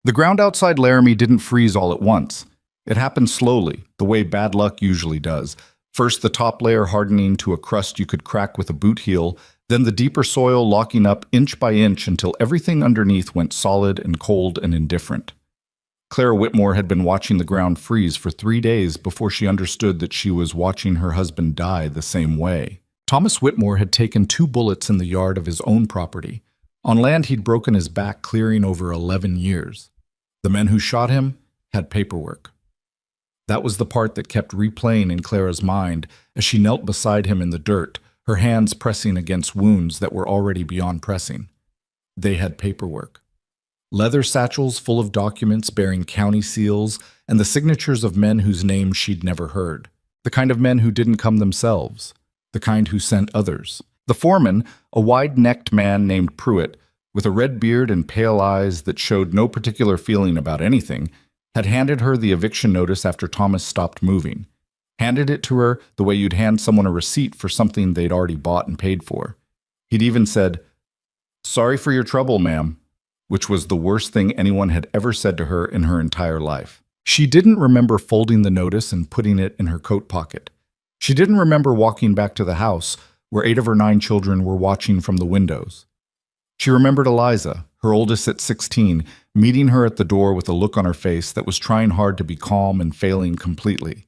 The ground outside Laramie didn't freeze all at once. It happened slowly, the way bad luck usually does. First, the top layer hardening to a crust you could crack with a boot heel, then the deeper soil locking up inch by inch until everything underneath went solid and cold and indifferent. Clara Whitmore had been watching the ground freeze for 3 days before she understood that she was watching her husband die the same way. Thomas Whitmore had taken 2 bullets in the yard of his own property. On land he'd broken his back clearing over 11 years. The men who shot him had paperwork. That was the part that kept replaying in Clara's mind as she knelt beside him in the dirt, her hands pressing against wounds that were already beyond pressing. They had paperwork. Leather satchels full of documents bearing county seals and the signatures of men whose names she'd never heard. The kind of men who didn't come themselves. The kind who sent others. The foreman, a wide-necked man named Pruitt, with a red beard and pale eyes that showed no particular feeling about anything, had handed her the eviction notice after Thomas stopped moving. Handed it to her the way you'd hand someone a receipt for something they'd already bought and paid for. He'd even said, "Sorry for your trouble, ma'am," which was the worst thing anyone had ever said to her in her entire life. She didn't remember folding the notice and putting it in her coat pocket. She didn't remember walking back to the house, where 8 of her 9 children were watching from the windows. She remembered Eliza, her oldest at 16, meeting her at the door with a look on her face that was trying hard to be calm and failing completely.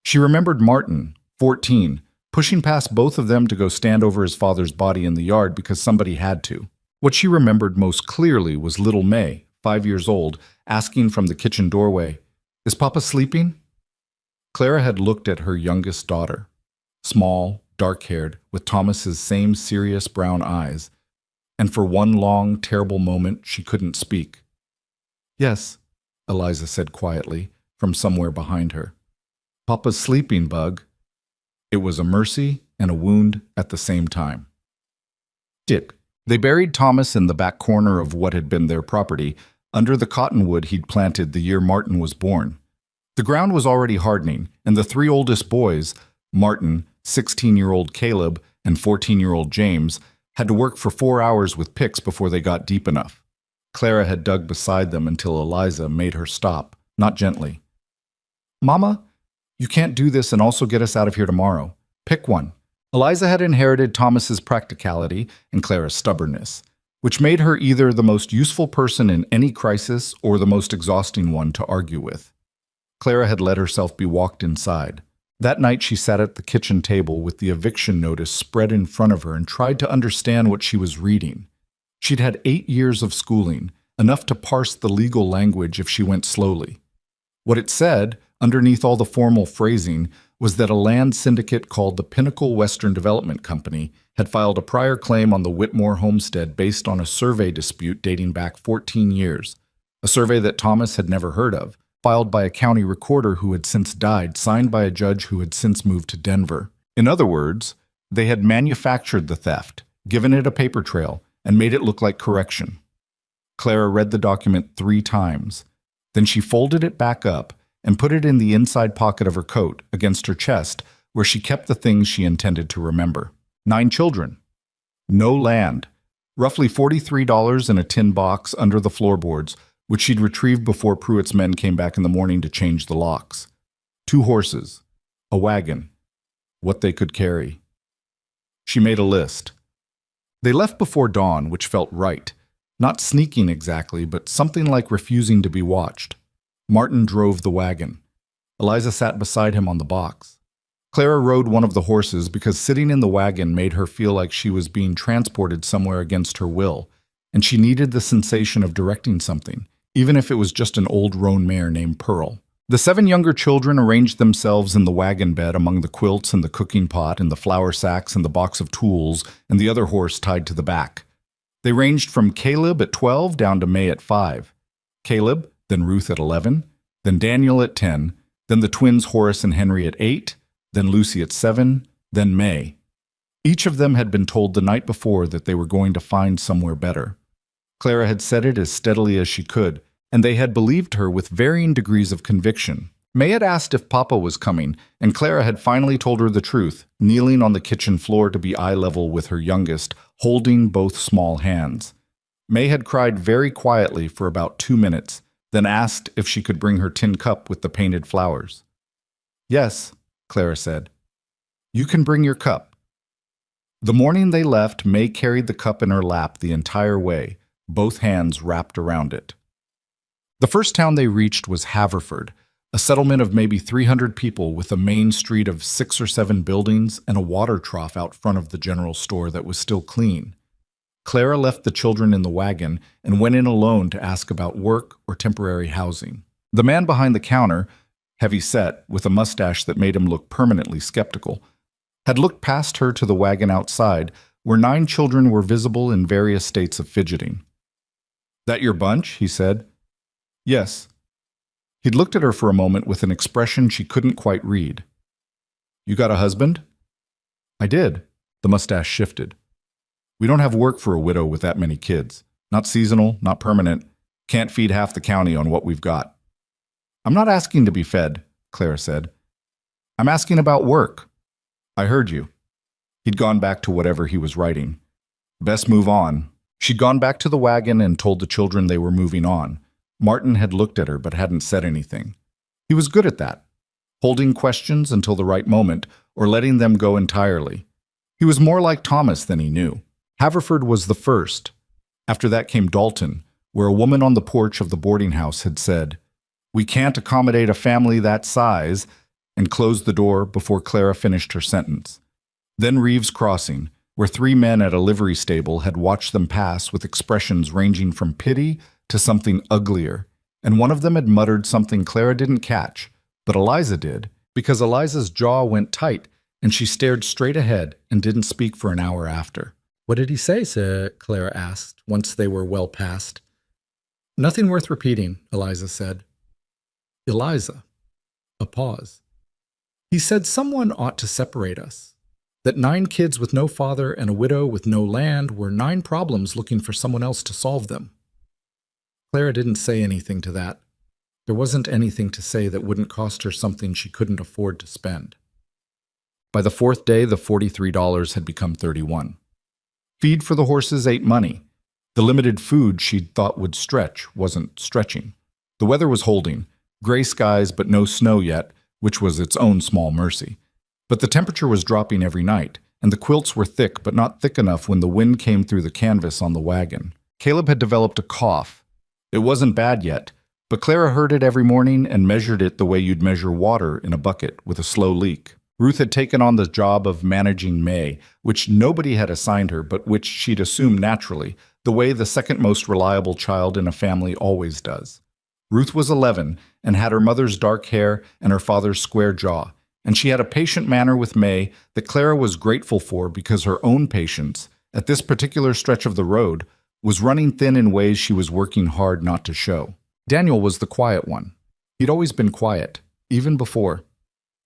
She remembered Martin, 14, pushing past both of them to go stand over his father's body in the yard because somebody had to. What she remembered most clearly was little May, 5 years old, asking from the kitchen doorway, "Is Papa sleeping?" Clara had looked at her youngest daughter, small, dark-haired, with Thomas's same serious brown eyes, and for one long, terrible moment she couldn't speak. "Yes," Eliza said quietly, from somewhere behind her. "Papa's sleeping, Bug." It was a mercy and a wound at the same time. Dick. They buried Thomas in the back corner of what had been their property, under the cottonwood he'd planted the year Martin was born. The ground was already hardening, and the 3 oldest boys, Martin, 16-year-old Caleb, and 14-year-old James, had to work for 4 hours with picks before they got deep enough. Clara had dug beside them until Eliza made her stop, not gently. "Mama, you can't do this and also get us out of here tomorrow. Pick one." Eliza had inherited Thomas's practicality and Clara's stubbornness, which made her either the most useful person in any crisis or the most exhausting one to argue with. Clara had let herself be walked inside. That night she sat at the kitchen table with the eviction notice spread in front of her and tried to understand what she was reading. She'd had 8 years of schooling, enough to parse the legal language if she went slowly. What it said, underneath all the formal phrasing, was that a land syndicate called the Pinnacle Western Development Company had filed a prior claim on the Whitmore homestead based on a survey dispute dating back 14 years, a survey that Thomas had never heard of, filed by a county recorder who had since died, signed by a judge who had since moved to Denver. In other words, they had manufactured the theft, given it a paper trail, and made it look like correction. Clara read the document 3 times. Then she folded it back up and put it in the inside pocket of her coat, against her chest, where she kept the things she intended to remember. 9 children. No land. Roughly $43 in a tin box under the floorboards, which she'd retrieved before Pruitt's men came back in the morning to change the locks. 2 horses. A wagon. What they could carry. She made a list. They left before dawn, which felt right. Not sneaking exactly, but something like refusing to be watched. Martin drove the wagon. Eliza sat beside him on the box. Clara rode one of the horses because sitting in the wagon made her feel like she was being transported somewhere against her will, and she needed the sensation of directing something, even if it was just an old roan mare named Pearl. The 7 younger children arranged themselves in the wagon bed among the quilts and the cooking pot and the flour sacks and the box of tools and the other horse tied to the back. They ranged from Caleb at 12 down to May at 5. Caleb, then Ruth at 11, then Daniel at 10, then the twins Horace and Henry at 8, then Lucy at 7, then May. Each of them had been told the night before that they were going to find somewhere better. Clara had said it as steadily as she could, and they had believed her with varying degrees of conviction. May had asked if Papa was coming, and Clara had finally told her the truth, kneeling on the kitchen floor to be eye level with her youngest, holding both small hands. May had cried very quietly for about 2 minutes, then asked if she could bring her tin cup with the painted flowers. "Yes," Clara said. "You can bring your cup." The morning they left, May carried the cup in her lap the entire way, both hands wrapped around it. The first town they reached was Haverford, a settlement of maybe 300 people with a main street of 6 or 7 buildings and a water trough out front of the general store that was still clean. Clara left the children in the wagon and went in alone to ask about work or temporary housing. The man behind the counter, heavy-set, with a mustache that made him look permanently skeptical, had looked past her to the wagon outside, where 9 children were visible in various states of fidgeting. "That your bunch?" he said. "Yes." He'd looked at her for a moment with an expression she couldn't quite read. "You got a husband?" "I did." The mustache shifted. "We don't have work for a widow with that many kids. Not seasonal, not permanent. Can't feed half the county on what we've got." "I'm not asking to be fed," Clara said. "I'm asking about work." "I heard you." He'd gone back to whatever he was writing. "Best move on." She'd gone back to the wagon and told the children they were moving on. Martin had looked at her but hadn't said anything. He was good at that, holding questions until the right moment or letting them go entirely. He was more like Thomas than he knew. Haverford was the first. After that came Dalton, where a woman on the porch of the boarding house had said, "We can't accommodate a family that size," and closed the door before Clara finished her sentence. Then Reeves Crossing, where 3 men at a livery stable had watched them pass with expressions ranging from pity to something uglier, and one of them had muttered something Clara didn't catch, but Eliza did, because Eliza's jaw went tight and she stared straight ahead and didn't speak for an hour after. "What did he say, sir?" Clara asked, once they were well past. "Nothing worth repeating," Eliza said. "Eliza." A pause. "He said someone ought to separate us. That 9 kids with no father and a widow with no land were 9 problems looking for someone else to solve them." Clara didn't say anything to that. There wasn't anything to say that wouldn't cost her something she couldn't afford to spend. By the 4th day, the $43 had become 31. Feed for the horses ate money. The limited food she'd thought would stretch wasn't stretching. The weather was holding, gray skies but no snow yet, which was its own small mercy. But the temperature was dropping every night, and the quilts were thick but not thick enough when the wind came through the canvas on the wagon. Caleb had developed a cough. It wasn't bad yet, but Clara heard it every morning and measured it the way you'd measure water in a bucket with a slow leak. Ruth had taken on the job of managing May, which nobody had assigned her but which she'd assumed naturally, the way the second most reliable child in a family always does. Ruth was 11 and had her mother's dark hair and her father's square jaw, and she had a patient manner with May that Clara was grateful for because her own patience, at this particular stretch of the road, was running thin in ways she was working hard not to show. Daniel was the quiet one. He'd always been quiet, even before.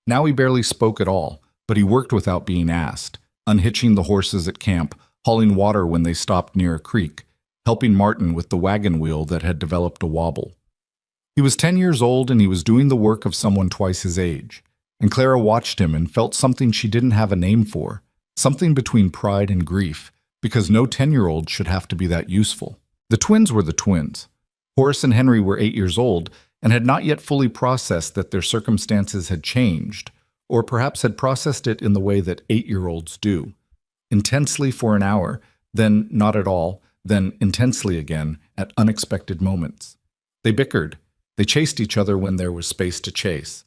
Now he barely spoke at all, but he worked without being asked, unhitching the horses at camp, hauling water when they stopped near a creek, helping Martin with the wagon wheel that had developed a wobble. He was 10 years old and he was doing the work of someone twice his age, and Clara watched him and felt something she didn't have a name for, something between pride and grief, because no 10-year-old should have to be that useful. The twins were the twins. Horace and Henry were 8 years old and had not yet fully processed that their circumstances had changed, or perhaps had processed it in the way that 8-year-olds do. Intensely for an hour, then not at all, then intensely again at unexpected moments. They bickered. They chased each other when there was space to chase.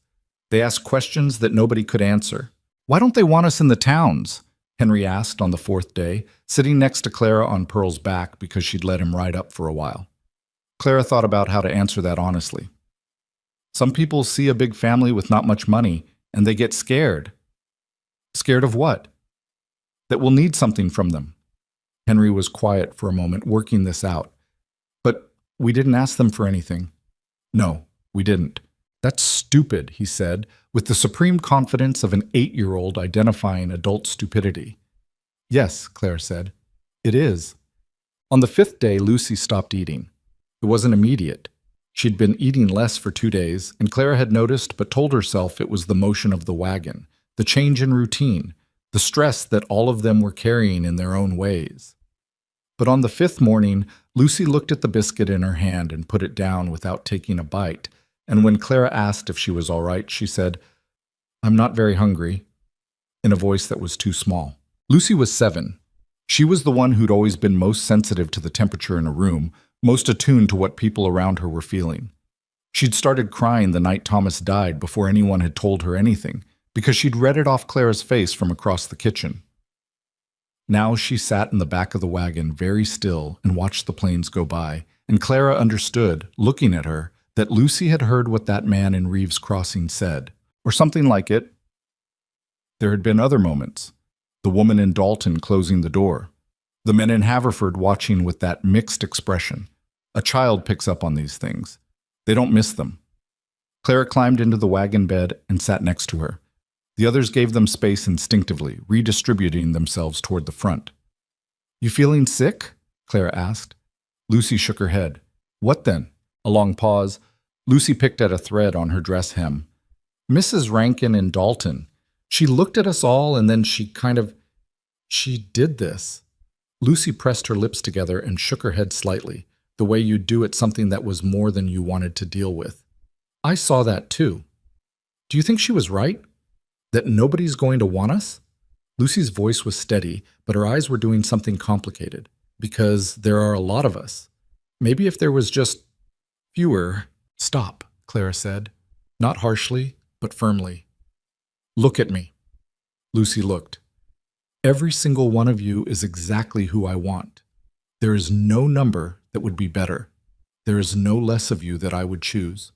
They asked questions that nobody could answer. "Why don't they want us in the towns?" Henry asked on the 4th day, sitting next to Clara on Pearl's back because she'd let him ride up for a while. Clara thought about how to answer that honestly. "Some people see a big family with not much money, and they get scared." "Scared of what?" "That we'll need something from them." Henry was quiet for a moment, working this out. "But we didn't ask them for anything." "No, we didn't." "That's stupid," he said, with the supreme confidence of an 8-year-old identifying adult stupidity. "Yes," Claire said, "it is." On the 5th day, Lucy stopped eating. It wasn't immediate. She'd been eating less for 2 days, and Clara had noticed but told herself it was the motion of the wagon, the change in routine, the stress that all of them were carrying in their own ways. But on the 5th morning, Lucy looked at the biscuit in her hand and put it down without taking a bite, and when Clara asked if she was all right, she said, "I'm not very hungry," in a voice that was too small. Lucy was 7. She was the one who'd always been most sensitive to the temperature in a room, most attuned to what people around her were feeling. She'd started crying the night Thomas died before anyone had told her anything, because she'd read it off Clara's face from across the kitchen. Now she sat in the back of the wagon very still and watched the planes go by, and Clara understood, looking at her, that Lucy had heard what that man in Reeves Crossing said, or something like it. There had been other moments. The woman in Dalton closing the door. The men in Haverford watching with that mixed expression. A child picks up on these things. They don't miss them. Clara climbed into the wagon bed and sat next to her. The others gave them space instinctively, redistributing themselves toward the front. "You feeling sick?" Clara asked. Lucy shook her head. "What then?" A long pause. Lucy picked at a thread on her dress hem. "Mrs. Rankin in Dalton. She looked at us all and then she did this." Lucy pressed her lips together and shook her head slightly, the way you'd do at something that was more than you wanted to deal with. "I saw that too. Do you think she was right? That nobody's going to want us?" Lucy's voice was steady, but her eyes were doing something complicated. "Because there are a lot of us. Maybe if there was just fewer—" "Stop," Clara said, not harshly, but firmly. "Look at me." Lucy looked. "Every single one of you is exactly who I want. There is no number that would be better. There is no less of you that I would choose."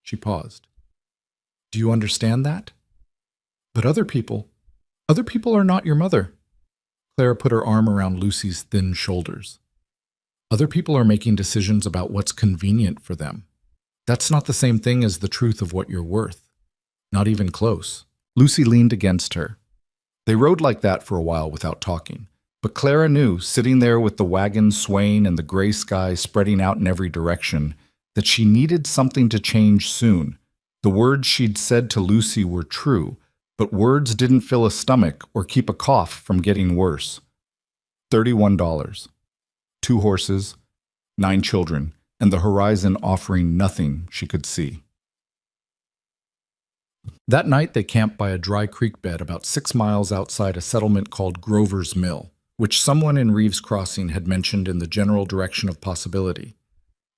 She paused. "Do you understand that?" "But other people are not your mother." Clara put her arm around Lucy's thin shoulders. "Other people are making decisions about what's convenient for them. That's not the same thing as the truth of what you're worth. Not even close." Lucy leaned against her. They rode like that for a while without talking. But Clara knew, sitting there with the wagon swaying and the gray sky spreading out in every direction, that she needed something to change soon. The words she'd said to Lucy were true, but words didn't fill a stomach or keep a cough from getting worse. $31. 2 horses, 9 children, and the horizon offering nothing she could see. That night they camped by a dry creek bed about 6 miles outside a settlement called Grover's Mill, which someone in Reeves Crossing had mentioned in the general direction of possibility.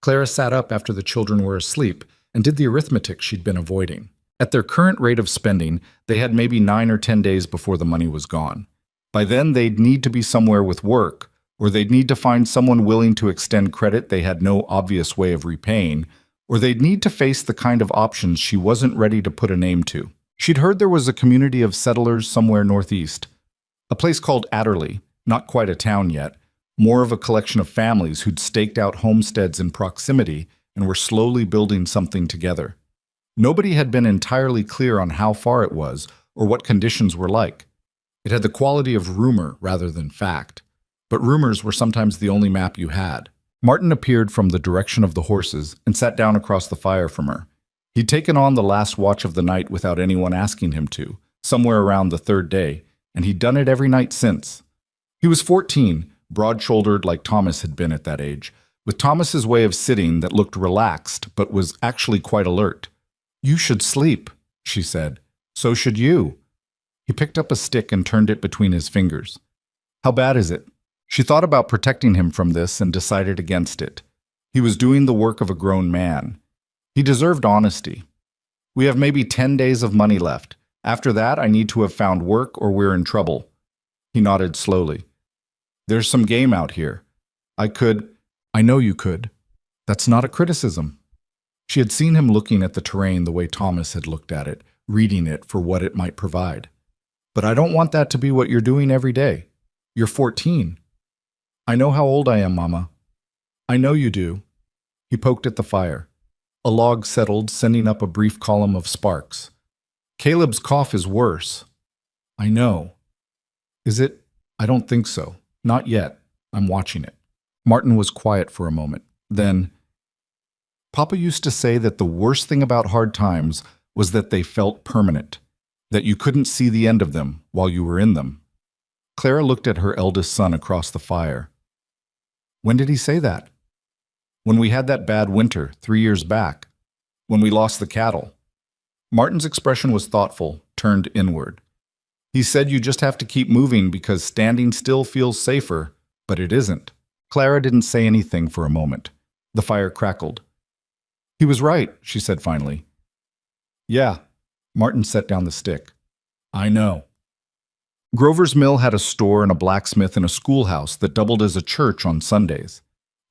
Clara sat up after the children were asleep and did the arithmetic she'd been avoiding. At their current rate of spending, they had maybe 9 or 10 days before the money was gone. By then, they'd need to be somewhere with work, or they'd need to find someone willing to extend credit they had no obvious way of repaying, or they'd need to face the kind of options she wasn't ready to put a name to. She'd heard there was a community of settlers somewhere northeast, a place called Adderley, not quite a town yet, more of a collection of families who'd staked out homesteads in proximity and were slowly building something together. Nobody had been entirely clear on how far it was or what conditions were like. It had the quality of rumor rather than fact, but rumors were sometimes the only map you had. Martin appeared from the direction of the horses and sat down across the fire from her. He'd taken on the last watch of the night without anyone asking him to, somewhere around the 3rd day, and he'd done it every night since. He was 14, broad-shouldered like Thomas had been at that age, with Thomas's way of sitting that looked relaxed but was actually quite alert. "You should sleep," she said. "So should you." He picked up a stick and turned it between his fingers. "How bad is it?" She thought about protecting him from this and decided against it. He was doing the work of a grown man. He deserved honesty. "We have maybe 10 days of money left. After that, I need to have found work or we're in trouble." He nodded slowly. "There's some game out here. I know you could. That's not a criticism." She had seen him looking at the terrain the way Thomas had looked at it, reading it for what it might provide. "But I don't want that to be what you're doing every day. You're 14. "I know how old I am, Mama." "I know you do." He poked at the fire. A log settled, sending up a brief column of sparks. "Caleb's cough is worse." "I know." "Is it?" "I don't think so. Not yet. I'm watching it." Martin was quiet for a moment. Then, "Papa used to say that the worst thing about hard times was that they felt permanent, that you couldn't see the end of them while you were in them." Clara looked at her eldest son across the fire. When did he say that? When we had that bad winter 3 years back. When we lost the cattle. Martin's expression was thoughtful, turned inward. He said you just have to keep moving because standing still feels safer, but it isn't. Clara didn't say anything for a moment. The fire crackled. He was right, she said finally. Yeah. Martin set down the stick. I know. Grover's Mill had a store and a blacksmith and a schoolhouse that doubled as a church on Sundays.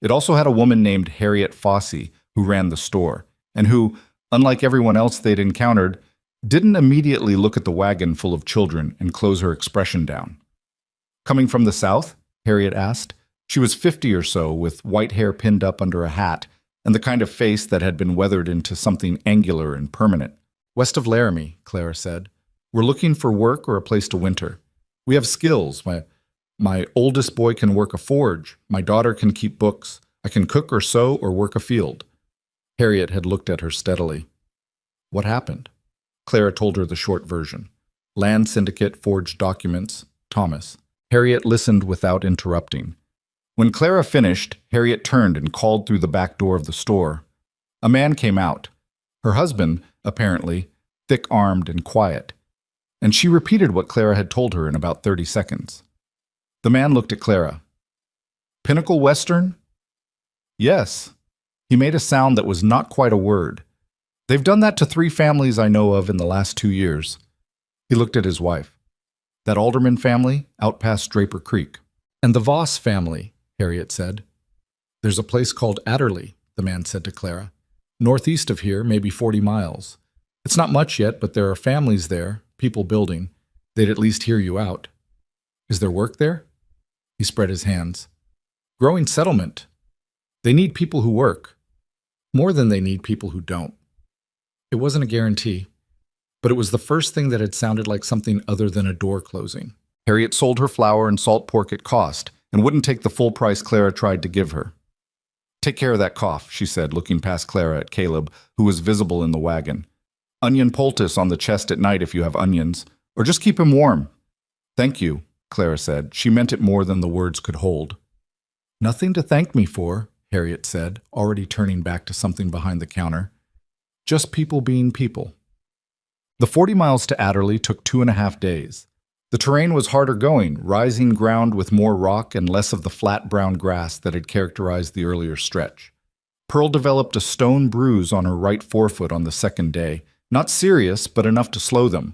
It also had a woman named Harriet Fossey who ran the store, and who, unlike everyone else they'd encountered, didn't immediately look at the wagon full of children and close her expression down. Coming from the south? Harriet asked. She was 50 or so, with white hair pinned up under a hat, and the kind of face that had been weathered into something angular and permanent. West of Laramie, Clara said. We're looking for work or a place to winter. We have skills. My oldest boy can work a forge. My daughter can keep books. I can cook or sew or work a field. Harriet had looked at her steadily. What happened? Clara told her the short version. Land syndicate, forged documents, Thomas. Harriet listened without interrupting. When Clara finished, Harriet turned and called through the back door of the store. A man came out. Her husband, apparently, thick-armed and quiet. And she repeated what Clara had told her in about 30 seconds. The man looked at Clara. Pinnacle Western? Yes. He made a sound that was not quite a word. They've done that to 3 families I know of in the last 2 years. He looked at his wife. That Alderman family, out past Draper Creek. And the Voss family, Harriet said. There's a place called Adderley, the man said to Clara. Northeast of here, maybe 40 miles. It's not much yet, but there are families there, people building. They'd at least hear you out. Is there work there? He spread his hands. Growing settlement. They need people who work. More than they need people who don't. It wasn't a guarantee, but it was the first thing that had sounded like something other than a door closing. Harriet sold her flour and salt pork at cost and wouldn't take the full price Clara tried to give her. Take care of that cough, she said, looking past Clara at Caleb, who was visible in the wagon. Onion poultice on the chest at night if you have onions, or just keep him warm. Thank you, Clara said. She meant it more than the words could hold. Nothing to thank me for, Harriet said, already turning back to something behind the counter. Just people being people. The 40 miles to Adderley took 2.5 days. The terrain was harder going, rising ground with more rock and less of the flat brown grass that had characterized the earlier stretch. Pearl developed a stone bruise on her right forefoot on the second day, not serious, but enough to slow them.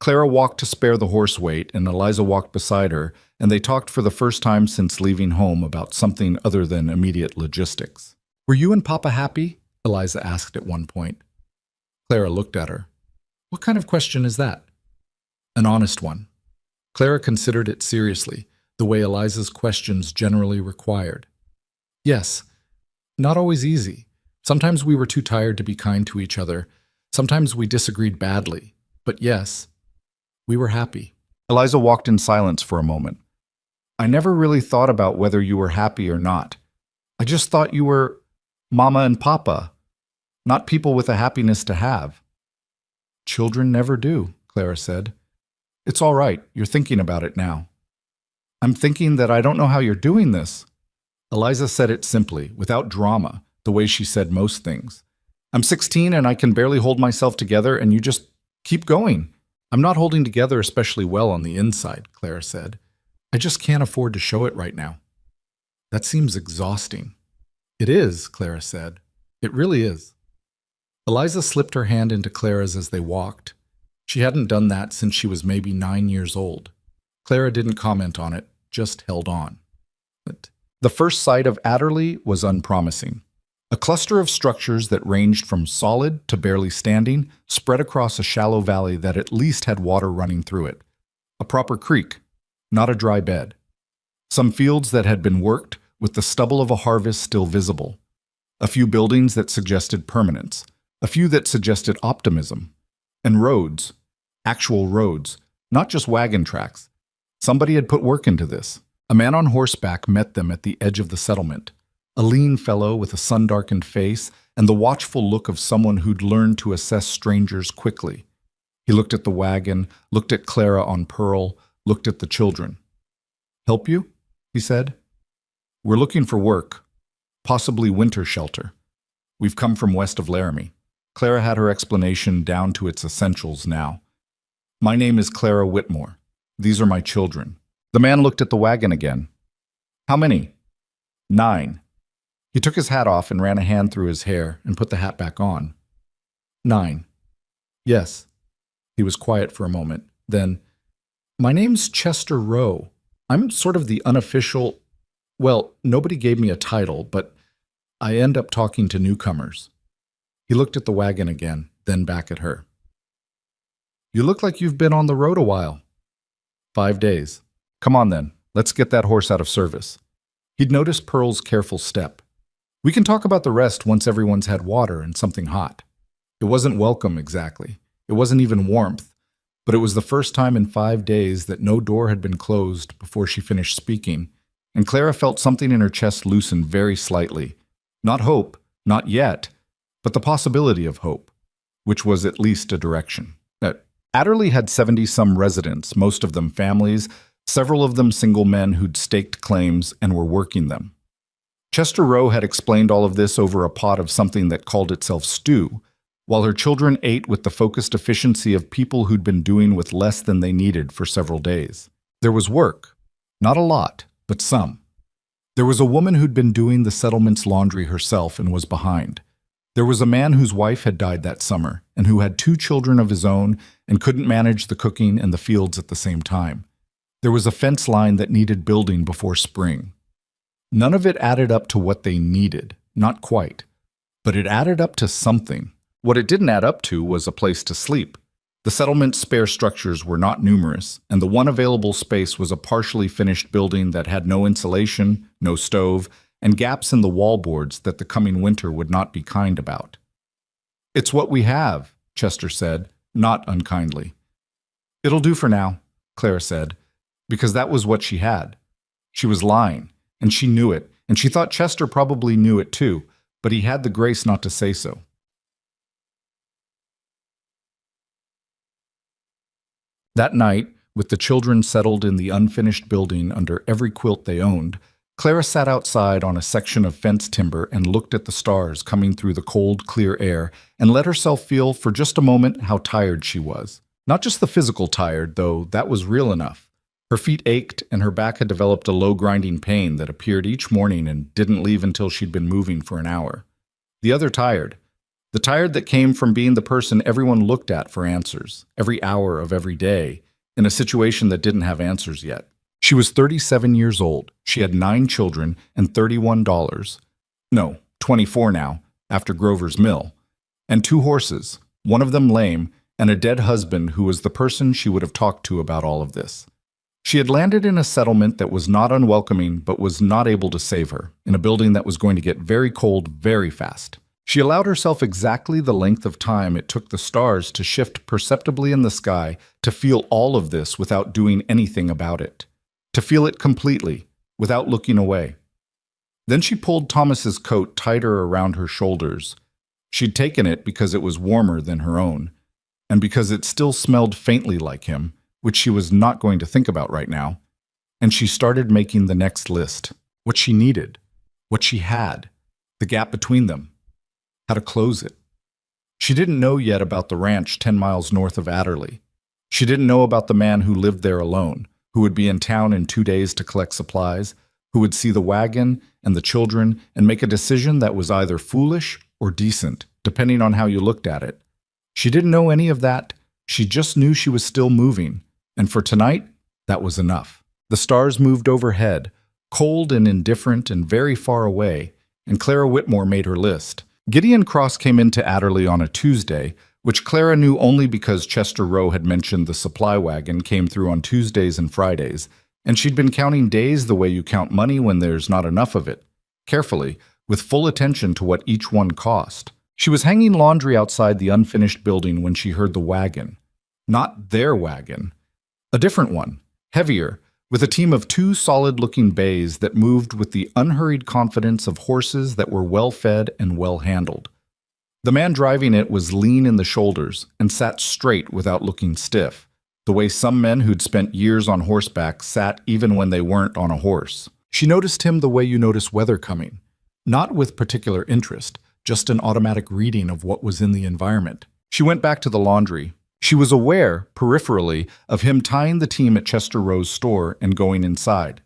Clara walked to spare the horse weight, and Eliza walked beside her, and they talked for the first time since leaving home about something other than immediate logistics. Were you and Papa happy? Eliza asked at one point. Clara looked at her. What kind of question is that? An honest one. Clara considered it seriously, the way Eliza's questions generally required. Yes. Not always easy. Sometimes we were too tired to be kind to each other. Sometimes we disagreed badly. But yes, we were happy. Eliza walked in silence for a moment. I never really thought about whether you were happy or not. I just thought you were Mama and Papa, not people with a happiness to have. Children never do, Clara said. It's all right. You're thinking about it now. I'm thinking that I don't know how you're doing this. Eliza said it simply, without drama, the way she said most things. I'm 16 and I can barely hold myself together, and you just keep going. I'm not holding together especially well on the inside, Clara said. I just can't afford to show it right now. That seems exhausting. It is, Clara said. It really is. Eliza slipped her hand into Clara's as they walked. She hadn't done that since she was maybe 9 years old. Clara didn't comment on it, just held on. But the first sight of Adderley was unpromising. A cluster of structures that ranged from solid to barely standing spread across a shallow valley that at least had water running through it. A proper creek, not a dry bed. Some fields that had been worked with the stubble of a harvest still visible. A few buildings that suggested permanence. A few that suggested optimism. And roads, actual roads, not just wagon tracks. Somebody had put work into this. A man on horseback met them at the edge of the settlement. A lean fellow with a sun-darkened face and the watchful look of someone who'd learned to assess strangers quickly. He looked at the wagon, looked at Clara on Pearl, looked at the children. Help you? He said. We're looking for work, possibly winter shelter. We've come from west of Laramie. Clara had her explanation down to its essentials now. My name is Clara Whitmore. These are my children. The man looked at the wagon again. How many? 9. He took his hat off and ran a hand through his hair and put the hat back on. 9. Yes. He was quiet for a moment. Then, my name's Chester Rowe. I'm sort of the unofficial, well, nobody gave me a title, but I end up talking to newcomers. He looked at the wagon again, then back at her. You look like you've been on the road a while. 5 days. Come on then, let's get that horse out of service. He'd noticed Pearl's careful step. We can talk about the rest once everyone's had water and something hot. It wasn't welcome exactly. It wasn't even warmth, but it was the first time in 5 days that no door had been closed before she finished speaking, and Clara felt something in her chest loosen very slightly. Not hope, not yet, but the possibility of hope, which was at least a direction. Adderley had 70-some residents, most of them families, several of them single men who'd staked claims and were working them. Chester Rowe had explained all of this over a pot of something that called itself stew, while her children ate with the focused efficiency of people who'd been doing with less than they needed for several days. There was work. Not a lot, but some. There was a woman who'd been doing the settlement's laundry herself and was behind. There was a man whose wife had died that summer and who had 2 children of his own and couldn't manage the cooking and the fields at the same time. There was a fence line that needed building before spring. None of it added up to what they needed, not quite, but it added up to something. What it didn't add up to was a place to sleep. The settlement's spare structures were not numerous, and the one available space was a partially finished building that had no insulation, no stove, and gaps in the wallboards that the coming winter would not be kind about. It's what we have, Chester said, not unkindly. It'll do for now, Clara said, because that was what she had. She was lying, and she knew it, and she thought Chester probably knew it too, but he had the grace not to say so. That night, with the children settled in the unfinished building under every quilt they owned, Clara sat outside on a section of fence timber and looked at the stars coming through the cold, clear air and let herself feel for just a moment how tired she was. Not just the physical tired, though that was real enough. Her feet ached and her back had developed a low grinding pain that appeared each morning and didn't leave until she'd been moving for an hour. The other tired. The tired that came from being the person everyone looked at for answers, every hour of every day, in a situation that didn't have answers yet. She was 37 years old. She had 9 children and $31. No, 24 now, after Grover's Mill. And 2 horses, one of them lame, and a dead husband who was the person she would have talked to about all of this. She had landed in a settlement that was not unwelcoming but was not able to save her, in a building that was going to get very cold very fast. She allowed herself exactly the length of time it took the stars to shift perceptibly in the sky to feel all of this without doing anything about it. To feel it completely, without looking away. Then she pulled Thomas's coat tighter around her shoulders. She'd taken it because it was warmer than her own, and because it still smelled faintly like him, which she was not going to think about right now. And she started making the next list. What she needed, what she had, the gap between them, how to close it. She didn't know yet about the ranch 10 miles north of Adderley. She didn't know about the man who lived there alone, who would be in town in 2 days to collect supplies, who would see the wagon and the children and make a decision that was either foolish or decent, depending on how you looked at it. She didn't know any of that. She just knew she was still moving, and for tonight, that was enough. The stars moved overhead, cold and indifferent and very far away, and Clara Whitmore made her list. Gideon Cross came into Adderley on a Tuesday, which Clara knew only because Chester Rowe had mentioned the supply wagon came through on Tuesdays and Fridays, and she'd been counting days the way you count money when there's not enough of it, carefully, with full attention to what each one cost. She was hanging laundry outside the unfinished building when she heard the wagon. Not their wagon. A different one, heavier, with a team of 2 solid-looking bays that moved with the unhurried confidence of horses that were well-fed and well-handled. The man driving it was lean in the shoulders and sat straight without looking stiff, the way some men who'd spent years on horseback sat even when they weren't on a horse. She noticed him the way you notice weather coming, not with particular interest, just an automatic reading of what was in the environment. She went back to the laundry. She was aware, peripherally, of him tying the team at Chester Rowe's store and going inside.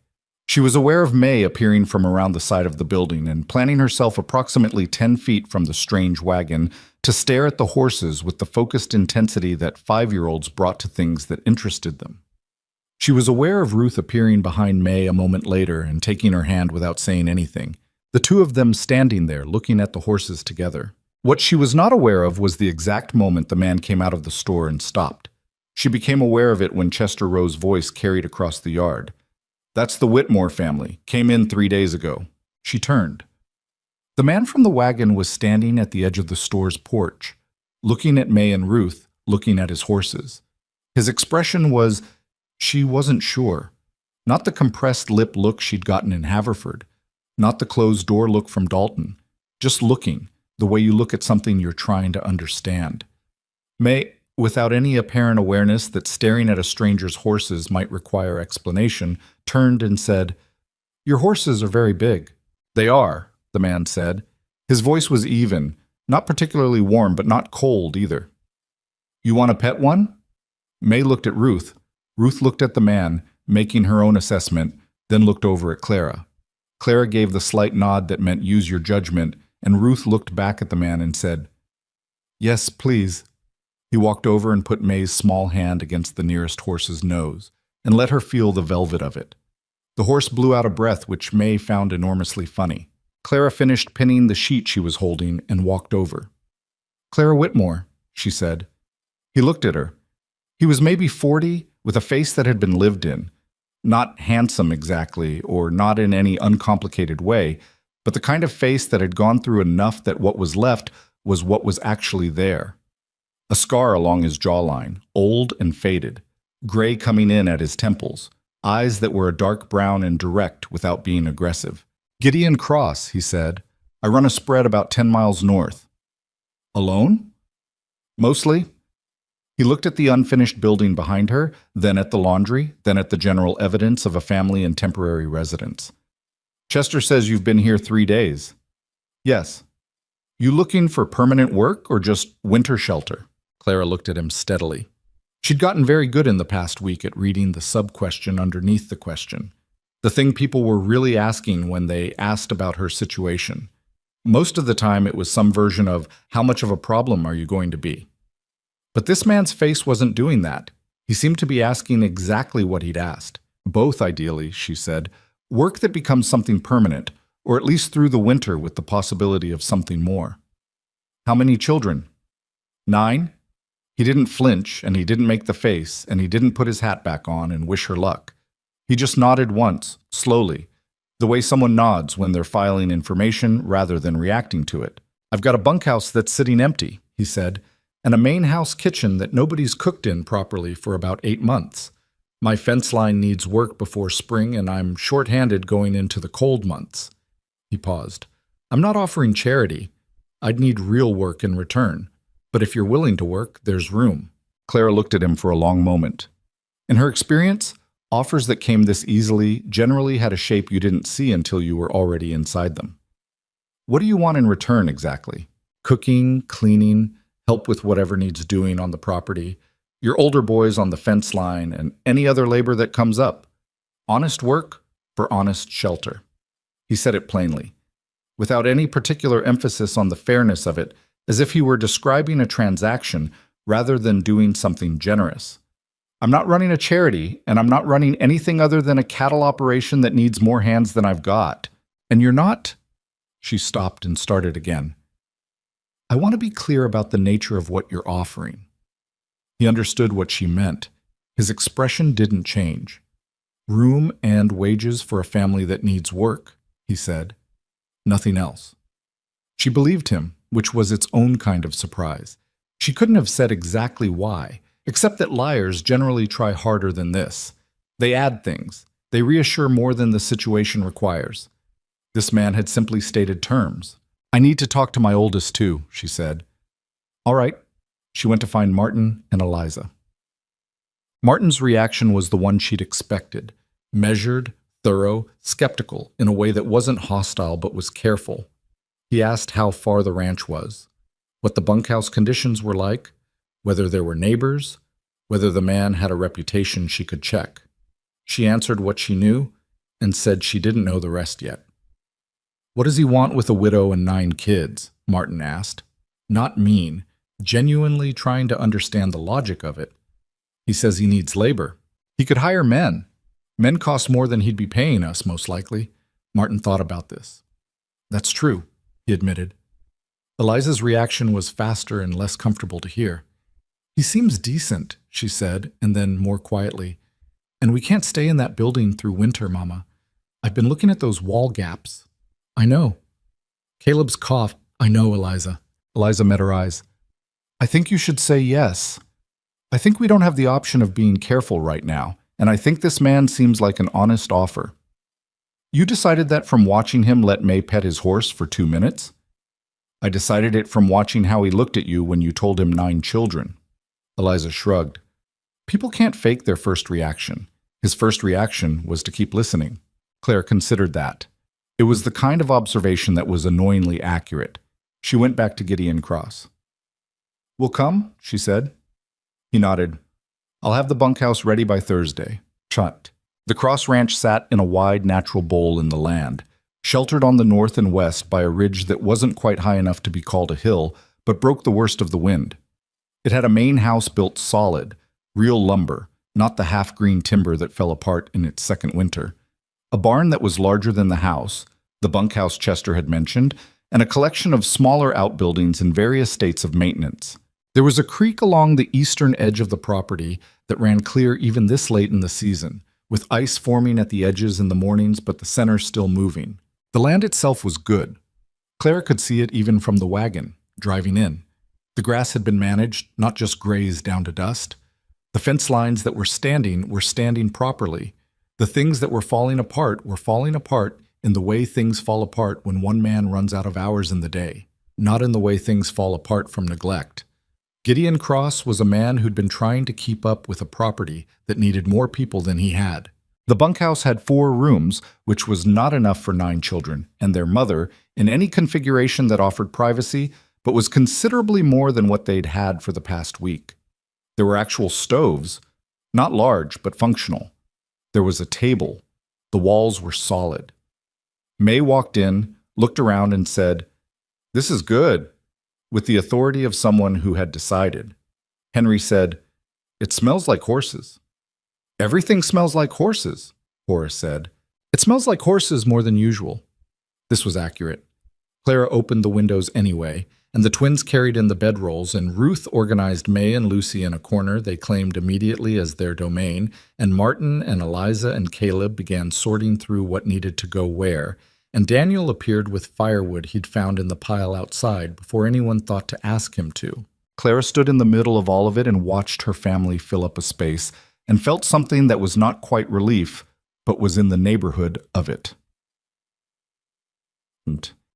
She was aware of May appearing from around the side of the building and planning herself approximately 10 feet from the strange wagon to stare at the horses with the focused intensity that 5-year-olds brought to things that interested them. She was aware of Ruth appearing behind May a moment later and taking her hand without saying anything, the two of them standing there looking at the horses together. What she was not aware of was the exact moment the man came out of the store and stopped. She became aware of it when Chester Rowe's voice carried across the yard. "That's the Whitmore family. Came in 3 days ago." She turned. The man from the wagon was standing at the edge of the store's porch, looking at May and Ruth, looking at his horses. His expression was, she wasn't sure. Not the compressed lip look she'd gotten in Haverford. Not the closed-door look from Dalton. Just looking, the way you look at something you're trying to understand. May, without any apparent awareness that staring at a stranger's horses might require explanation, turned and said, "Your horses are very big." "They are," the man said. His voice was even, not particularly warm, but not cold either. "You want to pet one?" May looked at Ruth. Ruth looked at the man, making her own assessment, then looked over at Clara. Clara gave the slight nod that meant use your judgment, and Ruth looked back at the man and said, "Yes, please." He walked over and put May's small hand against the nearest horse's nose and let her feel the velvet of it. The horse blew out a breath which May found enormously funny. Clara finished pinning the sheet she was holding and walked over. "Clara Whitmore," she said. He looked at her. He was maybe 40, with a face that had been lived in. Not handsome exactly, or not in any uncomplicated way, but the kind of face that had gone through enough that what was left was what was actually there. A scar along his jawline, old and faded, gray coming in at his temples, eyes that were a dark brown and direct without being aggressive. "Gideon Cross," he said. "I run a spread about 10 miles north." "Alone?" "Mostly." He looked at the unfinished building behind her, then at the laundry, then at the general evidence of a family and temporary residence. "Chester says you've been here 3 days." "Yes." "You looking for permanent work or just winter shelter?" Clara looked at him steadily. She'd gotten very good in the past week at reading the sub-question underneath the question, the thing people were really asking when they asked about her situation. Most of the time it was some version of, "How much of a problem are you going to be?" But this man's face wasn't doing that. He seemed to be asking exactly what he'd asked. Both, ideally, she said. Work that becomes something permanent, or at least through the winter with the possibility of something more. "How many children?" 9. He didn't flinch, and he didn't make the face, and he didn't put his hat back on and wish her luck. He just nodded once, slowly, the way someone nods when they're filing information rather than reacting to it. "I've got a bunkhouse that's sitting empty," he said, "and a main house kitchen that nobody's cooked in properly for about 8 months. My fence line needs work before spring, and I'm short-handed going into the cold months." He paused. "I'm not offering charity. I'd need real work in return. But if you're willing to work, there's room." Clara looked at him for a long moment. In her experience, offers that came this easily generally had a shape you didn't see until you were already inside them. "What do you want in return exactly? Cooking, cleaning, help with whatever needs doing on the property, your older boys on the fence line, and any other labor that comes up. Honest work for honest shelter." He said it plainly, without any particular emphasis on the fairness of it, as if he were describing a transaction rather than doing something generous. "I'm not running a charity, and I'm not running anything other than a cattle operation that needs more hands than I've got. And you're not—" She stopped and started again. "I want to be clear about the nature of what you're offering." He understood what she meant. His expression didn't change. "Room and wages for a family that needs work," he said. Nothing else. She believed him, which was its own kind of surprise. She couldn't have said exactly why, except that liars generally try harder than this. They add things. They reassure more than the situation requires. This man had simply stated terms. "I need to talk to my oldest too," she said. "All right." She went to find Martin and Eliza. Martin's reaction was the one she'd expected, measured, thorough, skeptical, in a way that wasn't hostile but was careful. He asked how far the ranch was, what the bunkhouse conditions were like, whether there were neighbors, whether the man had a reputation she could check. She answered what she knew and said she didn't know the rest yet. "What does he want with a widow and 9 kids?" Martin asked. Not mean, genuinely trying to understand the logic of it. "He says he needs labor. He could hire men. Men cost more than he'd be paying us, most likely." Martin thought about this. "That's true," he admitted. Eliza's reaction was faster and less comfortable to hear. "He seems decent," she said, and then more quietly, "And we can't stay in that building through winter, Mama. I've been looking at those wall gaps." "I know." Caleb's cough. "I know, Eliza." Eliza met her eyes. "I think you should say yes. I think we don't have the option of being careful right now, and I think this man seems like an honest offer." "You decided that from watching him let May pet his horse for 2 minutes?" "I decided it from watching how he looked at you when you told him 9 children. Eliza shrugged. People can't fake their first reaction. His first reaction was to keep listening. Claire considered that. It was the kind of observation that was annoyingly accurate. She went back to Gideon Cross. "We'll come," she said. He nodded. "I'll have the bunkhouse ready by Thursday." Chut. The Cross Ranch sat in a wide natural bowl in the land, sheltered on the north and west by a ridge that wasn't quite high enough to be called a hill, but broke the worst of the wind. It had a main house built solid, real lumber, not the half-green timber that fell apart in its second winter, a barn that was larger than the house, the bunkhouse Chester had mentioned, and a collection of smaller outbuildings in various states of maintenance. There was a creek along the eastern edge of the property that ran clear even this late in the season, with ice forming at the edges in the mornings but the center still moving. The land itself was good. Claire could see it even from the wagon, driving in. The grass had been managed, not just grazed down to dust. The fence lines that were standing properly. The things that were falling apart in the way things fall apart when one man runs out of hours in the day, not in the way things fall apart from neglect. Gideon Cross was a man who'd been trying to keep up with a property that needed more people than he had. The bunkhouse had 4 rooms, which was not enough for 9 children, and their mother, in any configuration that offered privacy, but was considerably more than what they'd had for the past week. There were actual stoves, not large, but functional. There was a table. The walls were solid. May walked in, looked around, and said, "This is good," with the authority of someone who had decided. Henry said, "It smells like horses." "Everything smells like horses," Horace said. "It smells like horses more than usual." This was accurate. Clara opened the windows anyway, and the twins carried in the bedrolls, and Ruth organized May and Lucy in a corner they claimed immediately as their domain, and Martin and Eliza and Caleb began sorting through what needed to go where, and Daniel appeared with firewood he'd found in the pile outside before anyone thought to ask him to. Clara stood in the middle of all of it and watched her family fill up a space, and felt something that was not quite relief, but was in the neighborhood of it.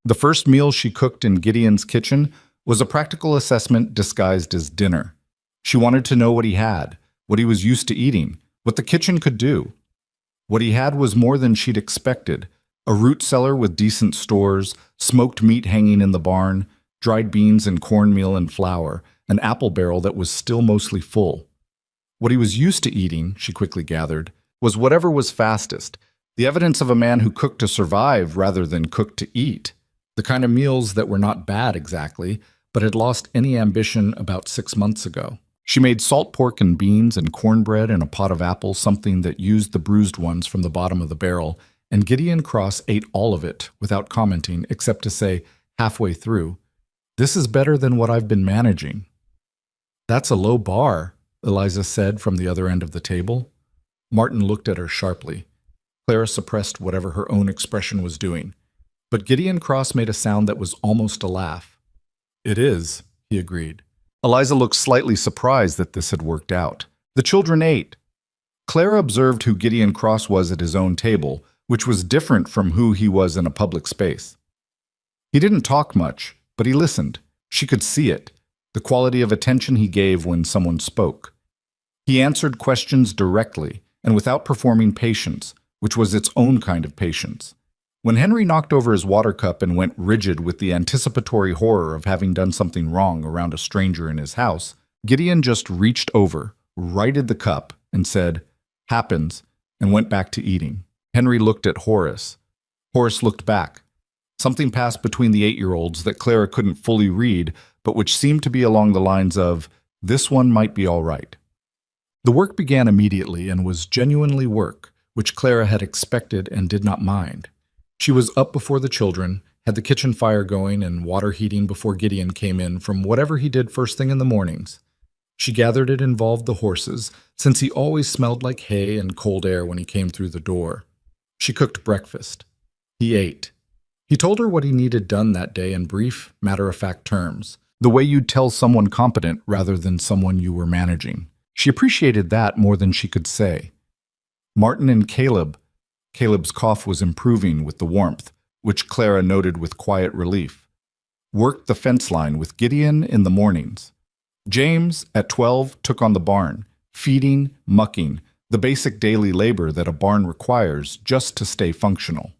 The first meal she cooked in Gideon's kitchen was a practical assessment disguised as dinner. She wanted to know what he had, what he was used to eating, what the kitchen could do. What he had was more than she'd expected: a root cellar with decent stores, smoked meat hanging in the barn, dried beans and cornmeal and flour, an apple barrel that was still mostly full. What he was used to eating, she quickly gathered, was whatever was fastest, the evidence of a man who cooked to survive rather than cooked to eat. The kind of meals that were not bad exactly, but had lost any ambition about 6 months ago. She made salt pork and beans and cornbread and a pot of apples, something that used the bruised ones from the bottom of the barrel, and Gideon Cross ate all of it without commenting, except to say, halfway through, "This is better than what I've been managing." "That's a low bar," Eliza said from the other end of the table. Martin looked at her sharply. Clara suppressed whatever her own expression was doing. But Gideon Cross made a sound that was almost a laugh. "It is," he agreed. Eliza looked slightly surprised that this had worked out. The children ate. Clara observed who Gideon Cross was at his own table, which was different from who he was in a public space. He didn't talk much, but he listened. She could see it, the quality of attention he gave when someone spoke. He answered questions directly and without performing patience, which was its own kind of patience. When Henry knocked over his water cup and went rigid with the anticipatory horror of having done something wrong around a stranger in his house, Gideon just reached over, righted the cup, and said, "Happens," and went back to eating. Henry looked at Horace. Horace looked back. Something passed between the 8-year-olds that Clara couldn't fully read, but which seemed to be along the lines of, "This one might be all right." The work began immediately and was genuinely work, which Clara had expected and did not mind. She was up before the children, had the kitchen fire going and water heating before Gideon came in from whatever he did first thing in the mornings. She gathered it involved the horses, since he always smelled like hay and cold air when he came through the door. She cooked breakfast. He ate. He told her what he needed done that day in brief, matter-of-fact terms, the way you'd tell someone competent rather than someone you were managing. She appreciated that more than she could say. Martin and Caleb's cough was improving with the warmth, which Clara noted with quiet relief. Worked the fence line with Gideon in the mornings. James, at 12, took on the barn, feeding, mucking, the basic daily labor that a barn requires just to stay functional.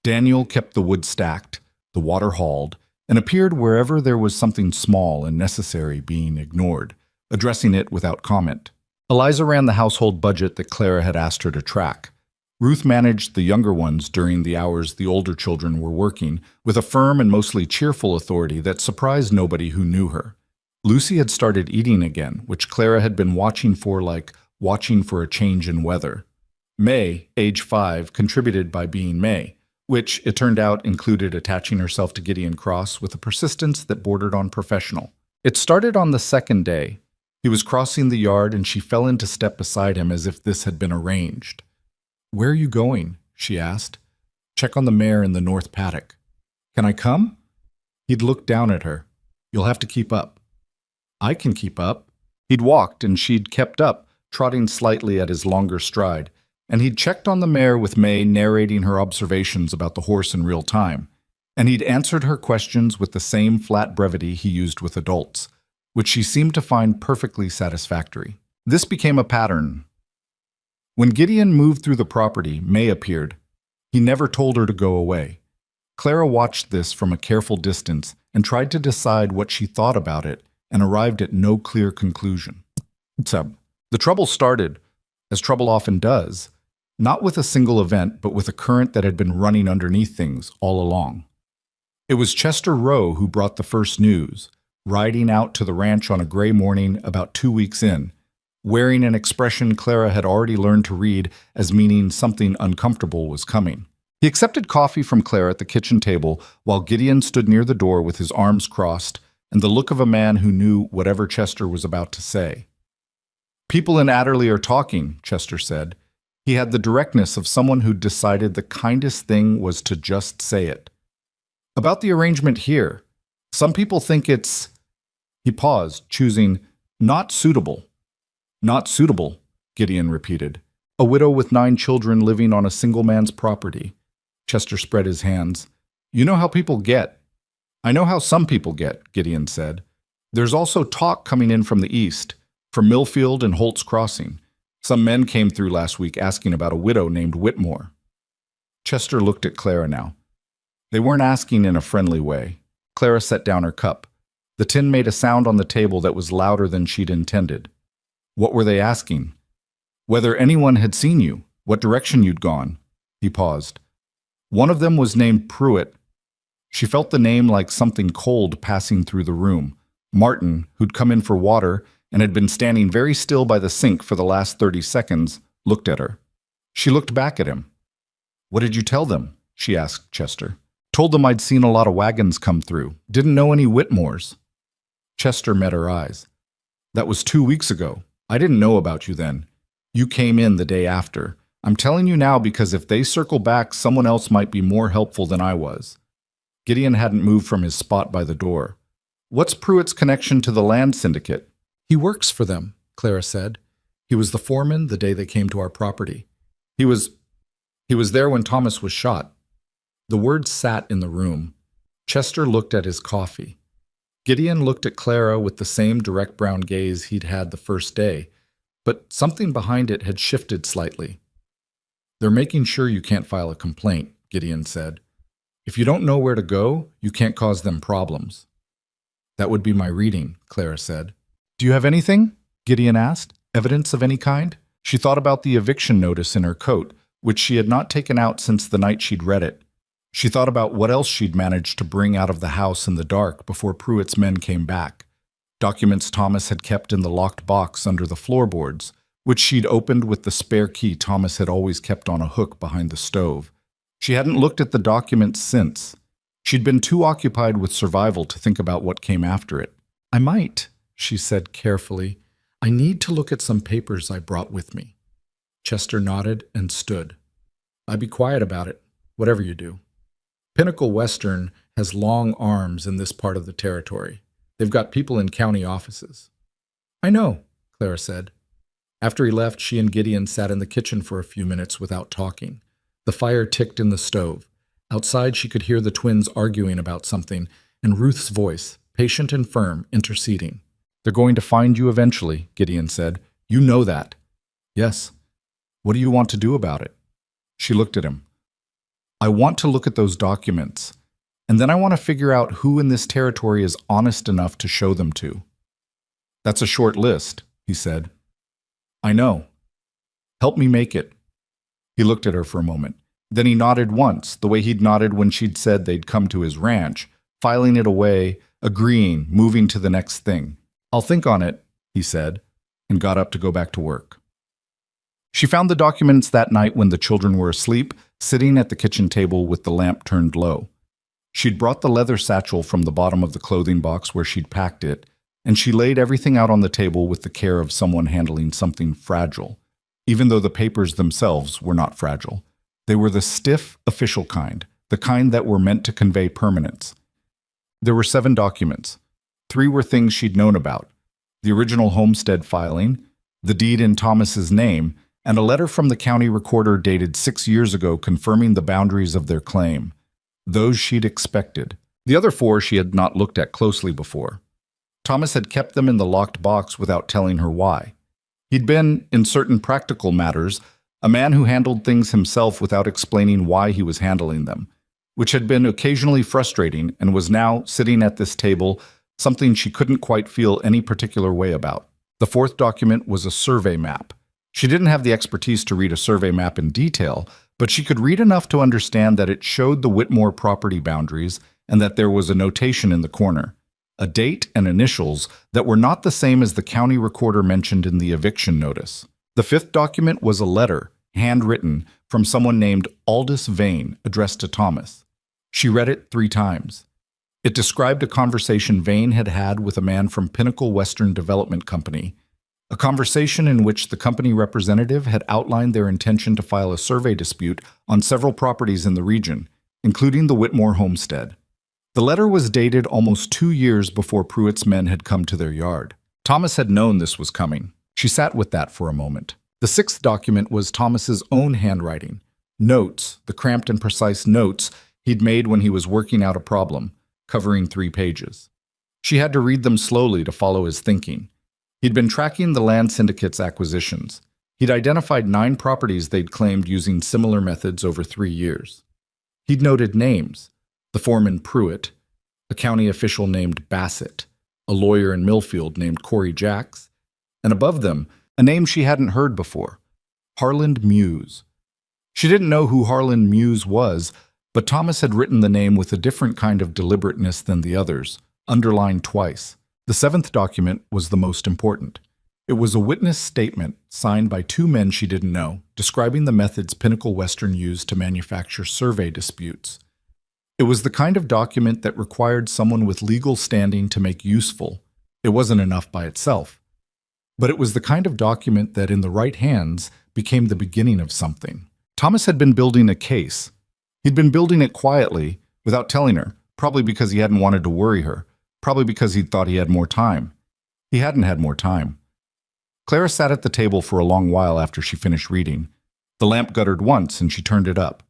Daniel kept the wood stacked, the water hauled, and appeared wherever there was something small and necessary being ignored, addressing it without comment. Eliza ran the household budget that Clara had asked her to track. Ruth managed the younger ones during the hours the older children were working, with a firm and mostly cheerful authority that surprised nobody who knew her. Lucy had started eating again, which Clara had been watching for like watching for a change in weather. May, age 5, contributed by being May, which, it turned out, included attaching herself to Gideon Cross with a persistence that bordered on professional. It started on the second day. He was crossing the yard and she fell into step beside him as if this had been arranged. "Where are you going?" she asked. "Check on the mare in the north paddock." "Can I come?" He'd looked down at her. "You'll have to keep up." "I can keep up." He'd walked and she'd kept up, trotting slightly at his longer stride, and he'd checked on the mare with May narrating her observations about the horse in real time, and he'd answered her questions with the same flat brevity he used with adults, which she seemed to find perfectly satisfactory. This became a pattern. When Gideon moved through the property, May appeared. He never told her to go away. Clara watched this from a careful distance and tried to decide what she thought about it and arrived at no clear conclusion. The trouble started, as trouble often does, not with a single event, but with a current that had been running underneath things all along. It was Chester Rowe who brought the first news, riding out to the ranch on a gray morning about 2 weeks in, wearing an expression Clara had already learned to read as meaning something uncomfortable was coming. He accepted coffee from Clara at the kitchen table while Gideon stood near the door with his arms crossed and the look of a man who knew whatever Chester was about to say. "People in Adderley are talking," Chester said. He had the directness of someone who'd decided the kindest thing was to just say it. "About the arrangement here. Some people think it's—" He paused, choosing "not suitable." "Not suitable," Gideon repeated. "A widow with 9 children living on a single man's property." Chester spread his hands. "You know how people get." "I know how some people get," Gideon said. "There's also talk coming in from the east, from Millfield and Holt's Crossing. Some men came through last week asking about a widow named Whitmore." Chester looked at Clara now. They weren't asking in a friendly way. Clara set down her cup. The tin made a sound on the table that was louder than she'd intended. "What were they asking?" "Whether anyone had seen you, what direction you'd gone." He paused. "One of them was named Pruitt." She felt the name like something cold passing through the room. Martin, who'd come in for water and had been standing very still by the sink for the last 30 seconds, looked at her. She looked back at him. "What did you tell them?" she asked Chester. "Told them I'd seen a lot of wagons come through. Didn't know any Whitmores." Chester met her eyes. "That was 2 weeks ago. I didn't know about you then. You came in the day after. I'm telling you now because if they circle back, someone else might be more helpful than I was." Gideon hadn't moved from his spot by the door. "What's Pruitt's connection to the land syndicate?" "He works for them," Clara said. "He was the foreman the day they came to our property. He was there when Thomas was shot." The words sat in the room. Chester looked at his coffee. Gideon looked at Clara with the same direct brown gaze he'd had the first day, but something behind it had shifted slightly. They're making sure you can't file a complaint, Gideon said. If you don't know where to go, you can't cause them problems. That would be my reading, Clara said. Do you have anything? Gideon asked. Evidence of any kind? She thought about the eviction notice in her coat, which she had not taken out since the night she'd read it. She thought about what else she'd managed to bring out of the house in the dark before Pruitt's men came back. Documents Thomas had kept in the locked box under the floorboards, which she'd opened with the spare key Thomas had always kept on a hook behind the stove. She hadn't looked at the documents since. She'd been too occupied with survival to think about what came after it. I might, she said carefully. I need to look at some papers I brought with me. Chester nodded and stood. I'd be quiet about it, whatever you do. Pinnacle Western has long arms in this part of the territory. They've got people in county offices. I know, Clara said. After he left, she and Gideon sat in the kitchen for a few minutes without talking. The fire ticked in the stove. Outside, she could hear the twins arguing about something, and Ruth's voice, patient and firm, interceding. They're going to find you eventually, Gideon said. You know that. Yes. What do you want to do about it? She looked at him. I want to look at those documents, and then I want to figure out who in this territory is honest enough to show them to. That's a short list, he said. I know. Help me make it. He looked at her for a moment. Then he nodded once, the way he'd nodded when she'd said they'd come to his ranch, filing it away, agreeing, moving to the next thing. I'll think on it, he said, and got up to go back to work. She found the documents that night when the children were asleep, sitting at the kitchen table with the lamp turned low. She'd brought the leather satchel from the bottom of the clothing box where she'd packed it, and she laid everything out on the table with the care of someone handling something fragile, even though the papers themselves were not fragile. They were the stiff, official kind, the kind that were meant to convey permanence. There were 7 documents. 3 were things she'd known about: the original homestead filing, the deed in Thomas's name, and a letter from the county recorder dated 6 years ago confirming the boundaries of their claim. Those she'd expected. The other 4 she had not looked at closely before. Thomas had kept them in the locked box without telling her why. He'd been, in certain practical matters, a man who handled things himself without explaining why he was handling them, which had been occasionally frustrating and was now, sitting at this table, something she couldn't quite feel any particular way about. The 4th document was a survey map. She didn't have the expertise to read a survey map in detail, but she could read enough to understand that it showed the Whitmore property boundaries and that there was a notation in the corner, a date and initials that were not the same as the county recorder mentioned in the eviction notice. The 5th document was a letter, handwritten, from someone named Aldous Vane, addressed to Thomas. She read it 3 times. It described a conversation Vane had had with a man from Pinnacle Western Development Company, a conversation in which the company representative had outlined their intention to file a survey dispute on several properties in the region, including the Whitmore homestead. The letter was dated almost 2 years before Pruitt's men had come to their yard. Thomas had known this was coming. She sat with that for a moment. The 6th document was Thomas's own handwriting. Notes, the cramped and precise notes he'd made when he was working out a problem, covering 3 pages. She had to read them slowly to follow his thinking. He'd been tracking the land syndicate's acquisitions. He'd identified 9 properties they'd claimed using similar methods over 3 years. He'd noted names: the foreman Pruitt, a county official named Bassett, a lawyer in Millfield named Corey Jacks, and above them, a name she hadn't heard before: Harland Muse. She didn't know who Harland Muse was, but Thomas had written the name with a different kind of deliberateness than the others, underlined twice. The 7th document was the most important. It was a witness statement signed by 2 men she didn't know, describing the methods Pinnacle Western used to manufacture survey disputes. It was the kind of document that required someone with legal standing to make useful. It wasn't enough by itself. But it was the kind of document that, in the right hands, became the beginning of something. Thomas had been building a case. He'd been building it quietly, without telling her, probably because he hadn't wanted to worry her. Probably because he'd thought he had more time. He hadn't had more time. Clara sat at the table for a long while after she finished reading. The lamp guttered once, and she turned it up.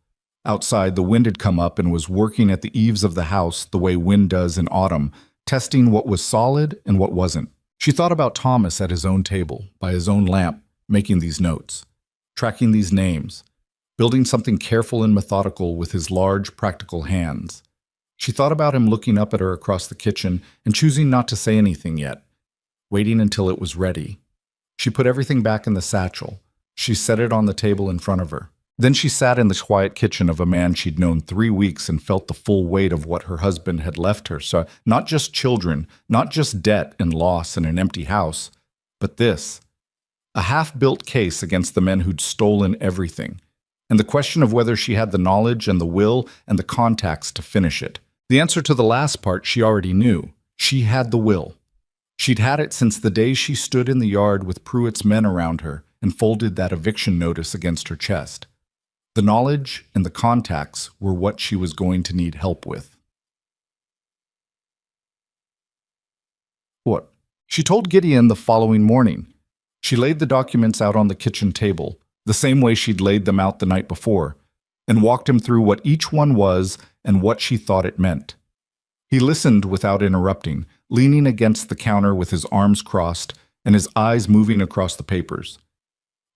Outside, the wind had come up and was working at the eaves of the house the way wind does in autumn, testing what was solid and what wasn't. She thought about Thomas at his own table, by his own lamp, making these notes, tracking these names. building something careful and methodical with his large, practical hands. She thought about him looking up at her across the kitchen and choosing not to say anything yet, waiting until it was ready. She put everything back in the satchel. She set it on the table in front of her. Then she sat in the quiet kitchen of a man she'd known 3 weeks and felt the full weight of what her husband had left her. So not just children, not just debt and loss and an empty house, but this. A half-built case against the men who'd stolen everything. And the question of whether she had the knowledge and the will and the contacts to finish it. The answer to the last part she already knew. She had the will. She'd had it since the day she stood in the yard with Pruitt's men around her and folded that eviction notice against her chest. The knowledge and the contacts were what she was going to need help with. What? She told Gideon the following morning. She laid the documents out on the kitchen table, the same way she'd laid them out the night before, and walked him through what each one was and what she thought it meant. He listened without interrupting, leaning against the counter with his arms crossed and his eyes moving across the papers.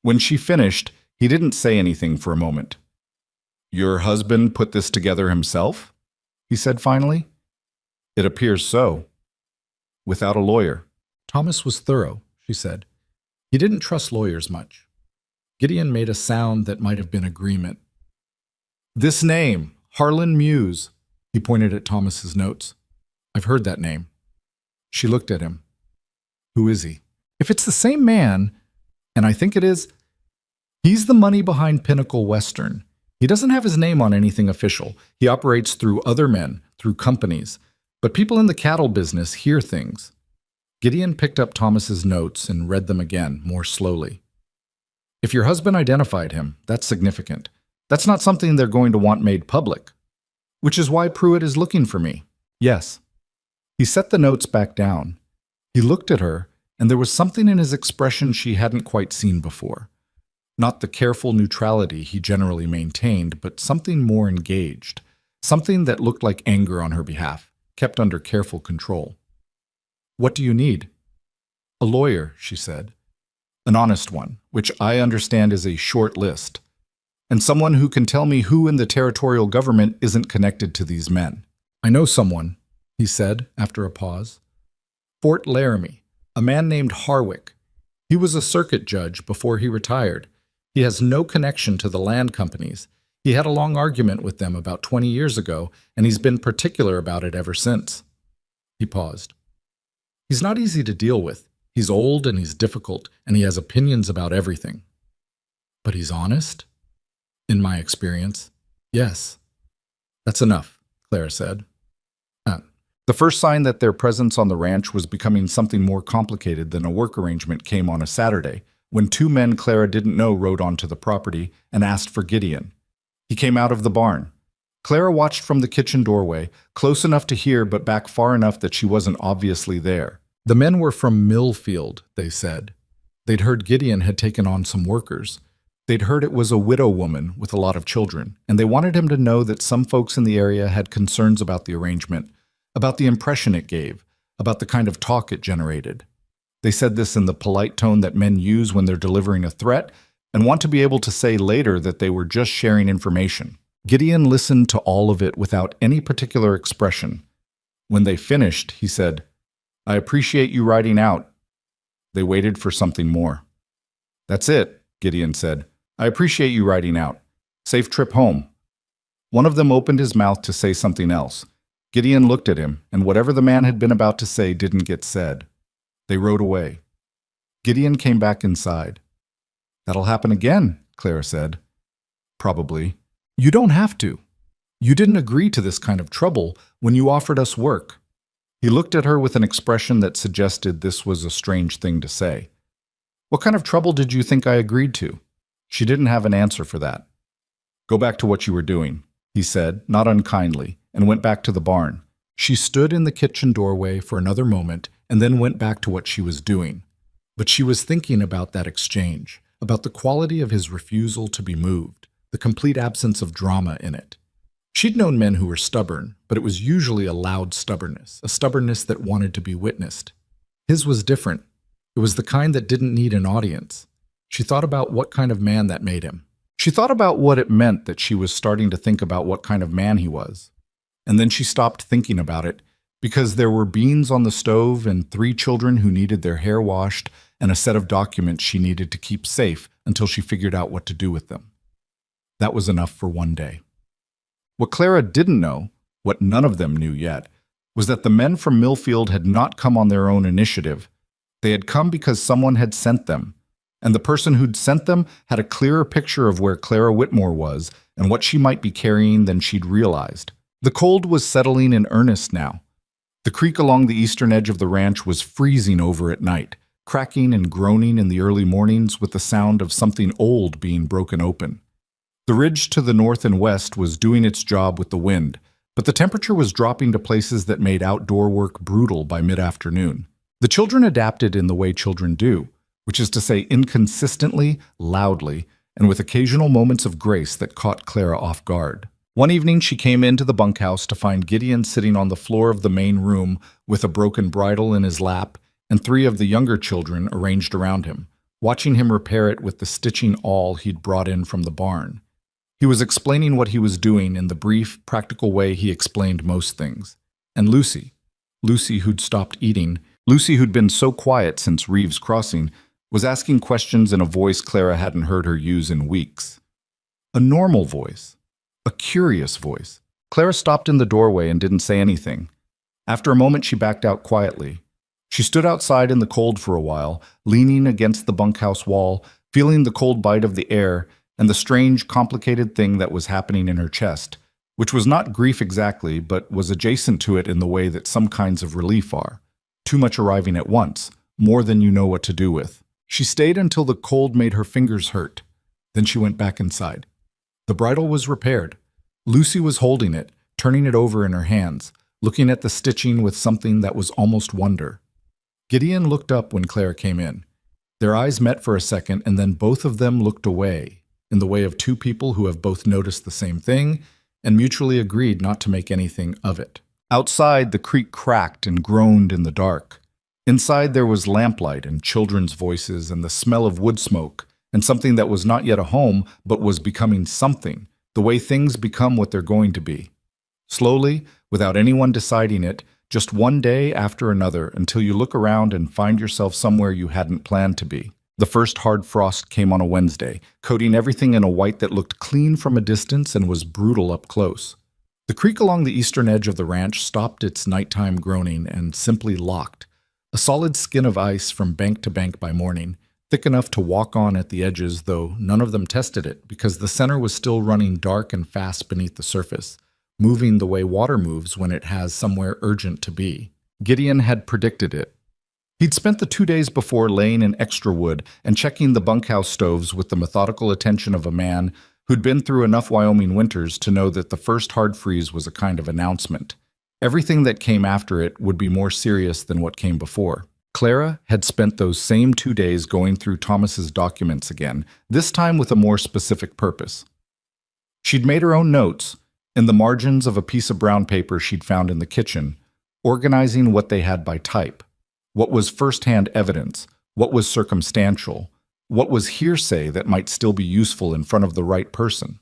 When she finished, he didn't say anything for a moment. "Your husband put this together himself?" he said finally. "It appears so. Without a lawyer." Thomas was thorough, she said. He didn't trust lawyers much. Gideon made a sound that might have been agreement. "This name, Harlan Muse," he pointed at Thomas's notes. "I've heard that name." She looked at him. "Who is he?" "If it's the same man, and I think it is, he's the money behind Pinnacle Western. He doesn't have his name on anything official. He operates through other men, through companies. But people in the cattle business hear things." Gideon picked up Thomas's notes and read them again, more slowly. "If your husband identified him, that's significant. That's not something they're going to want made public. Which is why Pruitt is looking for me." "Yes." He set the notes back down. He looked at her, and there was something in his expression she hadn't quite seen before. Not the careful neutrality he generally maintained, but something more engaged. Something that looked like anger on her behalf, kept under careful control. "What do you need?" "A lawyer," she said. "An honest one, which I understand is a short list. And someone who can tell me who in the territorial government isn't connected to these men." "I know someone," he said after a pause. "Fort Laramie, a man named Harwick. He was a circuit judge before he retired. He has no connection to the land companies. He had a long argument with them about 20 years ago, and he's been particular about it ever since." He paused. "He's not easy to deal with. He's old and he's difficult, and he has opinions about everything. But he's honest? In my experience, yes." "That's enough," Clara said. The first sign that their presence on the ranch was becoming something more complicated than a work arrangement came on a Saturday, when 2 men Clara didn't know rode onto the property and asked for Gideon. He came out of the barn. Clara watched from the kitchen doorway, close enough to hear but back far enough that she wasn't obviously there. The men were from Millfield, they said. They'd heard Gideon had taken on some workers. They'd heard it was a widow woman with a lot of children, and they wanted him to know that some folks in the area had concerns about the arrangement, about the impression it gave, about the kind of talk it generated. They said this in the polite tone that men use when they're delivering a threat and want to be able to say later that they were just sharing information. Gideon listened to all of it without any particular expression. When they finished, he said, "I appreciate you riding out." They waited for something more. "That's it," Gideon said. "I appreciate you riding out. Safe trip home." One of them opened his mouth to say something else. Gideon looked at him, and whatever the man had been about to say didn't get said. They rode away. Gideon came back inside. "That'll happen again," Clara said. "Probably. You don't have to. You didn't agree to this kind of trouble when you offered us work." He looked at her with an expression that suggested this was a strange thing to say. "What kind of trouble did you think I agreed to?" She didn't have an answer for that. "Go back to what you were doing," he said, not unkindly, and went back to the barn. She stood in the kitchen doorway for another moment and then went back to what she was doing. But she was thinking about that exchange, about the quality of his refusal to be moved, the complete absence of drama in it. She'd known men who were stubborn, but it was usually a loud stubbornness, a stubbornness that wanted to be witnessed. His was different. It was the kind that didn't need an audience. She thought about what kind of man that made him. She thought about what it meant that she was starting to think about what kind of man he was. And then she stopped thinking about it because there were beans on the stove and 3 children who needed their hair washed and a set of documents she needed to keep safe until she figured out what to do with them. That was enough for one day. What Clara didn't know, what none of them knew yet, was that the men from Millfield had not come on their own initiative. They had come because someone had sent them, and the person who'd sent them had a clearer picture of where Clara Whitmore was and what she might be carrying than she'd realized. The cold was settling in earnest now. The creek along the eastern edge of the ranch was freezing over at night, cracking and groaning in the early mornings with the sound of something old being broken open. The ridge to the north and west was doing its job with the wind, but the temperature was dropping to places that made outdoor work brutal by mid-afternoon. The children adapted in the way children do, which is to say inconsistently, loudly, and with occasional moments of grace that caught Clara off guard. One evening she came into the bunkhouse to find Gideon sitting on the floor of the main room with a broken bridle in his lap and 3 of the younger children arranged around him, watching him repair it with the stitching awl he'd brought in from the barn. He was explaining what he was doing in the brief, practical way he explained most things. And Lucy who'd stopped eating, Lucy who'd been so quiet since Reeves Crossing, was asking questions in a voice Clara hadn't heard her use in weeks. A normal voice. A curious voice. Clara stopped in the doorway and didn't say anything. After a moment, she backed out quietly. She stood outside in the cold for a while, leaning against the bunkhouse wall, feeling the cold bite of the air and the strange, complicated thing that was happening in her chest, which was not grief exactly, but was adjacent to it in the way that some kinds of relief are. Too much arriving at once, more than you know what to do with. She stayed until the cold made her fingers hurt. Then she went back inside. The bridle was repaired. Lucy was holding it, turning it over in her hands, looking at the stitching with something that was almost wonder. Gideon looked up when Clara came in. Their eyes met for a second, and then both of them looked away, in the way of 2 people who have both noticed the same thing and mutually agreed not to make anything of it. Outside, the creek cracked and groaned in the dark. Inside, there was lamplight and children's voices and the smell of wood smoke, and something that was not yet a home, but was becoming something, the way things become what they're going to be. Slowly, without anyone deciding it, just one day after another, until you look around and find yourself somewhere you hadn't planned to be. The first hard frost came on a Wednesday, coating everything in a white that looked clean from a distance and was brutal up close. The creek along the eastern edge of the ranch stopped its nighttime groaning and simply locked, a solid skin of ice from bank to bank by morning, thick enough to walk on at the edges, though none of them tested it because the center was still running dark and fast beneath the surface, moving the way water moves when it has somewhere urgent to be. Gideon had predicted it. He'd spent the 2 days before laying in extra wood and checking the bunkhouse stoves with the methodical attention of a man who'd been through enough Wyoming winters to know that the first hard freeze was a kind of announcement. Everything that came after it would be more serious than what came before. Clara had spent those same 2 days going through Thomas's documents again, this time with a more specific purpose. She'd made her own notes, in the margins of a piece of brown paper she'd found in the kitchen, organizing what they had by type. What was first-hand evidence? What was circumstantial? What was hearsay that might still be useful in front of the right person?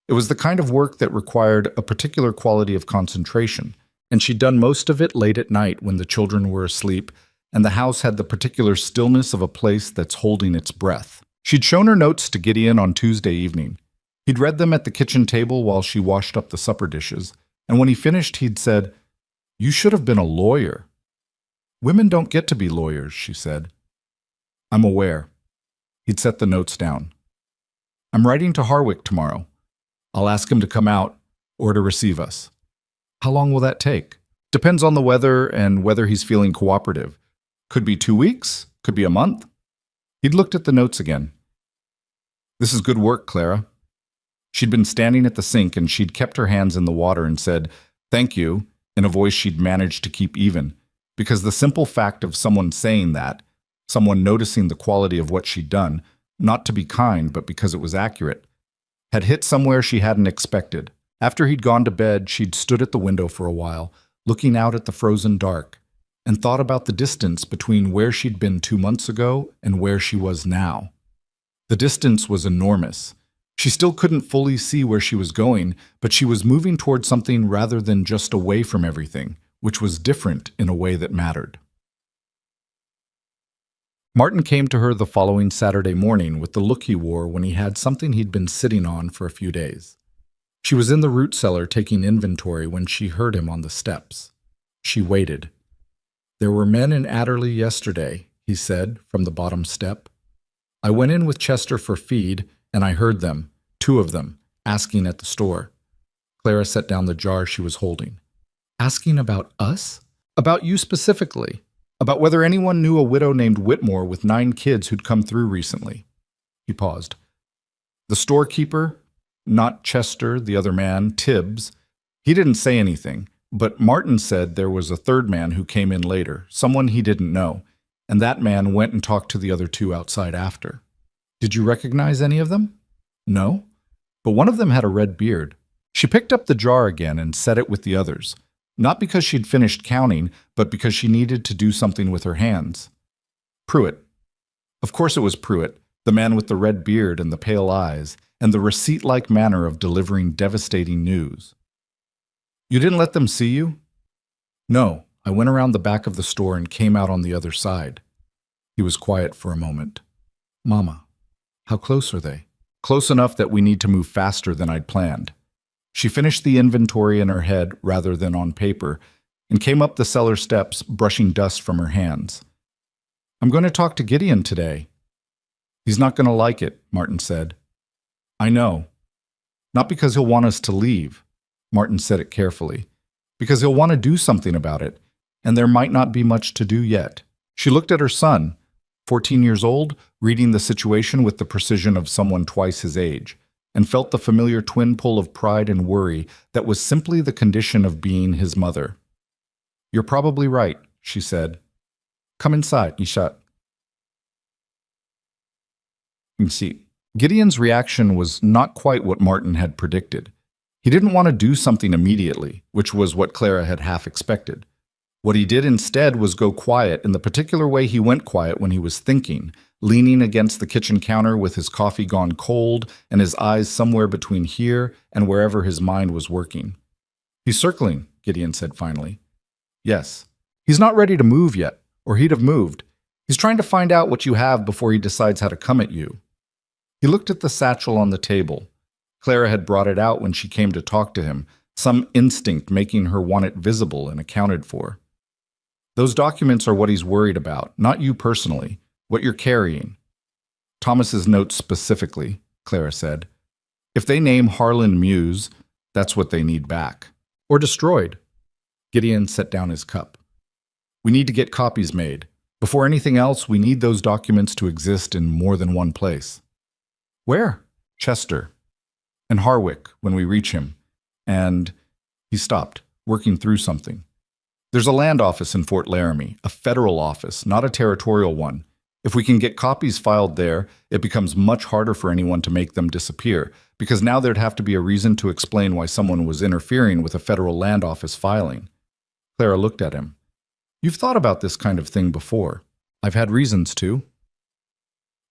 It was the kind of work that required a particular quality of concentration, and she'd done most of it late at night when the children were asleep and the house had the particular stillness of a place that's holding its breath. She'd shown her notes to Gideon on Tuesday evening. He'd read them at the kitchen table while she washed up the supper dishes, and when he finished, he'd said, "You should have been a lawyer." "Women don't get to be lawyers," she said. "I'm aware." He'd set the notes down. "I'm writing to Harwick tomorrow. I'll ask him to come out or to receive us." "How long will that take?" "Depends on the weather and whether he's feeling cooperative. Could be 2 weeks, could be a month." He'd looked at the notes again. "This is good work, Clara." She'd been standing at the sink and she'd kept her hands in the water and said, "Thank you," in a voice she'd managed to keep even, because the simple fact of someone saying that, someone noticing the quality of what she'd done, not to be kind but because it was accurate, had hit somewhere she hadn't expected. After he'd gone to bed, she'd stood at the window for a while, looking out at the frozen dark, and thought about the distance between where she'd been 2 months ago and where she was now. The distance was enormous. She still couldn't fully see where she was going, but she was moving toward something rather than just away from everything, which was different in a way that mattered. Martin came to her the following Saturday morning with the look he wore when he had something he'd been sitting on for a few days. She was in the root cellar taking inventory when she heard him on the steps. She waited. "There were men in Adderley yesterday," he said from the bottom step. "I went in with Chester for feed, and I heard them, 2 of them, asking at the store." Clara set down the jar she was holding. "Asking about us?" "About you specifically. About whether anyone knew a widow named Whitmore with 9 kids who'd come through recently." He paused. "The storekeeper, not Chester, the other man, Tibbs, he didn't say anything, but Martin said there was a 3rd man who came in later, someone he didn't know, and that man went and talked to the other 2 outside after." "Did you recognize any of them?" "No, but one of them had a red beard." She picked up the jar again and set it with the others, not because she'd finished counting, but because she needed to do something with her hands. "Pruitt." Of course it was Pruitt, the man with the red beard and the pale eyes, and the receipt-like manner of delivering devastating news. "You didn't let them see you?" "No, I went around the back of the store and came out on the other side." He was quiet for a moment. "Mama, how close are they?" "Close enough that we need to move faster than I'd planned." She finished the inventory in her head rather than on paper and came up the cellar steps, brushing dust from her hands. "I'm going to talk to Gideon today." "He's not going to like it," Martin said. "I know. Not because he'll want us to leave," Martin said it carefully, "because he'll want to do something about it, and there might not be much to do yet." She looked at her son, 14 years old, reading the situation with the precision of someone twice his age, and felt the familiar twin pull of pride and worry that was simply the condition of being his mother. "You're probably right," she said. "Come inside, Ishat." See, Gideon's reaction was not quite what Martin had predicted. He didn't want to do something immediately, which was what Clara had half expected. What he did instead was go quiet in the particular way he went quiet when he was thinking, leaning against the kitchen counter with his coffee gone cold and his eyes somewhere between here and wherever his mind was working. "He's circling," Gideon said finally. "Yes. He's not ready to move yet, or he'd have moved. He's trying to find out what you have before he decides how to come at you." He looked at the satchel on the table. Clara had brought it out when she came to talk to him, some instinct making her want it visible and accounted for. "Those documents are what he's worried about, not you personally, what you're carrying." "Thomas's notes specifically," Clara said. "If they name Harlan Muse, that's what they need back. Or destroyed." Gideon set down his cup. "We need to get copies made. Before anything else, we need those documents to exist in more than one place." "Where?" "Chester. And Harwick, when we reach him. And—" He stopped, working through something. "There's a land office in Fort Laramie, a federal office, not a territorial one. If we can get copies filed there, it becomes much harder for anyone to make them disappear, because now there'd have to be a reason to explain why someone was interfering with a federal land office filing." Clara looked at him. "You've thought about this kind of thing before." "I've had reasons to."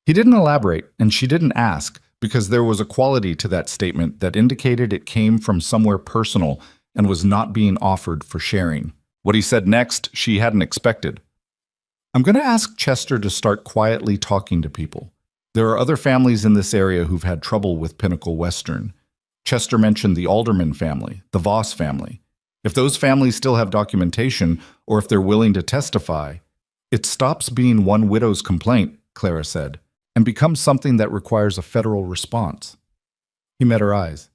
He didn't elaborate, and she didn't ask, because there was a quality to that statement that indicated it came from somewhere personal and was not being offered for sharing. What he said next, she hadn't expected. "I'm going to ask Chester to start quietly talking to people. There are other families in this area who've had trouble with Pinnacle Western. Chester mentioned the Alderman family, the Voss family. If those families still have documentation, or if they're willing to testify, it stops being one widow's complaint," Clara said, "and becomes something that requires a federal response." He met her eyes.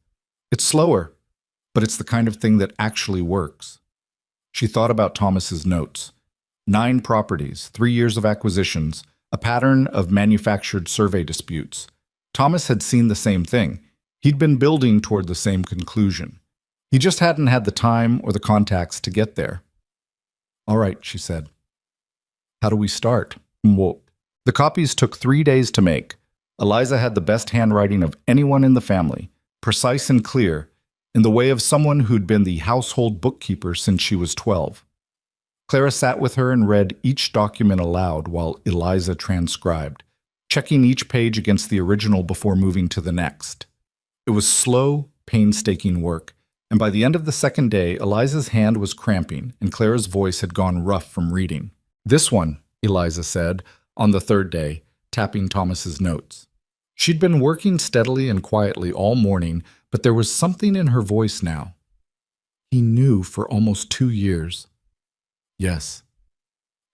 "It's slower, but it's the kind of thing that actually works." She thought about Thomas's notes. 9 properties, 3 years of acquisitions, a pattern of manufactured survey disputes. Thomas had seen the same thing. He'd been building toward the same conclusion. He just hadn't had the time or the contacts to get there. "All right," she said. "How do we start?" The copies took 3 days to make. Eliza had the best handwriting of anyone in the family, precise and clear, in the way of someone who'd been the household bookkeeper since she was 12. Clara sat with her and read each document aloud while Eliza transcribed, checking each page against the original before moving to the next. It was slow, painstaking work, and by the end of the second day, Eliza's hand was cramping and Clara's voice had gone rough from reading. "This one," Eliza said, on the third day, tapping Thomas's notes. She'd been working steadily and quietly all morning, but there was something in her voice now. "He knew for almost 2 years. Yes.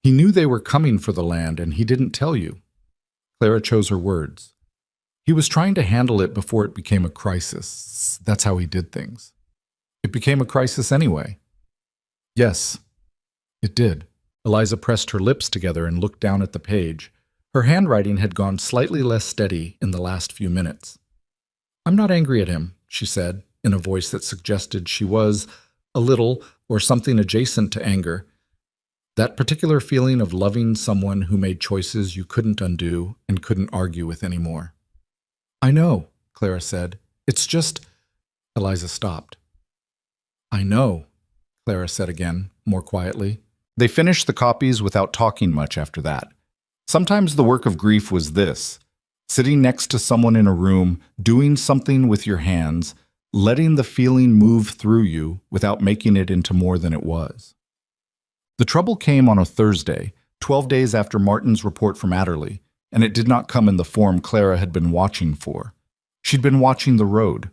He knew they were coming for the land, and he didn't tell you." Clara chose her words. "He was trying to handle it before it became a crisis. That's how he did things." "It became a crisis anyway." "Yes, it did." Eliza pressed her lips together and looked down at the page. Her handwriting had gone slightly less steady in the last few minutes. "I'm not angry at him," she said, in a voice that suggested she was, a little, or something adjacent to anger. That particular feeling of loving someone who made choices you couldn't undo and couldn't argue with anymore. "I know," Clara said. "It's just—" Eliza stopped. "I know," Clara said again, more quietly. They finished the copies without talking much after that. Sometimes the work of grief was this: sitting next to someone in a room, doing something with your hands, letting the feeling move through you without making it into more than it was. The trouble came on a Thursday, 12 days after Martin's report from Adderley, and it did not come in the form Clara had been watching for. She'd been watching the road.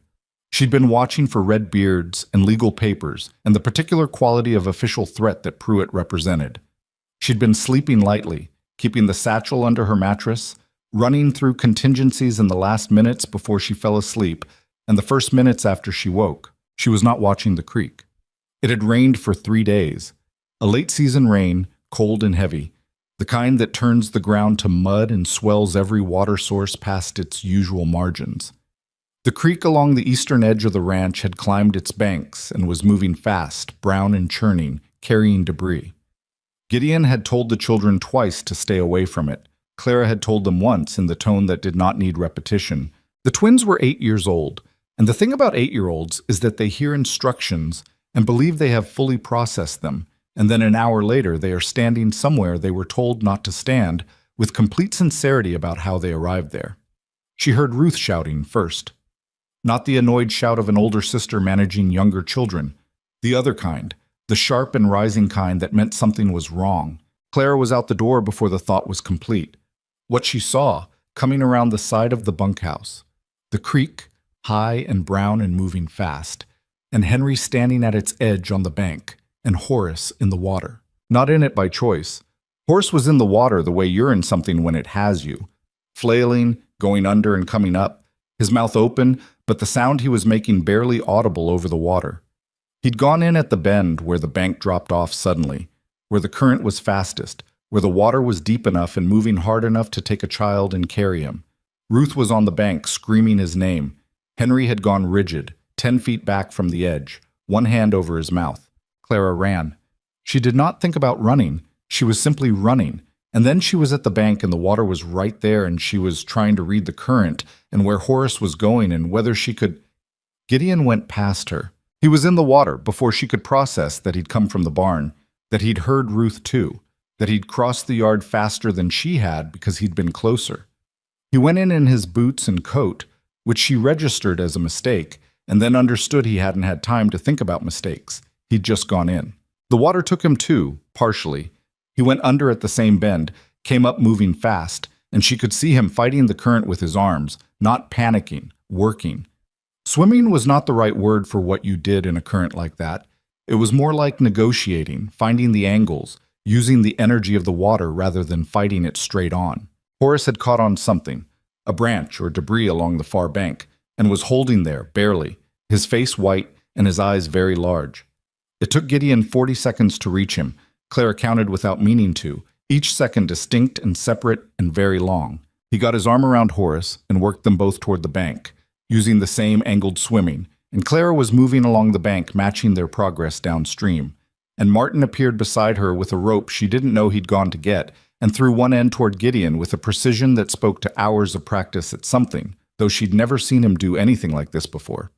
She'd been watching for red beards and legal papers and the particular quality of official threat that Pruitt represented. She'd been sleeping lightly, keeping the satchel under her mattress, running through contingencies in the last minutes before she fell asleep and the first minutes after she woke. She was not watching the creek. It had rained for 3 days. A late-season rain, cold and heavy, the kind that turns the ground to mud and swells every water source past its usual margins. The creek along the eastern edge of the ranch had climbed its banks and was moving fast, brown and churning, carrying debris. Gideon had told the children twice to stay away from it. Clara had told them once in the tone that did not need repetition. The twins were 8 years old, and the thing about 8-year-olds is that they hear instructions and believe they have fully processed them, and then an hour later they are standing somewhere they were told not to stand, with complete sincerity about how they arrived there. She heard Ruth shouting first. Not the annoyed shout of an older sister managing younger children. The other kind, the sharp and rising kind that meant something was wrong. Clara was out the door before the thought was complete. What she saw, coming around the side of the bunkhouse. The creek, high and brown and moving fast, and Henry standing at its edge on the bank, and Horace in the water. Not in it by choice. Horace was in the water the way you're in something when it has you. Flailing, going under and coming up, his mouth open, but the sound he was making barely audible over the water. He'd gone in at the bend where the bank dropped off suddenly, where the current was fastest, where the water was deep enough and moving hard enough to take a child and carry him. Ruth was on the bank, screaming his name. Henry had gone rigid, 10 feet back from the edge, one hand over his mouth. Clara ran. She did not think about running. She was simply running. And then she was at the bank and the water was right there and she was trying to read the current and where Horace was going and whether she could... Gideon went past her. He was in the water before she could process that he'd come from the barn, that he'd heard Ruth too, that he'd crossed the yard faster than she had because he'd been closer. He went in his boots and coat, which she registered as a mistake, and then understood he hadn't had time to think about mistakes. He'd just gone in. The water took him too, partially. He went under at the same bend, came up moving fast, and she could see him fighting the current with his arms, not panicking, working. Swimming was not the right word for what you did in a current like that. It was more like negotiating, finding the angles, using the energy of the water rather than fighting it straight on. Horace had caught on something, a branch or debris along the far bank, and was holding there, barely, his face white and his eyes very large. It took Gideon 40 seconds to reach him. Clara counted without meaning to, each second distinct and separate and very long. He got his arm around Horace and worked them both toward the bank, using the same angled swimming, and Clara was moving along the bank, matching their progress downstream. And Martin appeared beside her with a rope she didn't know he'd gone to get, and threw one end toward Gideon with a precision that spoke to hours of practice at something, though she'd never seen him do anything like this before.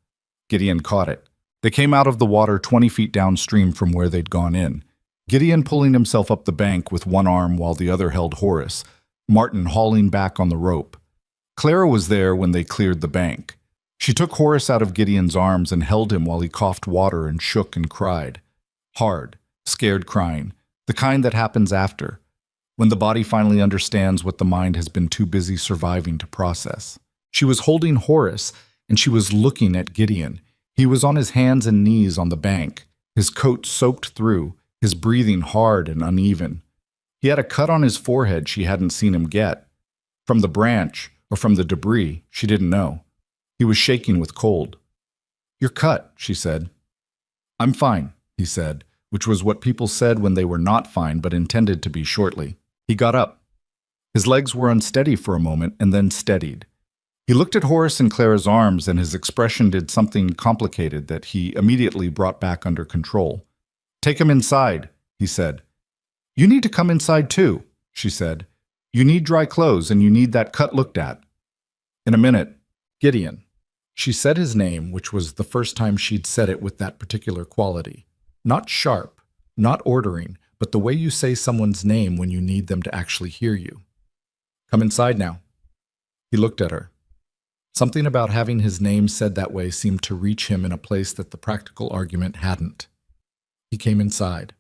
Gideon caught it. They came out of the water 20 feet downstream from where they'd gone in. Gideon pulling himself up the bank with one arm while the other held Horace, Martin hauling back on the rope. Clara was there when they cleared the bank. She took Horace out of Gideon's arms and held him while he coughed water and shook and cried. Hard, scared crying, the kind that happens after, when the body finally understands what the mind has been too busy surviving to process. She was holding Horace, and she was looking at Gideon. He was on his hands and knees on the bank, his coat soaked through, his breathing hard and uneven. He had a cut on his forehead she hadn't seen him get. From the branch, or from the debris, she didn't know. He was shaking with cold. "You're cut," she said. "I'm fine," he said, which was what people said when they were not fine but intended to be shortly. He got up. His legs were unsteady for a moment and then steadied. He looked at Horace in Clara's arms, and his expression did something complicated that he immediately brought back under control. "Take him inside," he said. "You need to come inside too," she said. "You need dry clothes and you need that cut looked at." "In a minute. Gideon." She said his name, which was the first time she'd said it with that particular quality. Not sharp, not ordering, but the way you say someone's name when you need them to actually hear you. "Come inside now." He looked at her. Something about having his name said that way seemed to reach him in a place that the practical argument hadn't. He came inside.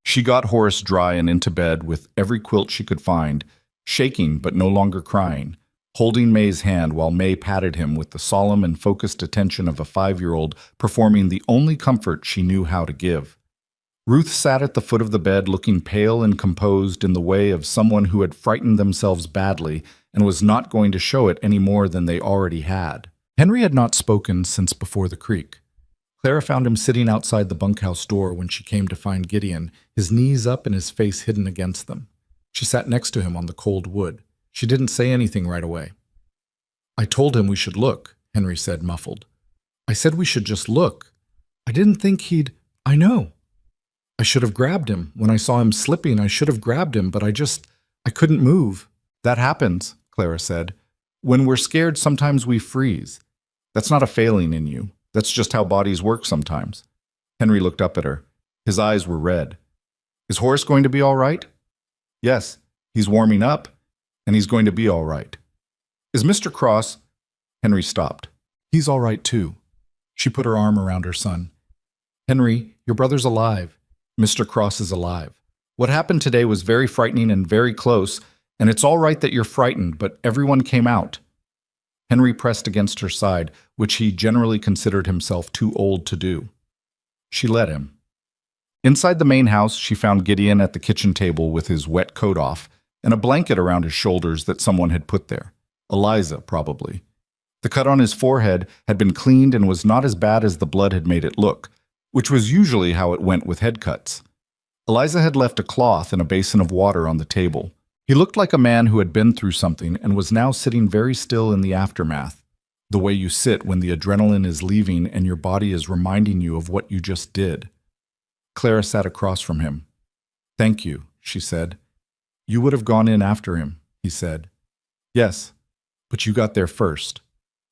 She got Horace dry and into bed with every quilt she could find, shaking but no longer crying, holding May's hand while May patted him with the solemn and focused attention of a 5-year-old performing the only comfort she knew how to give. Ruth sat at the foot of the bed looking pale and composed in the way of someone who had frightened themselves badly and was not going to show it any more than they already had. Henry had not spoken since before the creek. Clara found him sitting outside the bunkhouse door when she came to find Gideon, his knees up and his face hidden against them. She sat next to him on the cold wood. She didn't say anything right away. "I told him we should look," Henry said, muffled. "I said we should just look. I didn't think he'd—" "I know. I should have grabbed him. When I saw him slipping, I should have grabbed him, but I couldn't move." "That happens," Clara said. "When we're scared, sometimes we freeze. That's not a failing in you. That's just how bodies work sometimes." Henry looked up at her. His eyes were red. "Is Horace going to be all right?" "Yes, he's warming up, and he's going to be all right." "Is Mr. Cross—" Henry stopped. "He's all right, too." She put her arm around her son. "Henry, your brother's alive. Mr. Cross is alive. What happened today was very frightening and very close, and it's all right that you're frightened, but everyone came out." Henry pressed against her side, which he generally considered himself too old to do. She let him. Inside the main house, she found Gideon at the kitchen table with his wet coat off and a blanket around his shoulders that someone had put there. Eliza, probably. The cut on his forehead had been cleaned and was not as bad as the blood had made it look, which was usually how it went with head cuts. Eliza had left a cloth and a basin of water on the table. He looked like a man who had been through something and was now sitting very still in the aftermath, the way you sit when the adrenaline is leaving and your body is reminding you of what you just did. Clara sat across from him. "Thank you," she said. "You would have gone in after him," he said. "Yes, but you got there first."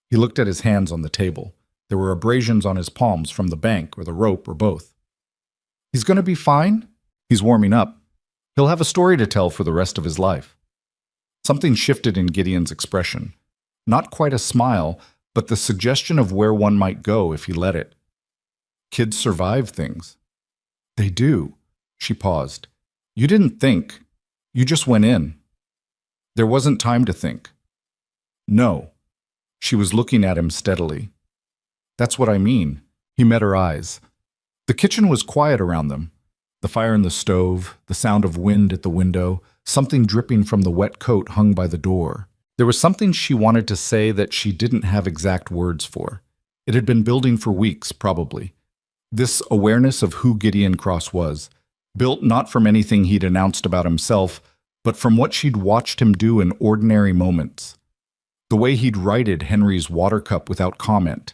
He looked at his hands on the table. There were abrasions on his palms from the bank or the rope or both. "He's going to be fine? He's warming up. He'll have a story to tell for the rest of his life." Something shifted in Gideon's expression. Not quite a smile, but the suggestion of where one might go if he let it. "Kids survive things." "They do." She paused. "You didn't think. You just went in." "There wasn't time to think." "No." She was looking at him steadily. "That's what I mean." He met her eyes. The kitchen was quiet around them. The fire in the stove, the sound of wind at the window, something dripping from the wet coat hung by the door. There was something she wanted to say that she didn't have exact words for. It had been building for weeks, probably. This awareness of who Gideon Cross was, built not from anything he'd announced about himself, but from what she'd watched him do in ordinary moments. The way he'd righted Henry's water cup without comment.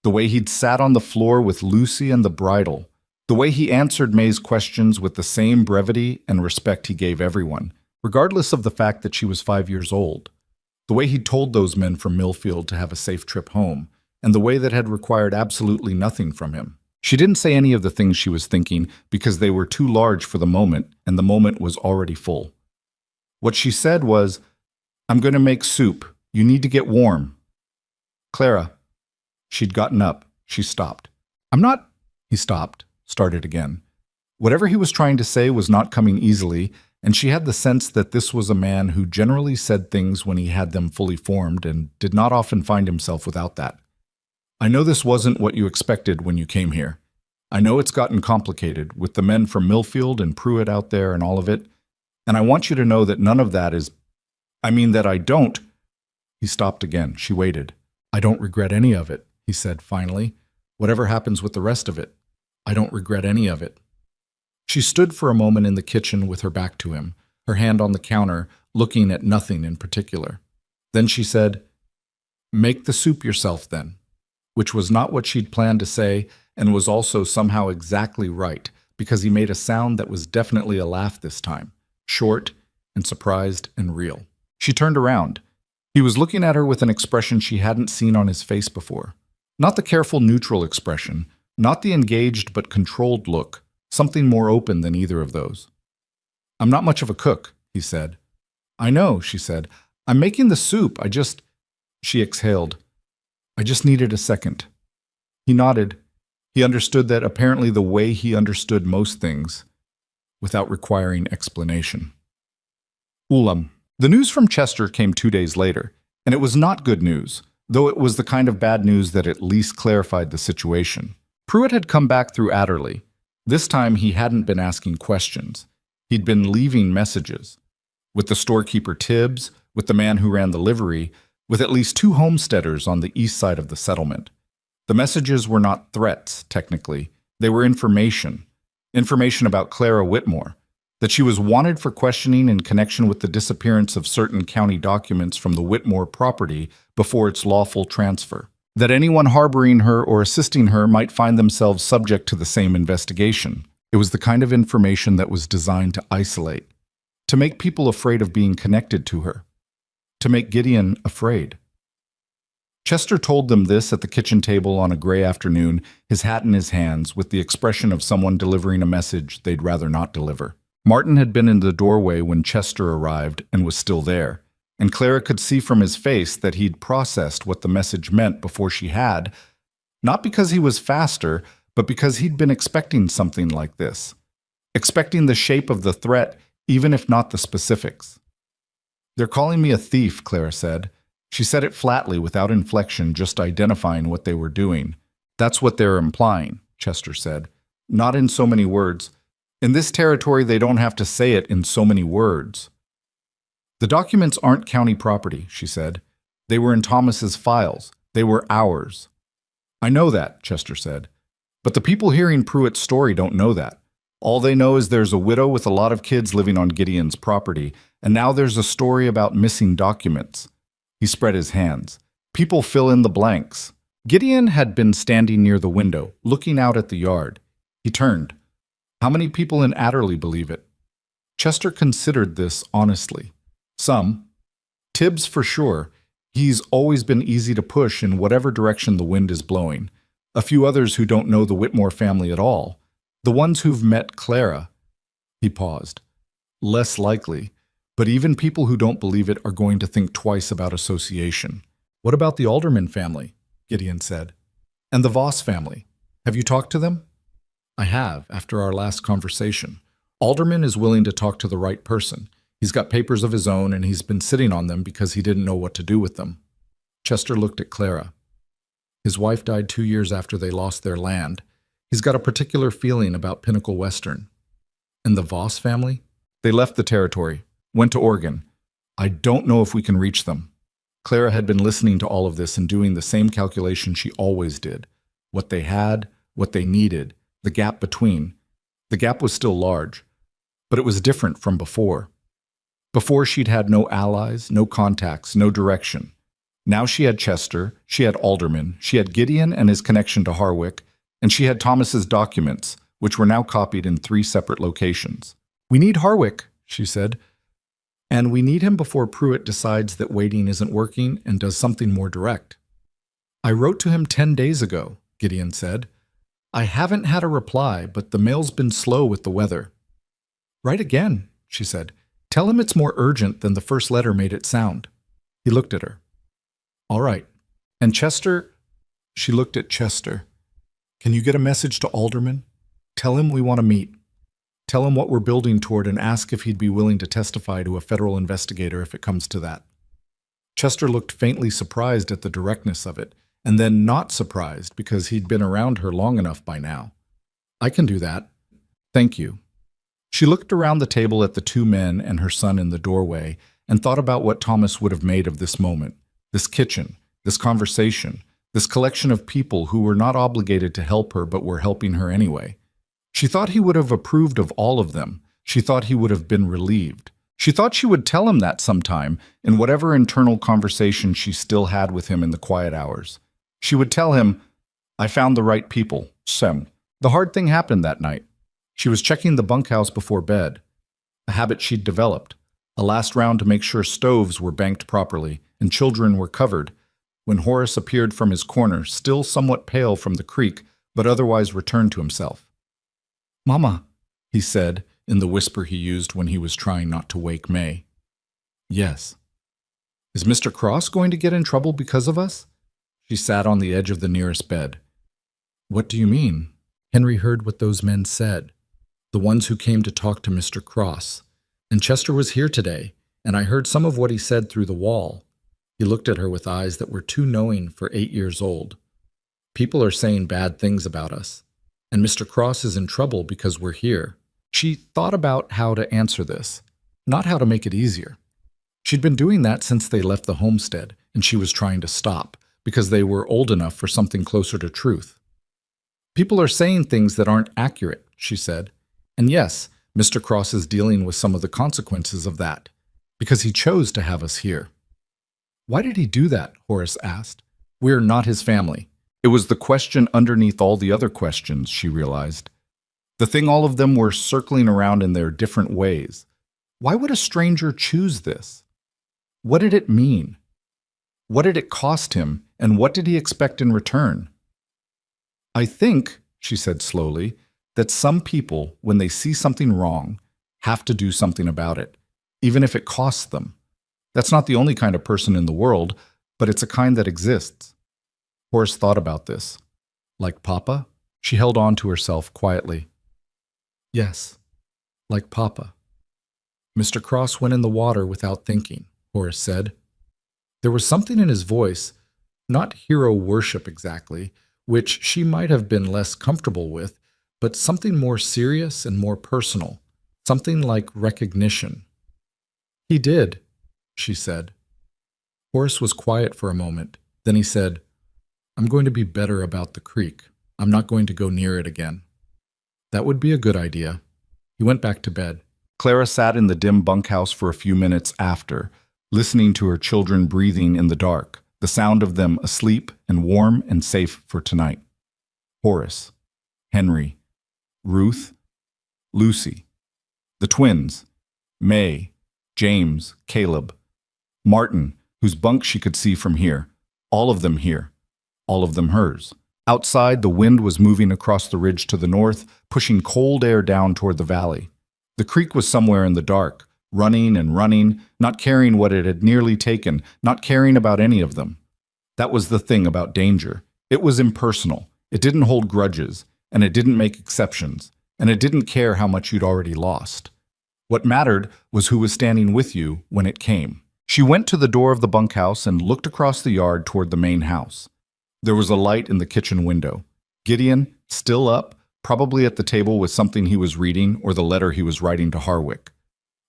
The way he'd sat on the floor with Lucy and the bridle. The way he answered May's questions with the same brevity and respect he gave everyone, regardless of the fact that she was 5 years old. The way he'd told those men from Millfield to have a safe trip home, and the way that had required absolutely nothing from him. She didn't say any of the things she was thinking because they were too large for the moment, and the moment was already full. What she said was, "I'm going to make soup. You need to get warm." "Clara, She'd gotten up. She stopped. I'm not... He stopped, started again. Whatever he was trying to say was not coming easily, and she had the sense that this was a man who generally said things when he had them fully formed and did not often find himself without that. I know this wasn't what you expected when you came here. I know it's gotten complicated with the men from Millfield and Pruitt out there and all of it, and I want you to know that none of that is... that I don't... He stopped again. She waited. I don't regret any of it, he said finally. Whatever happens with the rest of it, I don't regret any of it. She stood for a moment in the kitchen with her back to him, her hand on the counter, looking at nothing in particular. Then she said, "Make the soup yourself, then," which was not what she'd planned to say and was also somehow exactly right, because he made a sound that was definitely a laugh this time, short and surprised and real. She turned around. He was looking at her with an expression she hadn't seen on his face before. Not the careful, neutral expression, not the engaged but controlled look, something more open than either of those. "I'm not much of a cook," he said. "I know," she said. "I'm making the soup. She exhaled. "I just needed a second." He nodded. He understood that apparently the way he understood most things, without requiring explanation. Ulam. The news from Chester came 2 days later, and it was not good news, though it was the kind of bad news that at least clarified the situation. Pruitt had come back through Adderley. This time he hadn't been asking questions. He'd been leaving messages. With the storekeeper Tibbs, with the man who ran the livery, with at least 2 homesteaders on the east side of the settlement. The messages were not threats, technically. They were information. Information about Clara Whitmore. That she was wanted for questioning in connection with the disappearance of certain county documents from the Whitmore property before its lawful transfer. That anyone harboring her or assisting her might find themselves subject to the same investigation. It was the kind of information that was designed to isolate, to make people afraid of being connected to her, to make Gideon afraid. Chester told them this at the kitchen table on a gray afternoon, his hat in his hands, with the expression of someone delivering a message they'd rather not deliver. Martin had been in the doorway when Chester arrived and was still there, and Clara could see from his face that he'd processed what the message meant before she had, not because he was faster, but because he'd been expecting something like this, expecting the shape of the threat, even if not the specifics. "They're calling me a thief," Clara said. She said it flatly, without inflection, just identifying what they were doing. "That's what they're implying," Chester said. "Not in so many words. In this territory, they don't have to say it in so many words." "The documents aren't county property," she said. "They were in Thomas's files. They were ours." "I know that," Chester said. "But the people hearing Pruitt's story don't know that. All they know is there's a widow with a lot of kids living on Gideon's property, and now there's a story about missing documents." He spread his hands. "People fill in the blanks." Gideon had been standing near the window, looking out at the yard. He turned. "How many people in Adderley believe it?" Chester considered this honestly. "Some. Tibbs for sure. He's always been easy to push in whatever direction the wind is blowing. A few others who don't know the Whitmore family at all. The ones who've met Clara." He paused. "Less likely. But even people who don't believe it are going to think twice about association." "What about the Alderman family?" Gideon said. "And the Voss family? Have you talked to them?" "I have, after our last conversation. Alderman is willing to talk to the right person. He's got papers of his own, and he's been sitting on them because he didn't know what to do with them." Chester looked at Clara. His wife died 2 years after they lost their land. He's got a particular feeling about Pinnacle Western. "And the Voss family?" "They left the territory. Went to Oregon. I don't know if we can reach them." Clara had been listening to all of this and doing the same calculation she always did. What they had, what they needed, the gap between. The gap was still large, but it was different from before. Before she'd had no allies, no contacts, no direction. Now she had Chester, she had Alderman, she had Gideon and his connection to Harwick, and she had Thomas's documents, which were now copied in 3 separate locations. "We need Harwick," she said. "And we need him before Pruitt decides that waiting isn't working and does something more direct." "I wrote to him 10 days ago," Gideon said. "I haven't had a reply, but the mail's been slow with the weather." "Write again," she said. "Tell him it's more urgent than the first letter made it sound." He looked at her. "All right. And Chester, She looked at Chester. Can you get a message to Alderman? Tell him we want to meet. Tell him what we're building toward and ask if he'd be willing to testify to a federal investigator if it comes to that. Chester looked faintly surprised at the directness of it, and then not surprised because he'd been around her long enough by now. I can do that. Thank you. She looked around the table at the two men and her son in the doorway and thought about what Thomas would have made of this moment, this kitchen, this conversation, this collection of people who were not obligated to help her but were helping her anyway. She thought he would have approved of all of them. She thought he would have been relieved. She thought she would tell him that sometime in whatever internal conversation she still had with him in the quiet hours. She would tell him, I found the right people, Sem. The hard thing happened that night. She was checking the bunkhouse before bed, a habit she'd developed, a last round to make sure stoves were banked properly and children were covered, when Horace appeared from his corner, still somewhat pale from the creak, but otherwise returned to himself. Mama, he said, in the whisper he used when he was trying not to wake May. Yes. Is Mr. Cross going to get in trouble because of us? She sat on the edge of the nearest bed. What do you mean? Henry heard what those men said, the ones who came to talk to Mr. Cross. And Chester was here today, and I heard some of what he said through the wall. He looked at her with eyes that were too knowing for 8 years old. People are saying bad things about us, and Mr. Cross is in trouble because we're here. She thought about how to answer this, not how to make it easier. She'd been doing that since they left the homestead, and she was trying to stop, because they were old enough for something closer to truth. People are saying things that aren't accurate, she said. And yes, Mr. Cross is dealing with some of the consequences of that, because he chose to have us here. Why did he do that? Horace asked. We're not his family. It was the question underneath all the other questions, she realized. The thing all of them were circling around in their different ways. Why would a stranger choose this? What did it mean? What did it cost him, and what did he expect in return? I think, she said slowly, that some people, when they see something wrong, have to do something about it, even if it costs them. That's not the only kind of person in the world, but it's a kind that exists. Horace thought about this. Like Papa? She held on to herself quietly. Yes, like Papa. Mr. Cross went in the water without thinking, Horace said. There was something in his voice, not hero worship exactly, which she might have been less comfortable with, but something more serious and more personal, something like recognition. He did, she said. Horace was quiet for a moment. Then he said, I'm going to be better about the creek. I'm not going to go near it again. That would be a good idea. He went back to bed. Clara sat in the dim bunkhouse for a few minutes after, listening to her children breathing in the dark, the sound of them asleep and warm and safe for tonight. Horace, Henry, Ruth, Lucy, the twins, May, James, Caleb, Martin, whose bunk she could see from here, all of them here, all of them hers. Outside, the wind was moving across the ridge to the north, pushing cold air down toward the valley. The creek was somewhere in the dark, running and running, not caring what it had nearly taken, not caring about any of them. That was the thing about danger. It was impersonal. It didn't hold grudges, and it didn't make exceptions, and it didn't care how much you'd already lost. What mattered was who was standing with you when it came. She went to the door of the bunkhouse and looked across the yard toward the main house. There was a light in the kitchen window. Gideon, still up, probably at the table with something he was reading or the letter he was writing to Harwick.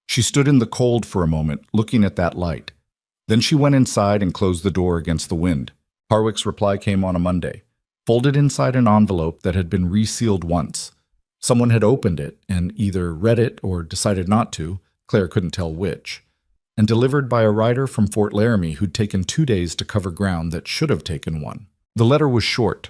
She stood in the cold for a moment, looking at that light. Then she went inside and closed the door against the wind. Harwick's reply came on a Monday, folded inside an envelope that had been resealed once. Someone had opened it and either read it or decided not to, Claire couldn't tell which, and delivered by a rider from Fort Laramie who'd taken 2 days to cover ground that should have taken 1. The letter was short.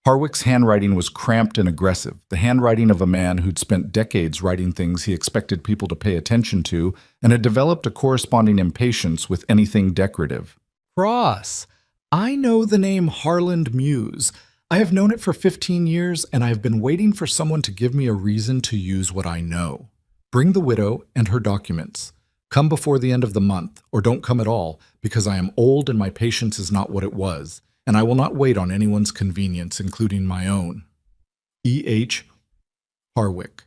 Harwick's handwriting was cramped and aggressive, the handwriting of a man who'd spent decades writing things he expected people to pay attention to and had developed a corresponding impatience with anything decorative. Cross. I know the name Harland Muse. I have known it for 15 years, and I have been waiting for someone to give me a reason to use what I know. Bring the widow and her documents. Come before the end of the month, or don't come at all, because I am old and my patience is not what it was, and I will not wait on anyone's convenience, including my own. E.H. Harwick.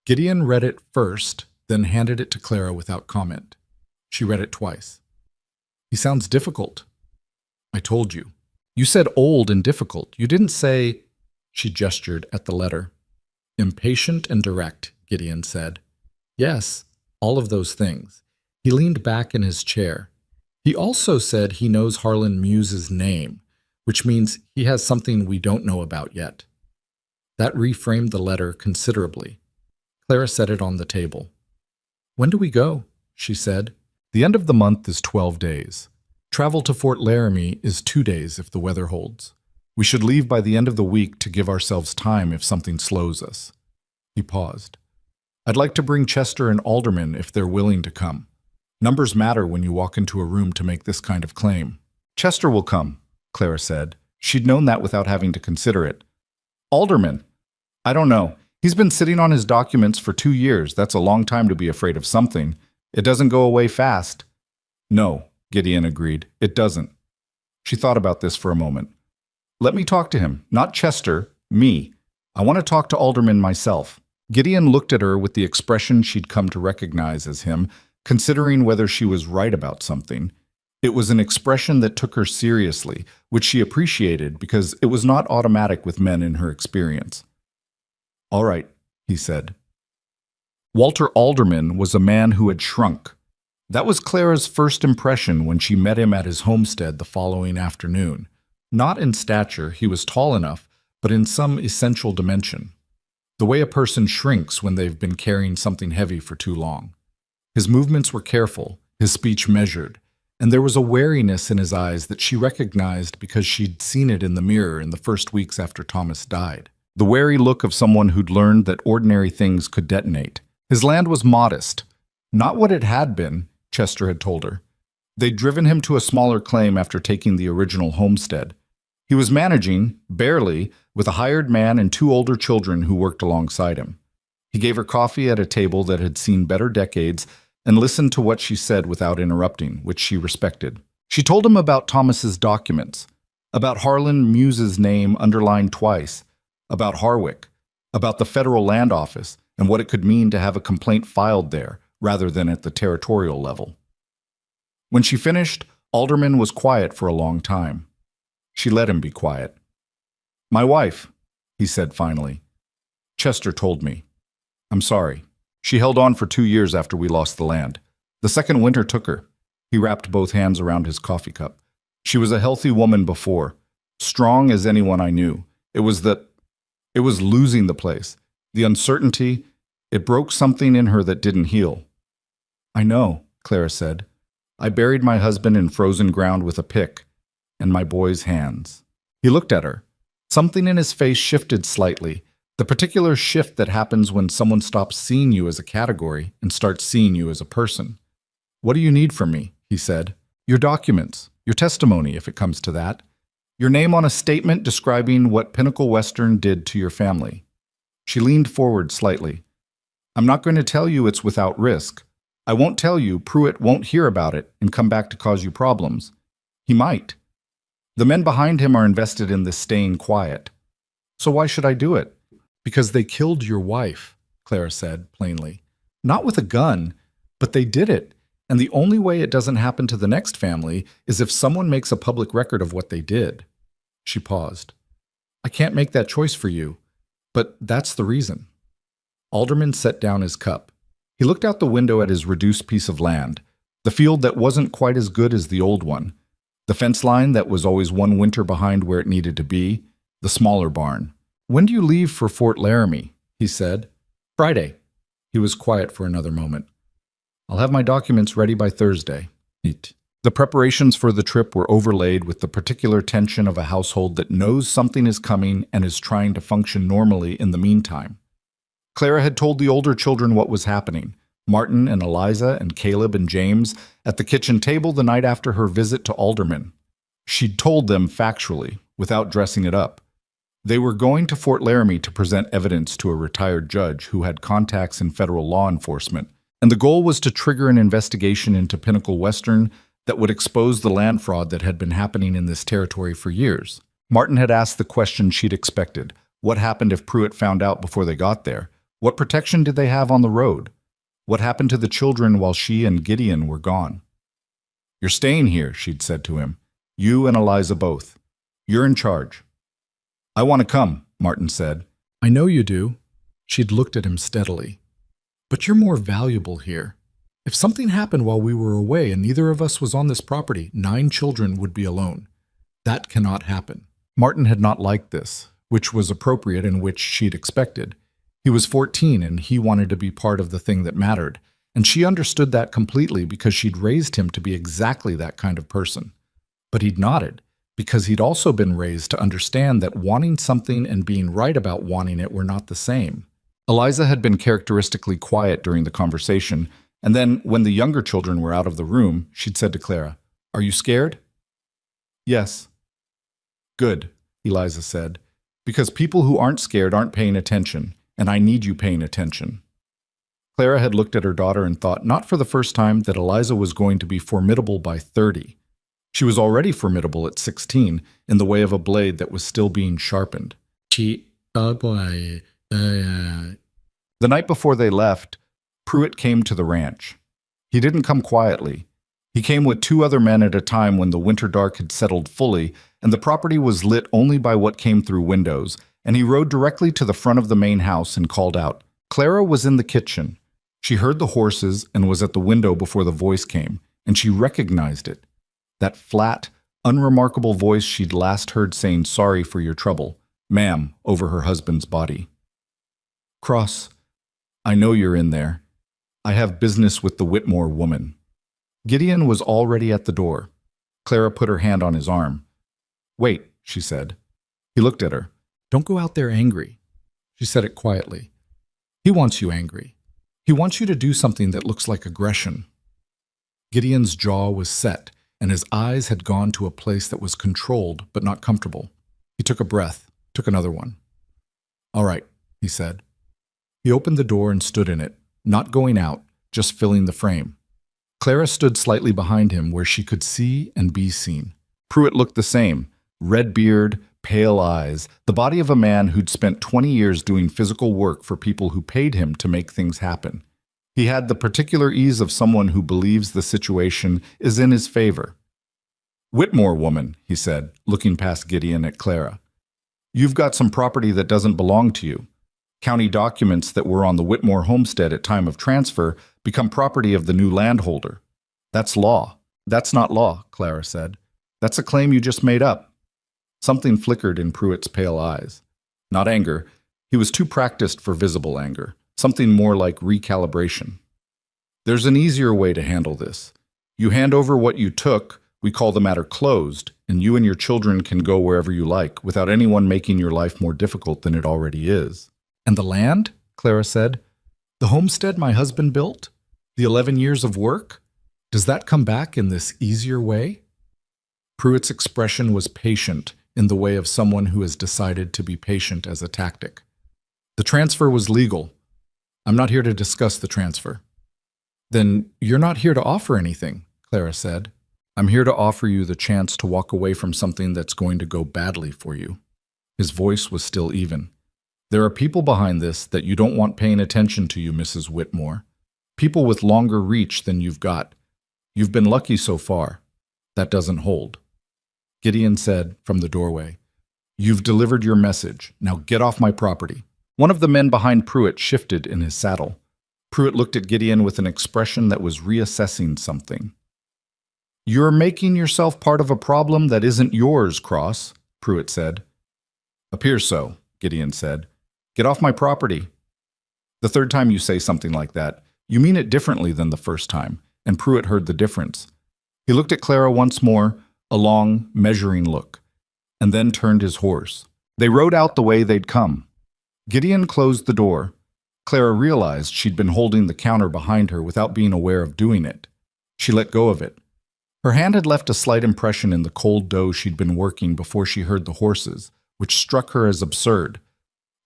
Gideon read it first, then handed it to Clara without comment. She read it twice. He sounds difficult. I told you. You said old and difficult. You didn't say... She gestured at the letter. Impatient and direct, Gideon said. Yes, all of those things. He leaned back in his chair. He also said he knows Harlan Muse's name, which means he has something we don't know about yet. That reframed the letter considerably. Clara set it on the table. When do we go? She said. The end of the month is 12 days. Travel to Fort Laramie is 2 days if the weather holds. We should leave by the end of the week to give ourselves time if something slows us. He paused. I'd like to bring Chester and Alderman if they're willing to come. Numbers matter when you walk into a room to make this kind of claim. Chester will come, Clara said. She'd known that without having to consider it. Alderman? I don't know. He's been sitting on his documents for 2 years. That's a long time to be afraid of something. It doesn't go away fast. No, Gideon agreed. It doesn't. She thought about this for a moment. Let me talk to him. Not Chester, me. I want to talk to Alderman myself. Gideon looked at her with the expression she'd come to recognize as him, considering whether she was right about something. It was an expression that took her seriously, which she appreciated because it was not automatic with men in her experience. All right, he said. Walter Alderman was a man who had shrunk. That was Clara's first impression when she met him at his homestead the following afternoon. Not in stature, he was tall enough, but in some essential dimension. The way a person shrinks when they've been carrying something heavy for too long. His movements were careful, his speech measured, and there was a wariness in his eyes that she recognized because she'd seen it in the mirror in the first weeks after Thomas died. The wary look of someone who'd learned that ordinary things could detonate. His land was modest. Not what it had been, Chester had told her. They'd driven him to a smaller claim after taking the original homestead. He was managing, barely, with a hired man and 2 older children who worked alongside him. He gave her coffee at a table that had seen better decades and listened to what she said without interrupting, which she respected. She told him about Thomas's documents, about Harlan Muse's name underlined twice, about Harwick, about the federal land office, and what it could mean to have a complaint filed there rather than at the territorial level. When she finished, Alderman was quiet for a long time. She let him be quiet. My wife, he said finally. Chester told me. I'm sorry. She held on for 2 years after we lost the land. The second winter took her. He wrapped both hands around his coffee cup. She was a healthy woman before, strong as anyone I knew. It was losing the place. The uncertainty, it broke something in her that didn't heal. I know, Clara said. I buried my husband in frozen ground with a pick and my boy's hands. He looked at her. Something in his face shifted slightly, the particular shift that happens when someone stops seeing you as a category and starts seeing you as a person. What do you need from me? He said. Your documents, your testimony, if it comes to that. Your name on a statement describing what Pinnacle Western did to your family. She leaned forward slightly. I'm not going to tell you it's without risk. I won't tell you Pruitt won't hear about it and come back to cause you problems. He might. The men behind him are invested in this staying quiet. So why should I do it? Because they killed your wife, Clara said plainly. Not with a gun, but they did it. And the only way it doesn't happen to the next family is if someone makes a public record of what they did. She paused. I can't make that choice for you, but that's the reason. Alderman set down his cup. He looked out the window at his reduced piece of land, the field that wasn't quite as good as the old one, the fence line that was always one winter behind where it needed to be, the smaller barn. When do you leave for Fort Laramie? He said. Friday. He was quiet for another moment. I'll have my documents ready by Thursday. The preparations for the trip were overlaid with the particular tension of a household that knows something is coming and is trying to function normally in the meantime. Clara had told the older children what was happening, Martin and Eliza and Caleb and James, at the kitchen table the night after her visit to Alderman. She'd told them factually, without dressing it up. They were going to Fort Laramie to present evidence to a retired judge who had contacts in federal law enforcement, and the goal was to trigger an investigation into Pinnacle Western that would expose the land fraud that had been happening in this territory for years. Martin had asked the question she'd expected. What happened if Pruitt found out before they got there? What protection did they have on the road? What happened to the children while she and Gideon were gone? "You're staying here," she'd said to him. "You and Eliza both. You're in charge." "I want to come," Martin said. "I know you do." She'd looked at him steadily. "But you're more valuable here. If something happened while we were away and neither of us was on this property, 9 children would be alone. That cannot happen." Martin had not liked this, which was appropriate and which she'd expected. He was 14 and he wanted to be part of the thing that mattered, and she understood that completely because she'd raised him to be exactly that kind of person. But he'd nodded, because he'd also been raised to understand that wanting something and being right about wanting it were not the same. Eliza had been characteristically quiet during the conversation, and then, when the younger children were out of the room, she'd said to Clara, "Are you scared?" "Yes." "Good," Eliza said, "because people who aren't scared aren't paying attention, and I need you paying attention." Clara had looked at her daughter and thought, not for the first time, that Eliza was going to be formidable by 30. She was already formidable at 16, in the way of a blade that was still being sharpened. The night before they left, Pruitt came to the ranch. He didn't come quietly. He came with 2 other men at a time when the winter dark had settled fully, and the property was lit only by what came through windows, and he rode directly to the front of the main house and called out. Clara was in the kitchen. She heard the horses and was at the window before the voice came, and she recognized it. That flat, unremarkable voice she'd last heard saying sorry for your trouble, ma'am, over her husband's body. "Cross, I know you're in there. I have business with the Whitmore woman." Gideon was already at the door. Clara put her hand on his arm. "Wait," she said. He looked at her. "Don't go out there angry." She said it quietly. "He wants you angry. He wants you to do something that looks like aggression." Gideon's jaw was set, and his eyes had gone to a place that was controlled but not comfortable. He took a breath, took another one. "All right," he said. He opened the door and stood in it, not going out, just filling the frame. Clara stood slightly behind him where she could see and be seen. Pruitt looked the same, red beard, pale eyes, the body of a man who'd spent 20 years doing physical work for people who paid him to make things happen. He had the particular ease of someone who believes the situation is in his favor. "Whitmore woman," he said, looking past Gideon at Clara. "You've got some property that doesn't belong to you. County documents that were on the Whitmore homestead at time of transfer become property of the new landholder. That's law." "That's not law," Clara said. "That's a claim you just made up." Something flickered in Pruitt's pale eyes. Not anger. He was too practiced for visible anger. Something more like recalibration. "There's an easier way to handle this. You hand over what you took, we call the matter closed, and you and your children can go wherever you like without anyone making your life more difficult than it already is." "And the land?" Clara said. "The homestead my husband built? The 11 years of work? Does that come back in this easier way?" Pruitt's expression was patient, in the way of someone who has decided to be patient as a tactic. "The transfer was legal. I'm not here to discuss the transfer." "Then you're not here to offer anything," Clara said. "I'm here to offer you the chance to walk away from something that's going to go badly for you." His voice was still even. "There are people behind this that you don't want paying attention to you, Mrs. Whitmore. People with longer reach than you've got. You've been lucky so far. That doesn't hold." Gideon said from the doorway, "You've delivered your message. Now get off my property." One of the men behind Pruitt shifted in his saddle. Pruitt looked at Gideon with an expression that was reassessing something. "You're making yourself part of a problem that isn't yours, Cross," Pruitt said. "Appears so," Gideon said. "Get off my property." "The third time you say something like that, you mean it differently than the first time," and Pruitt heard the difference. He looked at Clara once more, a long, measuring look, and then turned his horse. They rode out the way they'd come. Gideon closed the door. Clara realized she'd been holding the counter behind her without being aware of doing it. She let go of it. Her hand had left a slight impression in the cold dough she'd been working before she heard the horses, which struck her as absurd.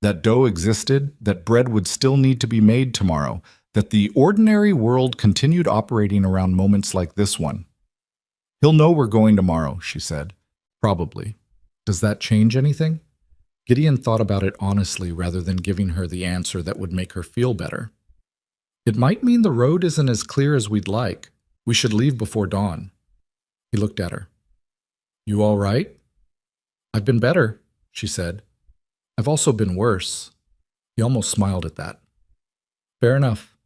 That dough existed, that bread would still need to be made tomorrow, that the ordinary world continued operating around moments like this one. He'll know we're going tomorrow, she said. Probably. Does that change anything? Gideon thought about it honestly rather than giving her the answer that would make her feel better. It might mean the road isn't as clear as we'd like. We should leave before dawn. He looked at her. You all right? I've been better, she said. I've also been worse. He almost smiled at that. Fair enough.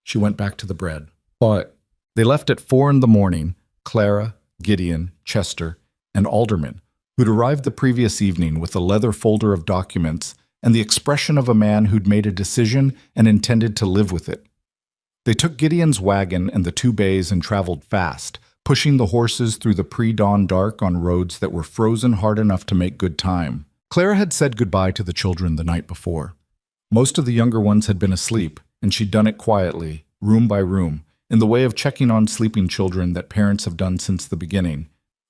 She went back to the bread. But they left at 4 in the morning, Clara, Gideon, Chester, and Alderman, who'd arrived the previous evening with a leather folder of documents and the expression of a man who'd made a decision and intended to live with it. They took Gideon's wagon and the 2 bays and traveled fast, pushing the horses through the pre-dawn dark on roads that were frozen hard enough to make good time. Clara had said goodbye to the children the night before. Most of the younger ones had been asleep, and she'd done it quietly, room by room, in the way of checking on sleeping children that parents have done since the beginning,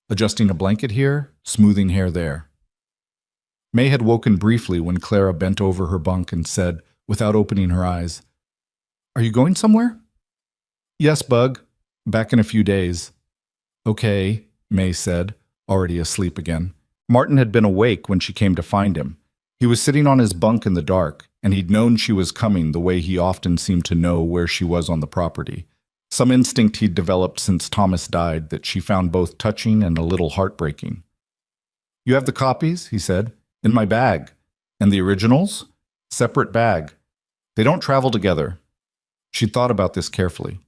adjusting a blanket here, smoothing hair there. May had woken briefly when Clara bent over her bunk and said, without opening her eyes, "Are you going somewhere?" "Yes, Bug. Back in a few days." "Okay," May said, already asleep again. Martin had been awake when she came to find him. He was sitting on his bunk in the dark, and he'd known she was coming the way he often seemed to know where she was on the property. Some instinct he'd developed since Thomas died that she found both touching and a little heartbreaking. "You have the copies?" he said. "In my bag." "And the originals?" "Separate bag. They don't travel together." She'd thought about this carefully.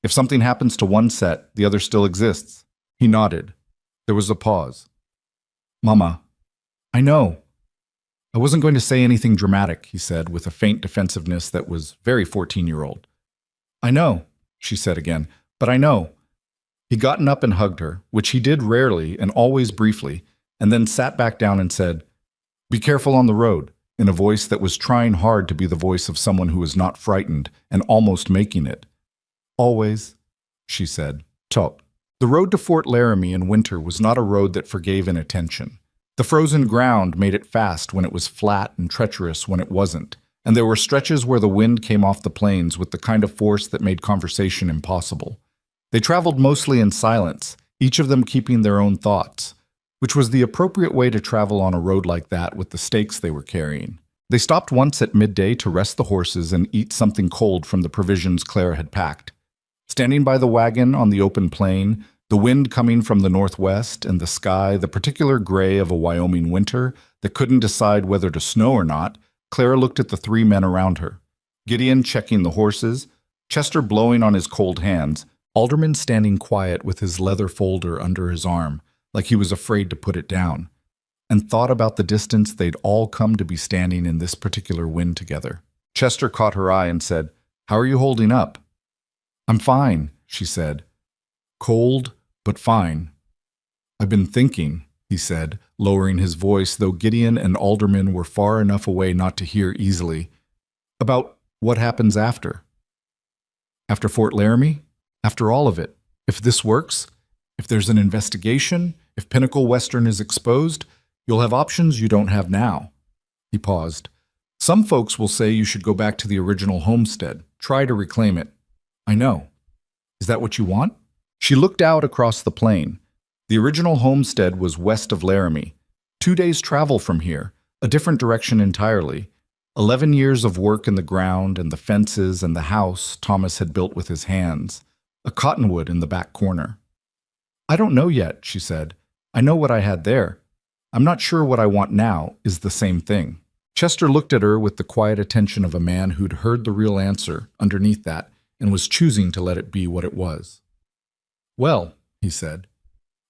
If something happens to one set, the other still exists. He nodded. There was a pause. "Mama, I know." "I wasn't going to say anything dramatic," he said, with a faint defensiveness that was very 14-year-old. "I know," she said again, "but I know." He'd gotten up and hugged her, which he did rarely and always briefly, and then sat back down and said, "Be careful on the road," in a voice that was trying hard to be the voice of someone who was not frightened and almost making it. "Always," she said. Top. The road to Fort Laramie in winter was not a road that forgave inattention. The frozen ground made it fast when it was flat and treacherous when it wasn't, and there were stretches where the wind came off the plains with the kind of force that made conversation impossible. They traveled mostly in silence, each of them keeping their own thoughts, which was the appropriate way to travel on a road like that with the stakes they were carrying. They stopped once at midday to rest the horses and eat something cold from the provisions Clara had packed. Standing by the wagon on the open plain, the wind coming from the northwest and the sky the particular gray of a Wyoming winter that couldn't decide whether to snow or not, Clara looked at the 3 men around her. Gideon checking the horses, Chester blowing on his cold hands, Alderman standing quiet with his leather folder under his arm, like he was afraid to put it down, and thought about the distance they'd all come to be standing in this particular wind together. Chester caught her eye and said, "How are you holding up?" "I'm fine," she said. "Cold, but fine." "I've been thinking," he said, lowering his voice, though Gideon and Alderman were far enough away not to hear easily, "about what happens after. After Fort Laramie? After all of it. If this works, if there's an investigation, if Pinnacle Western is exposed, you'll have options you don't have now." He paused. "Some folks will say you should go back to the original homestead, try to reclaim it. I know. Is that what you want?" She looked out across the plain. The original homestead was west of Laramie. 2 days' travel from here, a different direction entirely. 11 years of work in the ground and the fences and the house Thomas had built with his hands. A cottonwood in the back corner. "I don't know yet," she said. "I know what I had there. I'm not sure what I want now is the same thing." Chester looked at her with the quiet attention of a man who'd heard the real answer underneath that and was choosing to let it be what it was. "Well," he said,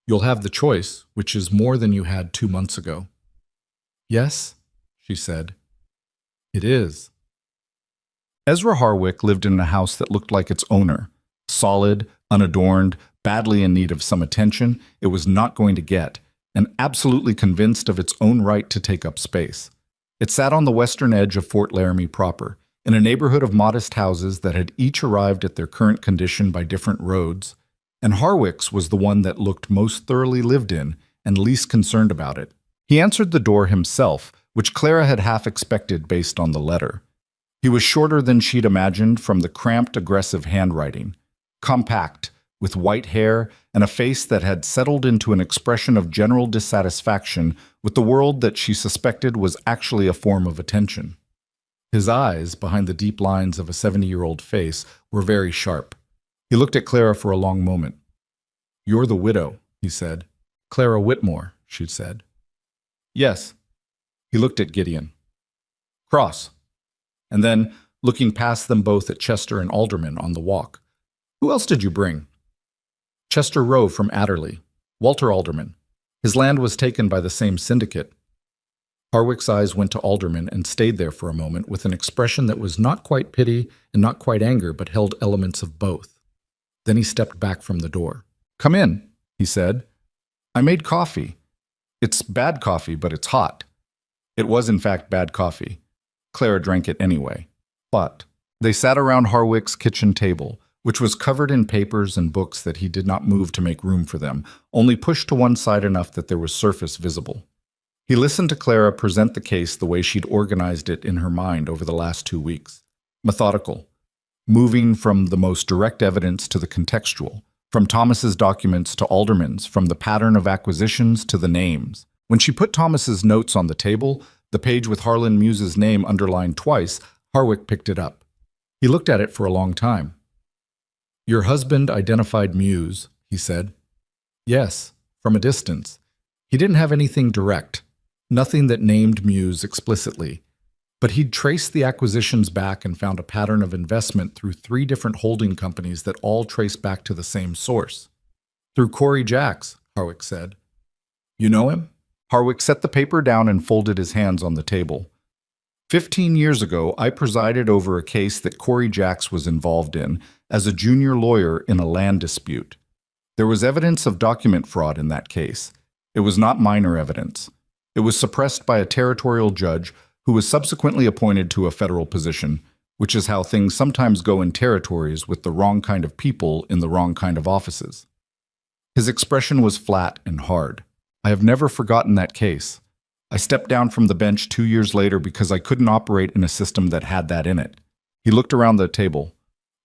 "you'll have the choice, which is more than you had 2 months ago." "Yes," she said. "It is." Ezra Harwick lived in a house that looked like its owner. Solid, unadorned, badly in need of some attention it was not going to get, and absolutely convinced of its own right to take up space. It sat on the western edge of Fort Laramie proper, in a neighborhood of modest houses that had each arrived at their current condition by different roads, and Harwick's was the one that looked most thoroughly lived in and least concerned about it. He answered the door himself, which Clara had half expected based on the letter. He was shorter than she'd imagined from the cramped, aggressive handwriting. Compact, with white hair and a face that had settled into an expression of general dissatisfaction with the world that she suspected was actually a form of attention. His eyes, behind the deep lines of a 70-year-old face, were very sharp. He looked at Clara for a long moment. "You're the widow," he said. "Clara Whitmore," she said. "Yes." He looked at Gideon. "Cross." And then, looking past them both at Chester and Alderman on the walk. "Who else did you bring?" "Chester Rowe from Adderley. Walter Alderman. His land was taken by the same syndicate." Harwick's eyes went to Alderman and stayed there for a moment with an expression that was not quite pity and not quite anger, but held elements of both. Then he stepped back from the door. "Come in," he said. "I made coffee. It's bad coffee, but it's hot." It was in fact bad coffee. Clara drank it anyway. But they sat around Harwick's kitchen table, which was covered in papers and books that he did not move to make room for them, only pushed to one side enough that there was surface visible. He listened to Clara present the case the way she'd organized it in her mind over the last 2 weeks. Methodical, moving from the most direct evidence to the contextual, from Thomas's documents to Alderman's, from the pattern of acquisitions to the names. When she put Thomas's notes on the table, the page with Harlan Muse's name underlined twice, Harwick picked it up. He looked at it for a long time. "Your husband identified Muse," he said. "Yes, from a distance. He didn't have anything direct, nothing that named Muse explicitly. But he'd traced the acquisitions back and found a pattern of investment through 3 different holding companies that all trace back to the same source. Through Corey Jacks," Harwick said. "You know him?" Harwick set the paper down and folded his hands on the table. 15 years ago, I presided over a case that Corey Jacks was involved in as a junior lawyer in a land dispute. There was evidence of document fraud in that case. It was not minor evidence. It was suppressed by a territorial judge who was subsequently appointed to a federal position, which is how things sometimes go in territories with the wrong kind of people in the wrong kind of offices. His expression was flat and hard. I have never forgotten that case. I stepped down from the bench 2 years later because I couldn't operate in a system that had that in it. He looked around the table.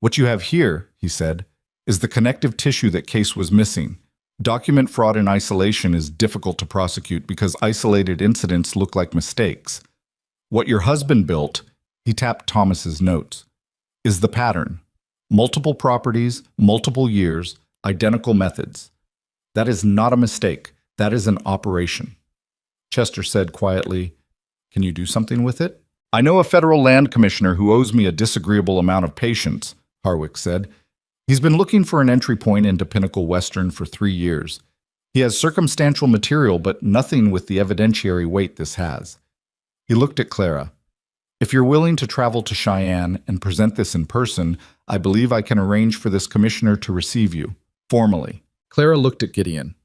"What you have here," he said, "is the connective tissue that case was missing. Document fraud in isolation is difficult to prosecute because isolated incidents look like mistakes. What your husband built," he tapped Thomas's notes, "is the pattern. Multiple properties, multiple years, identical methods. That is not a mistake. That is an operation." Chester said quietly, "Can you do something with it?" "I know a federal land commissioner who owes me a disagreeable amount of patience," Harwick said. "He's been looking for an entry point into Pinnacle Western for 3 years. He has circumstantial material, but nothing with the evidentiary weight this has." He looked at Clara. "If you're willing to travel to Cheyenne and present this in person, I believe I can arrange for this commissioner to receive you, formally." Clara looked at Gideon.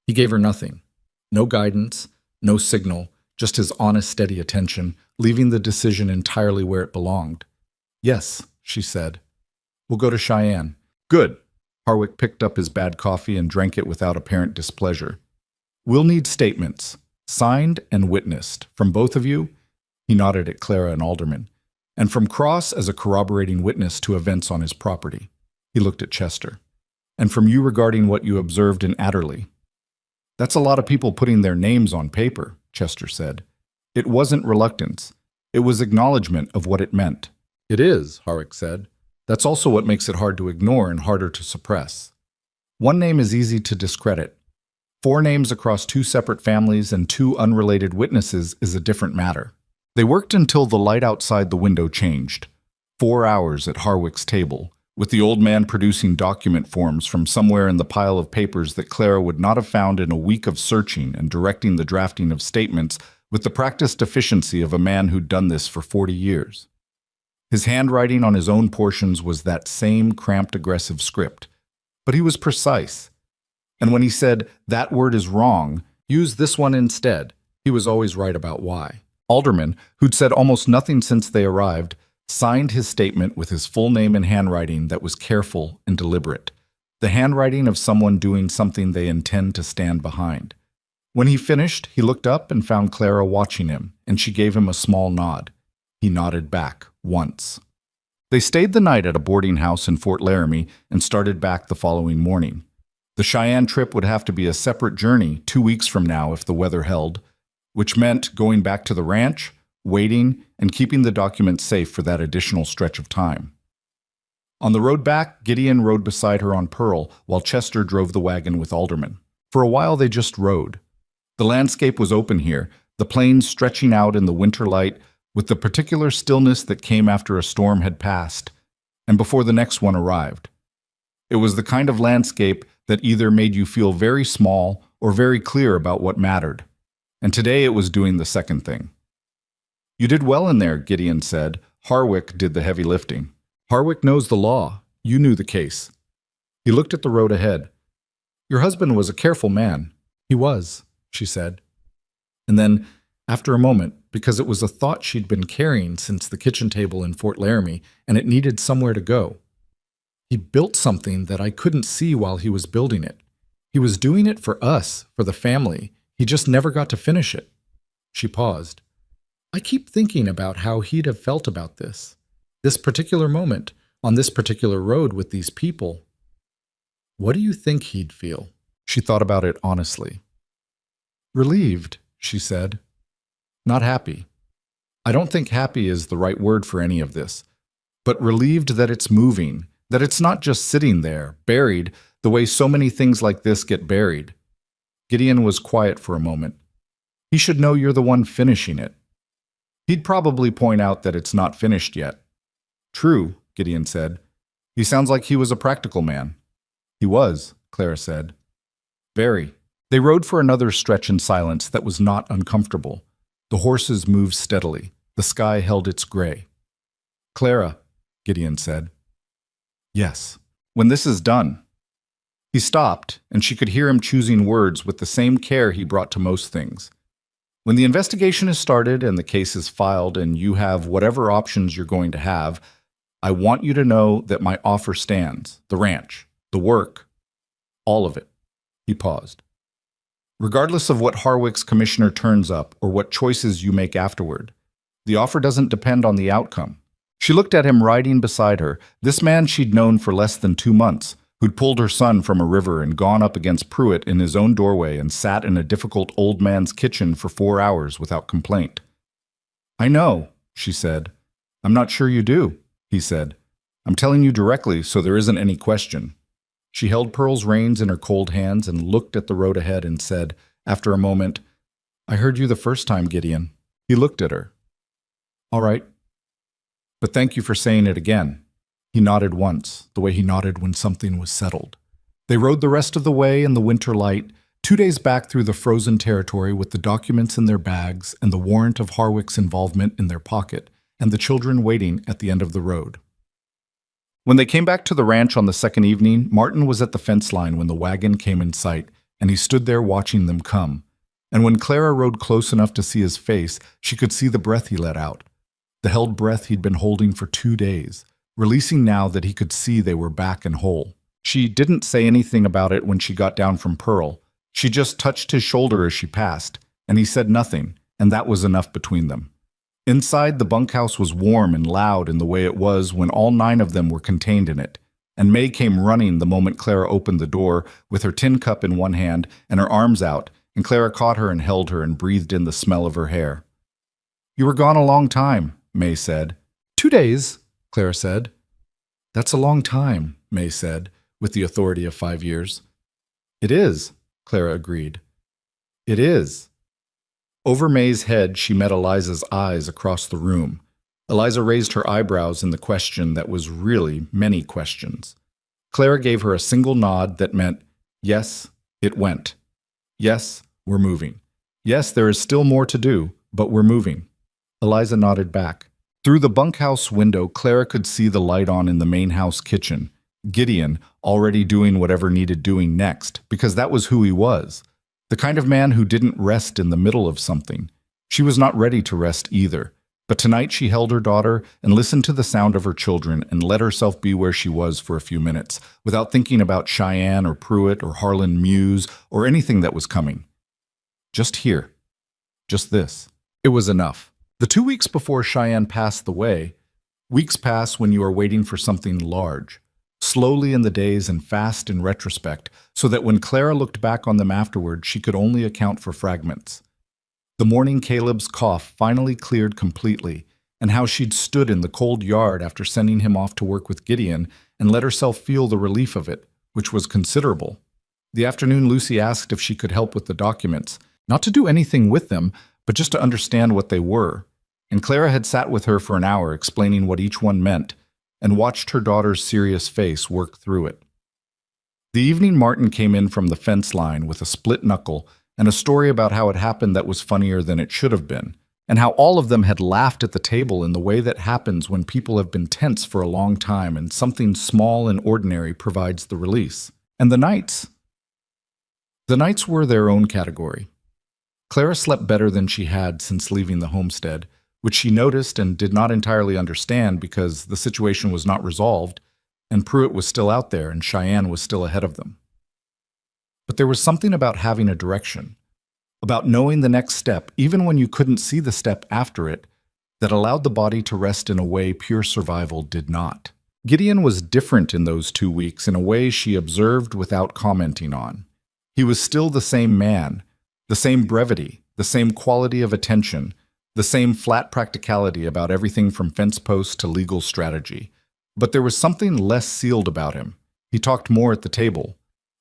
He gave her nothing. No guidance, no signal, just his honest, steady attention, leaving the decision entirely where it belonged. "Yes," she said. "We'll go to Cheyenne." "Good." Harwick picked up his bad coffee and drank it without apparent displeasure. "We'll need statements, signed and witnessed, from both of you," he nodded at Clara and Alderman, "and from Cross as a corroborating witness to events on his property." He looked at Chester. "And from you regarding what you observed in Adderley." "That's a lot of people putting their names on paper," Chester said. "It wasn't reluctance. It was acknowledgement of what it meant." "It is," Harwick said. "That's also what makes it hard to ignore and harder to suppress. One name is easy to discredit. 4 names across 2 separate families and 2 unrelated witnesses is a different matter." They worked until the light outside the window changed. 4 hours at Harwick's table, with the old man producing document forms from somewhere in the pile of papers that Clara would not have found in a week of searching, and directing the drafting of statements with the practiced efficiency of a man who'd done this for 40 years. His handwriting on his own portions was that same cramped, aggressive script. But he was precise. And when he said, "That word is wrong, use this one instead," he was always right about why. Alderman, who'd said almost nothing since they arrived, signed his statement with his full name in handwriting that was careful and deliberate, the handwriting of someone doing something they intend to stand behind. When he finished, he looked up and found Clara watching him, and she gave him a small nod. He nodded back, once. They stayed the night at a boarding house in Fort Laramie and started back the following morning. The Cheyenne trip would have to be a separate journey 2 weeks from now if the weather held, which meant going back to the ranch, waiting, and keeping the documents safe for that additional stretch of time. On the road back, Gideon rode beside her on Pearl, while Chester drove the wagon with Alderman. For a while they just rode. The landscape was open here, the plains stretching out in the winter light with the particular stillness that came after a storm had passed, and before the next one arrived. It was the kind of landscape that either made you feel very small or very clear about what mattered, and today it was doing the second thing. "You did well in there," Gideon said. "Harwick did the heavy lifting. Harwick knows the law. You knew the case." He looked at the road ahead. "Your husband was a careful man." "He was," she said. And then, after a moment, because it was a thought she'd been carrying since the kitchen table in Fort Laramie, and it needed somewhere to go. "He built something that I couldn't see while he was building it. He was doing it for us, for the family. He just never got to finish it." She paused. "I keep thinking about how he'd have felt about this particular moment, on this particular road with these people. What do you think he'd feel?" She thought about it honestly. "Relieved," she said. "Not happy. I don't think happy is the right word for any of this, but relieved that it's moving, that it's not just sitting there, buried, the way so many things like this get buried." Gideon was quiet for a moment. "He should know you're the one finishing it." He'd probably point out that it's not finished yet. "True," Gideon said. "He sounds like he was a practical man." "He was," Clara said. "Very." They rode for another stretch in silence that was not uncomfortable. The horses moved steadily. The sky held its gray. "Clara," Gideon said. "Yes." "When this is done." He stopped, and she could hear him choosing words with the same care he brought to most things. "When the investigation is started and the case is filed and you have whatever options you're going to have, I want you to know that my offer stands. The ranch, the work, all of it." He paused. "Regardless of what Harwick's commissioner turns up or what choices you make afterward, the offer doesn't depend on the outcome." She looked at him riding beside her, this man she'd known for less than 2 months, who'd pulled her son from a river and gone up against Pruitt in his own doorway and sat in a difficult old man's kitchen for 4 hours without complaint. "I know," she said. "I'm not sure you do," he said. "I'm telling you directly so there isn't any question." She held Pearl's reins in her cold hands and looked at the road ahead and said, after a moment, "I heard you the first time, Gideon." He looked at her. "All right. But thank you for saying it again." He nodded once, the way he nodded when something was settled. They rode the rest of the way in the winter light, 2 days back through the frozen territory with the documents in their bags and the warrant of Harwick's involvement in their pocket, and the children waiting at the end of the road. When they came back to the ranch on the second evening, Martin was at the fence line when the wagon came in sight, and he stood there watching them come. And when Clara rode close enough to see his face, she could see the breath he let out. The held breath he'd been holding for 2 days, releasing now that he could see they were back and whole. She didn't say anything about it when she got down from Pearl. She just touched his shoulder as she passed, and he said nothing, and that was enough between them. Inside, the bunkhouse was warm and loud in the way it was when all 9 of them were contained in it, and May came running the moment Clara opened the door with her tin cup in one hand and her arms out, and Clara caught her and held her and breathed in the smell of her hair. "You were gone a long time," May said. 2 days, Clara said. "That's a long time," May said, with the authority of 5 years. "It is," Clara agreed. "It is." Over May's head, she met Eliza's eyes across the room. Eliza raised her eyebrows in the question that was really many questions. Clara gave her a single nod that meant, yes, it went. Yes, we're moving. Yes, there is still more to do, but we're moving. Eliza nodded back. Through the bunkhouse window, Clara could see the light on in the main house kitchen. Gideon, already doing whatever needed doing next, because that was who he was. The kind of man who didn't rest in the middle of something. She was not ready to rest either, but tonight she held her daughter and listened to the sound of her children and let herself be where she was for a few minutes, without thinking about Cheyenne or Pruitt or Harlan Muse or anything that was coming. Just here. Just this. It was enough. The 2 weeks before Cheyenne passed the way, weeks pass when you are waiting for something large. slowly in the days and fast in retrospect, so that when Clara looked back on them afterward, she could only account for fragments. The morning Caleb's cough finally cleared completely, and how she'd stood in the cold yard after sending him off to work with Gideon and let herself feel the relief of it, which was considerable. The afternoon Lucy asked if she could help with the documents, not to do anything with them, but just to understand what they were, and Clara had sat with her for an hour explaining what each one meant, and watched her daughter's serious face work through it. The evening Martin came in from the fence line with a split knuckle and a story about how it happened that was funnier than it should have been, and how all of them had laughed at the table in the way that happens when people have been tense for a long time and something small and ordinary provides the release. And the nights? The nights were their own category. Clara slept better than she had since leaving the homestead, which she noticed and did not entirely understand because the situation was not resolved, and Pruitt was still out there and Cheyenne was still ahead of them. But there was something about having a direction, about knowing the next step, even when you couldn't see the step after it, that allowed the body to rest in a way pure survival did not. Gideon was different in those 2 weeks in a way she observed without commenting on. He was still the same man, the same brevity, the same quality of attention, the same flat practicality about everything from fence posts to legal strategy. But there was something less sealed about him. He talked more at the table.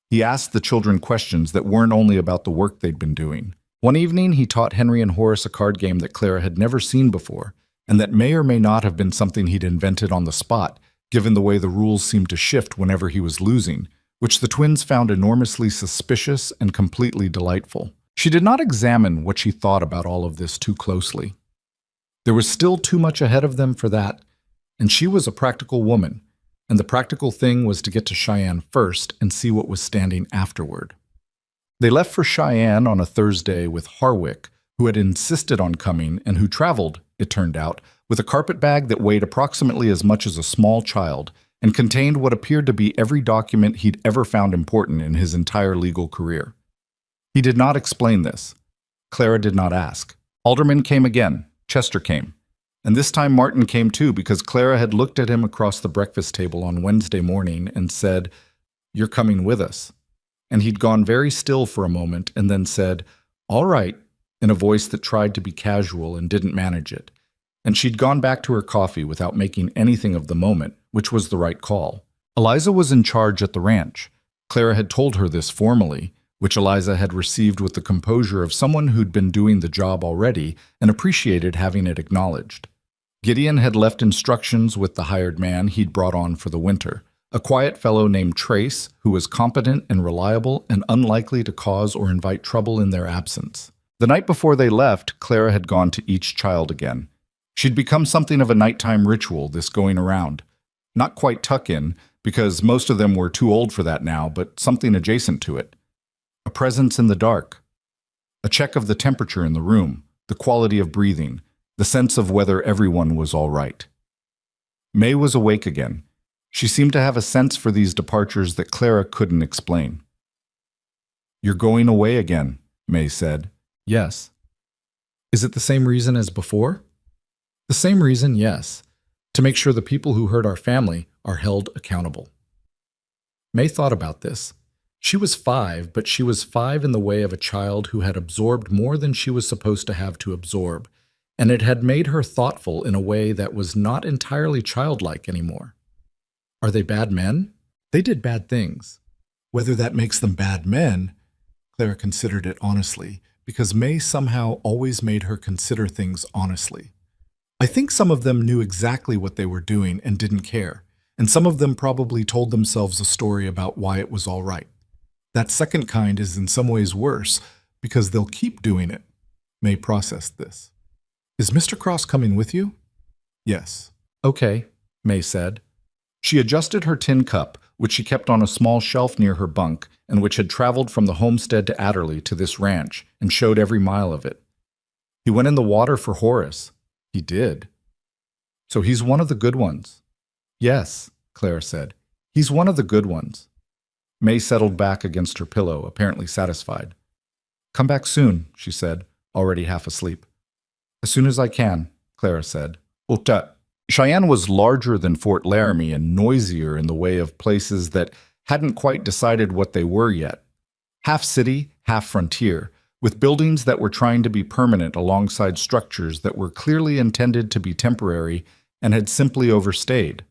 He asked the children questions that weren't only about the work they'd been doing. One evening, he taught Henry and Horace a card game that Clara had never seen before, and that may or may not have been something he'd invented on the spot, given the way the rules seemed to shift whenever he was losing, which the twins found enormously suspicious and completely delightful. She did not examine what she thought about all of this too closely. There was still too much ahead of them for that, and she was a practical woman, and the practical thing was to get to Cheyenne first and see what was standing afterward. They left for Cheyenne on a Thursday with Harwick, who had insisted on coming and who traveled, it turned out, with a carpet bag that weighed approximately as much as a small child and contained what appeared to be every document he'd ever found important in his entire legal career. He did not explain this. Clara did not ask. Alderman came again. Chester came. And this time Martin came too because Clara had looked at him across the breakfast table on Wednesday morning and said, "You're coming with us." And he'd gone very still for a moment and then said, "All right," in a voice that tried to be casual and didn't manage it. And she'd gone back to her coffee without making anything of the moment, which was the right call. Eliza was in charge at the ranch. Clara had told her this formally, which Eliza had received with the composure of someone who'd been doing the job already and appreciated having it acknowledged. Gideon had left instructions with the hired man he'd brought on for the winter, a quiet fellow named Trace who was competent and reliable and unlikely to cause or invite trouble in their absence. The night before they left, Clara had gone to each child again. She'd become something of a nighttime ritual, this going around. Not quite tuck-in, because most of them were too old for that now, but something adjacent to it. A presence in the dark. A check of the temperature in the room, the quality of breathing, the sense of whether everyone was all right. May was awake again. She seemed to have a sense for these departures that Clara couldn't explain. "You're going away again," May said. "Yes." "Is it the same reason as before?" "The same reason, yes. To make sure the people who hurt our family are held accountable." May thought about this. She was 5, but she was 5 in the way of a child who had absorbed more than she was supposed to have to absorb, and it had made her thoughtful in a way that was not entirely childlike anymore. Are they bad men? They did bad things. Whether that makes them bad men, Clara considered it honestly, because May somehow always made her consider things honestly. I think some of them knew exactly what they were doing and didn't care, and some of them probably told themselves a story about why it was all right. That second kind is in some ways worse, because they'll keep doing it. May processed this. "Is Mr. Cross coming with you?" "Yes." "Okay," May said. She adjusted her tin cup, which she kept on a small shelf near her bunk, and which had traveled from the homestead to Adderley to this ranch, and showed every mile of it. "He went in the water for Horace." "He did." "So he's one of the good ones." "Yes," Clara said. "He's one of the good ones." May settled back against her pillow, apparently satisfied. "Come back soon," she said, already half asleep. "As soon as I can," Clara said. "Uta, Cheyenne was larger than Fort Laramie and noisier in the way of places that hadn't quite decided what they were yet. Half city, half frontier, with buildings that were trying to be permanent alongside structures that were clearly intended to be temporary and had simply overstayed.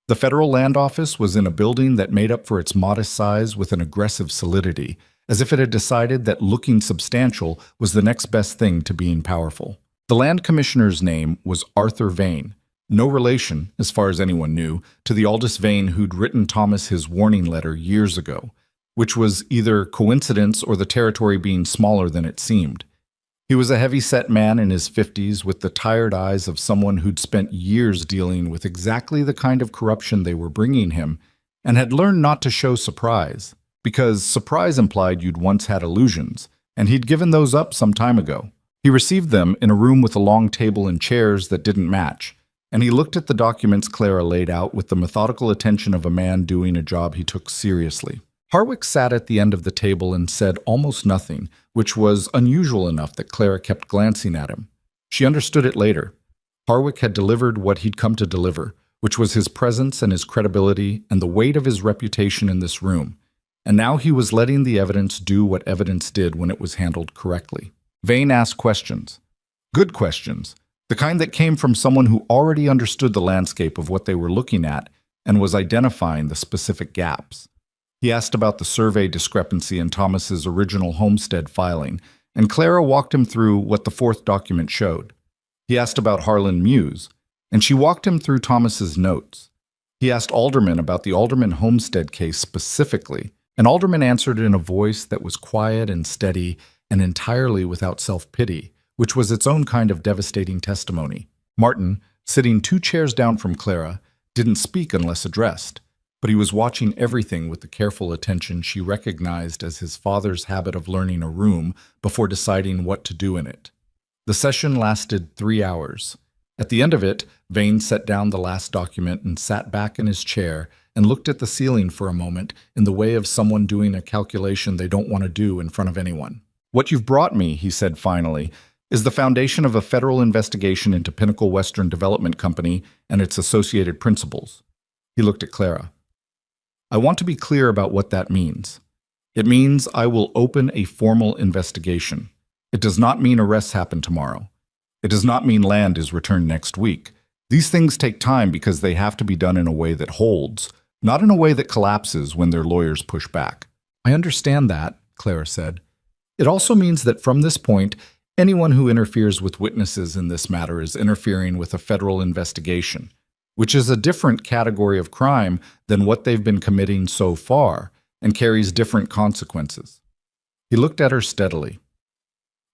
The Federal Land Office was in a building that made up for its modest size with an aggressive solidity, as if it had decided that looking substantial was the next best thing to being powerful. The land commissioner's name was Arthur Vane, no relation, as far as anyone knew, to the Aldous Vane who'd written Thomas his warning letter years ago, which was either coincidence or the territory being smaller than it seemed. He was a heavy-set man in his 50s with the tired eyes of someone who'd spent years dealing with exactly the kind of corruption they were bringing him and had learned not to show surprise, because surprise implied you'd once had illusions, and he'd given those up some time ago. He received them in a room with a long table and chairs that didn't match, and he looked at the documents Clara laid out with the methodical attention of a man doing a job he took seriously. Harwick sat at the end of the table and said almost nothing, which was unusual enough that Clara kept glancing at him. She understood it later. Harwick had delivered what he'd come to deliver, which was his presence and his credibility and the weight of his reputation in this room. And now he was letting the evidence do what evidence did when it was handled correctly. Vane asked questions. Good questions. The kind that came from someone who already understood the landscape of what they were looking at and was identifying the specific gaps. He asked about the survey discrepancy in Thomas's original homestead filing, and Clara walked him through what the fourth document showed. He asked about Harlan Muse, and she walked him through Thomas's notes. He asked Alderman about the Alderman homestead case specifically, and Alderman answered in a voice that was quiet and steady and entirely without self-pity, which was its own kind of devastating testimony. Martin, sitting 2 chairs down from Clara, didn't speak unless addressed, but he was watching everything with the careful attention she recognized as his father's habit of learning a room before deciding what to do in it. The session lasted 3 hours. At the end of it, Vane set down the last document and sat back in his chair and looked at the ceiling for a moment in the way of someone doing a calculation they don't want to do in front of anyone. "What you've brought me," he said finally, "is the foundation of a federal investigation into Pinnacle Western Development Company and its associated principals." He looked at Clara. "I want to be clear about what that means. It means I will open a formal investigation. It does not mean arrests happen tomorrow. It does not mean land is returned next week. These things take time because they have to be done in a way that holds, not in a way that collapses when their lawyers push back." "I understand that," Clara said. "It also means that from this point, anyone who interferes with witnesses in this matter is interfering with a federal investigation, which is a different category of crime than what they've been committing so far and carries different consequences." He looked at her steadily.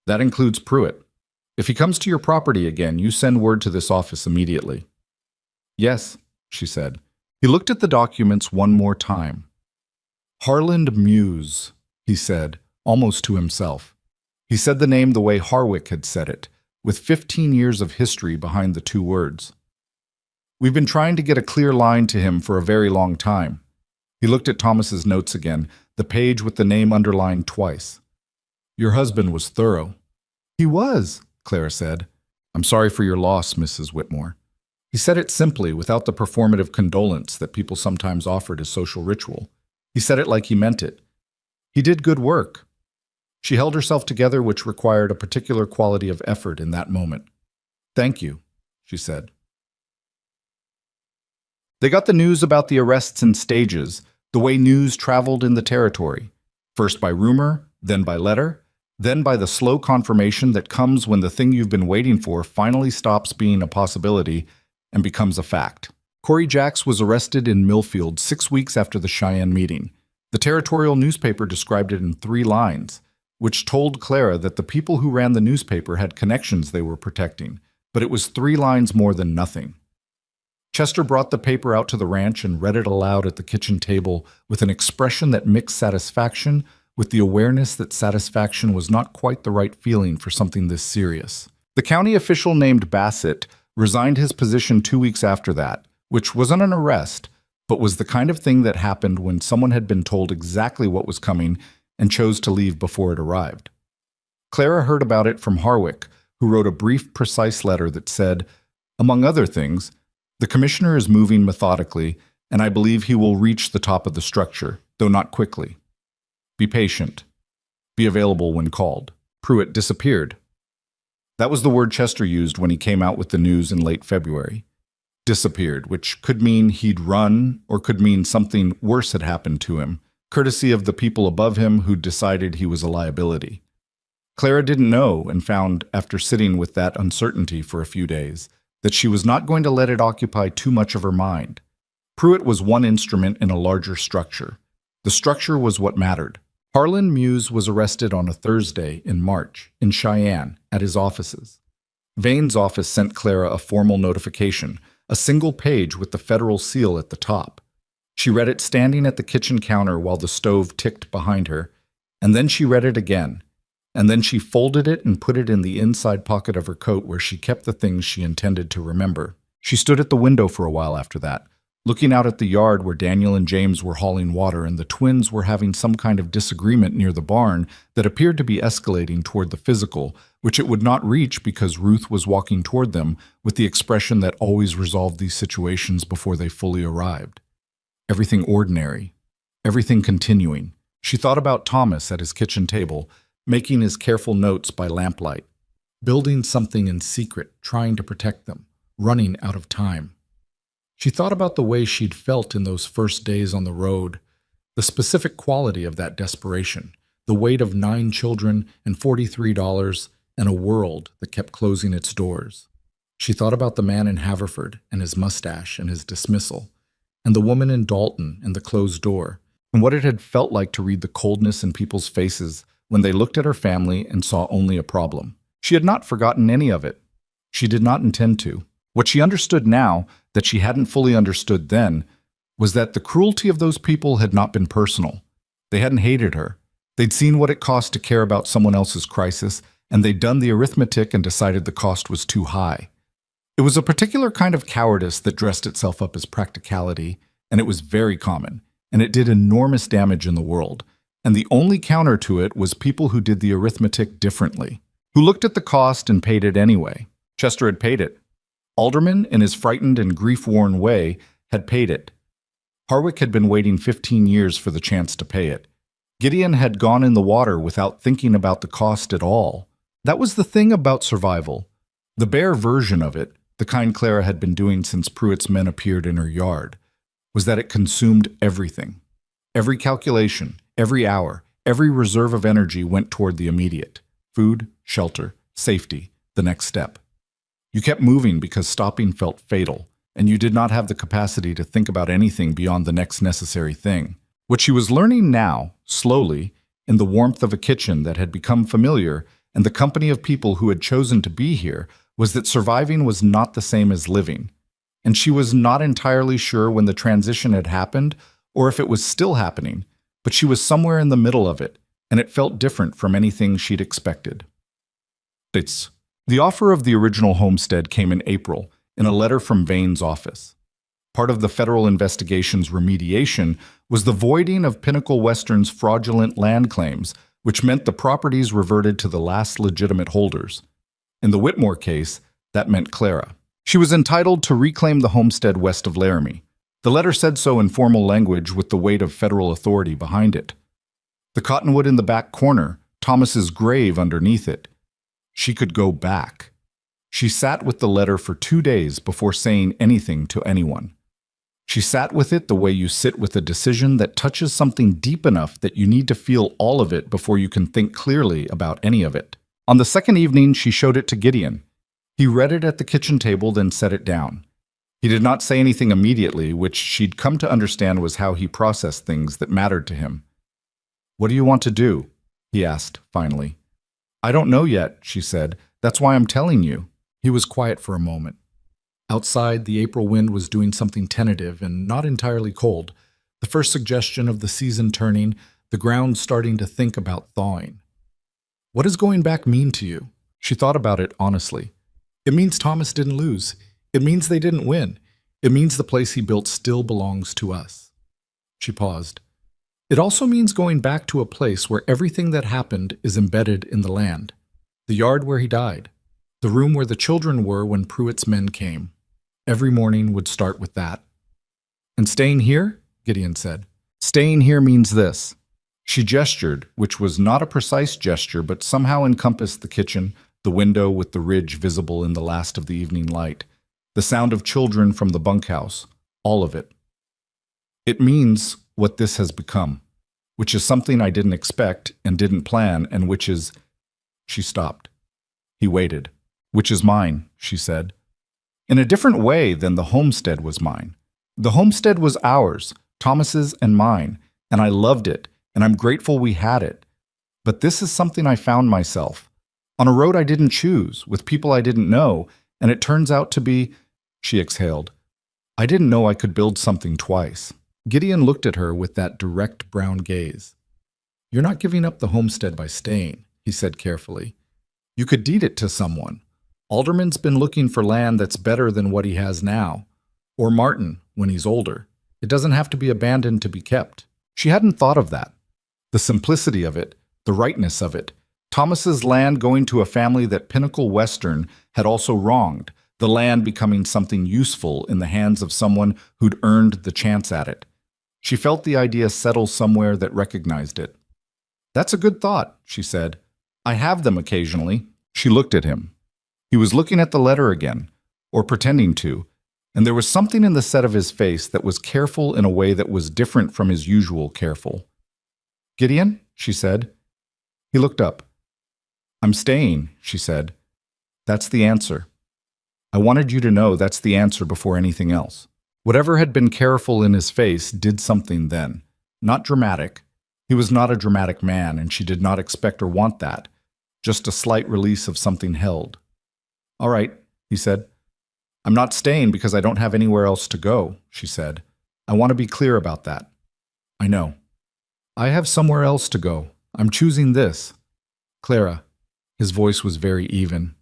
"That includes Pruitt. If he comes to your property again, you send word to this office immediately." "Yes," she said. He looked at the documents one more time. "Harlan Muse," he said, almost to himself. He said the name the way Harwick had said it, with 15 years of history behind the 2 words. "We've been trying to get a clear line to him for a very long time." He looked at Thomas's notes again, the page with the name underlined twice. "Your husband was thorough." "He was," Clara said. "I'm sorry for your loss, Mrs. Whitmore." He said it simply, without the performative condolence that people sometimes offered as social ritual. He said it like he meant it. He did good work. She held herself together, which required a particular quality of effort in that moment. "Thank you," she said. They got the news about the arrests in stages, the way news traveled in the territory, first by rumor, then by letter, then by the slow confirmation that comes when the thing you've been waiting for finally stops being a possibility and becomes a fact. Corey Jacks was arrested in Millfield 6 weeks after the Cheyenne meeting. The territorial newspaper described it in 3 lines, which told Clara that the people who ran the newspaper had connections they were protecting, but it was 3 lines more than nothing. Chester brought the paper out to the ranch and read it aloud at the kitchen table with an expression that mixed satisfaction with the awareness that satisfaction was not quite the right feeling for something this serious. The county official named Bassett resigned his position 2 weeks after that, which wasn't an arrest, but was the kind of thing that happened when someone had been told exactly what was coming and chose to leave before it arrived. Clara heard about it from Harwick, who wrote a brief, precise letter that said, among other things, The commissioner is moving methodically, and I believe he will reach the top of the structure, though not quickly. Be patient. Be available when called. Pruitt disappeared. That was the word Chester used when he came out with the news in late February. Disappeared, which could mean he'd run or could mean something worse had happened to him, courtesy of the people above him who decided he was a liability. Clara didn't know and found, after sitting with that uncertainty for a few days, that she was not going to let it occupy too much of her mind. Pruitt was one instrument in a larger structure. The structure was what mattered. Harlan Muse was arrested on a Thursday in March in Cheyenne at his offices. Vane's office sent Clara a formal notification, a single page with the federal seal at the top. She read it standing at the kitchen counter while the stove ticked behind her, and then she read it again, and then she folded it and put it in the inside pocket of her coat where she kept the things she intended to remember. She stood at the window for a while after that, looking out at the yard where Daniel and James were hauling water and the twins were having some kind of disagreement near the barn that appeared to be escalating toward the physical, which it would not reach because Ruth was walking toward them with the expression that always resolved these situations before they fully arrived. Everything ordinary, everything continuing. She thought about Thomas at his kitchen table, making his careful notes by lamplight, building something in secret, trying to protect them, running out of time. She thought about the way she'd felt in those first days on the road, the specific quality of that desperation, the weight of 9 children and $43 and a world that kept closing its doors. She thought about the man in Haverford and his mustache and his dismissal, and the woman in Dalton and the closed door, and what it had felt like to read the coldness in people's faces when they looked at her family and saw only a problem. She had not forgotten any of it. She did not intend to. What she understood now, that she hadn't fully understood then, was that the cruelty of those people had not been personal. They hadn't hated her. They'd seen what it cost to care about someone else's crisis, and they'd done the arithmetic and decided the cost was too high. It was a particular kind of cowardice that dressed itself up as practicality, and it was very common, and it did enormous damage in the world. And the only counter to it was people who did the arithmetic differently, who looked at the cost and paid it anyway. Chester had paid it. Alderman, in his frightened and grief-worn way, had paid it. Harwick had been waiting 15 years for the chance to pay it. Gideon had gone in the water without thinking about the cost at all. That was the thing about survival. The bare version of it, the kind Clara had been doing since Pruitt's men appeared in her yard, was that it consumed everything. Every calculation, every hour, every reserve of energy went toward the immediate. Food, shelter, safety, the next step. You kept moving because stopping felt fatal, and you did not have the capacity to think about anything beyond the next necessary thing. What she was learning now, slowly, in the warmth of a kitchen that had become familiar and the company of people who had chosen to be here, was that surviving was not the same as living. And she was not entirely sure when the transition had happened or if it was still happening, but she was somewhere in the middle of it, and it felt different from anything she'd expected. The offer of the original homestead came in April, in a letter from Vane's office. Part of the federal investigation's remediation was the voiding of Pinnacle Western's fraudulent land claims, which meant the properties reverted to the last legitimate holders. In the Whitmore case, that meant Clara. She was entitled to reclaim the homestead west of Laramie. The letter said so in formal language with the weight of federal authority behind it. The cottonwood in the back corner, Thomas's grave underneath it. She could go back. She sat with the letter for 2 days before saying anything to anyone. She sat with it the way you sit with a decision that touches something deep enough that you need to feel all of it before you can think clearly about any of it. On the second evening, she showed it to Gideon. He read it at the kitchen table, then set it down. He did not say anything immediately, which she'd come to understand was how he processed things that mattered to him. "What do you want to do?" he asked, finally. "I don't know yet," she said. "That's why I'm telling you." He was quiet for a moment. Outside, the April wind was doing something tentative and not entirely cold, the first suggestion of the season turning, the ground starting to think about thawing. "What does going back mean to you?" She thought about it honestly. "It means Thomas didn't lose. It means they didn't win. It means the place he built still belongs to us." She paused. "It also means going back to a place where everything that happened is embedded in the land. The yard where he died. The room where the children were when Pruitt's men came. Every morning would start with that. And staying here? Gideon said. Staying here means this. She gestured, which was not a precise gesture, but somehow encompassed the kitchen, the window with the ridge visible in the last of the evening light, the sound of children from the bunkhouse, all of it. It means what this has become, which is something I didn't expect and didn't plan, and which is... She stopped. He waited. Which is mine, she said. In a different way than the homestead was mine. The homestead was ours, Thomas's and mine, and I loved it, and I'm grateful we had it. But this is something I found myself. On a road I didn't choose, with people I didn't know, and it turns out to be... She exhaled. I didn't know I could build something twice. Gideon looked at her with that direct brown gaze. You're not giving up the homestead by staying, he said carefully. You could deed it to someone. Alderman's been looking for land that's better than what he has now. Or Martin, when he's older. It doesn't have to be abandoned to be kept. She hadn't thought of that. The simplicity of it, the rightness of it. Thomas's land going to a family that Pinnacle Western had also wronged, the land becoming something useful in the hands of someone who'd earned the chance at it. She felt the idea settle somewhere that recognized it. That's a good thought, she said. I have them occasionally. She looked at him. He was looking at the letter again, or pretending to, and there was something in the set of his face that was careful in a way that was different from his usual careful. Gideon, she said. He looked up. I'm staying, she said. That's the answer. I wanted you to know that's the answer before anything else. Whatever had been careful in his face did something then. Not dramatic. He was not a dramatic man, and she did not expect or want that. Just a slight release of something held. All right, he said. I'm not staying because I don't have anywhere else to go, she said. I want to be clear about that. I know. I have somewhere else to go. I'm choosing this. Clara. His voice was very even.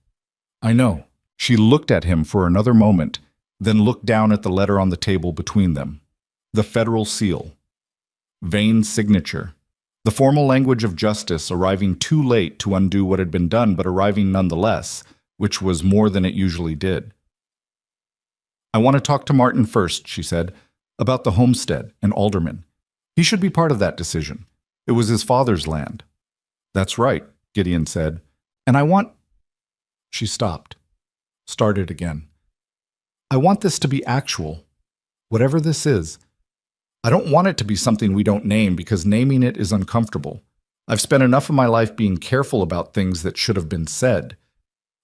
I know. She looked at him for another moment, then looked down at the letter on the table between them. The federal seal. Vane's signature. The formal language of justice arriving too late to undo what had been done, but arriving nonetheless, which was more than it usually did. I want to talk to Martin first, she said, about the homestead and Alderman. He should be part of that decision. It was his father's land. That's right, Gideon said. And I want... She stopped. Started again. I want this to be actual, whatever this is. I don't want it to be something we don't name because naming it is uncomfortable. I've spent enough of my life being careful about things that should have been said.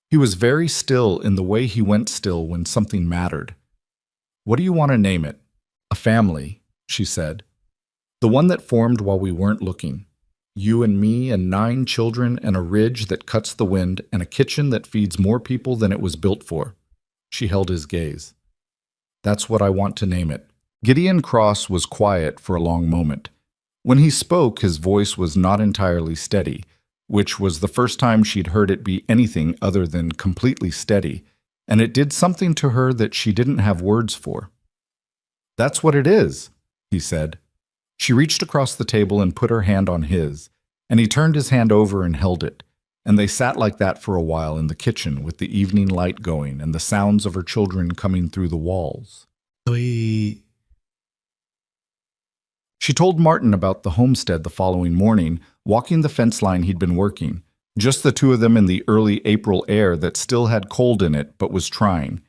He was very still in the way he went still when something mattered. What do you want to name it? A family, she said. The one that formed while we weren't looking. You and me and 9 children and a ridge that cuts the wind and a kitchen that feeds more people than it was built for. She held his gaze. That's what I want to name it. Gideon Cross was quiet for a long moment. When he spoke, his voice was not entirely steady, which was the first time she'd heard it be anything other than completely steady, and it did something to her that she didn't have words for. That's what it is, he said. She reached across the table and put her hand on his, and he turned his hand over and held it, and they sat like that for a while in the kitchen with the evening light going and the sounds of her children coming through the walls. She told Martin about the homestead the following morning, walking the fence line he'd been working, just the two of them in the early April air that still had cold in it but was trying.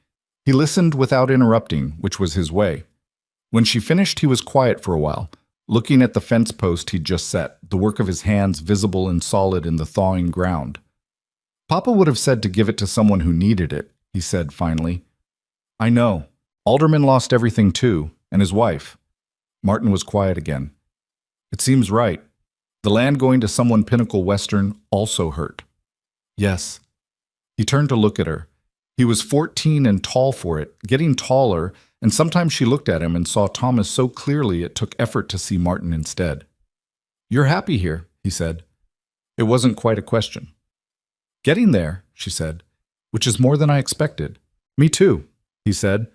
He listened without interrupting, which was his way. When she finished, he was quiet for a while, looking at the fence post he'd just set, the work of his hands visible and solid in the thawing ground. Papa would have said to give it to someone who needed it, he said finally. I know. Alderman lost everything too, and his wife. Martin was quiet again. It seems right. The land going to someone Pinnacle Western also hurt. Yes. He turned to look at her. He was 14 and tall for it, getting taller, and sometimes she looked at him and saw Thomas so clearly it took effort to see Martin instead. You're happy here, he said. It wasn't quite a question. Getting there, she said, which is more than I expected. Me too, he said.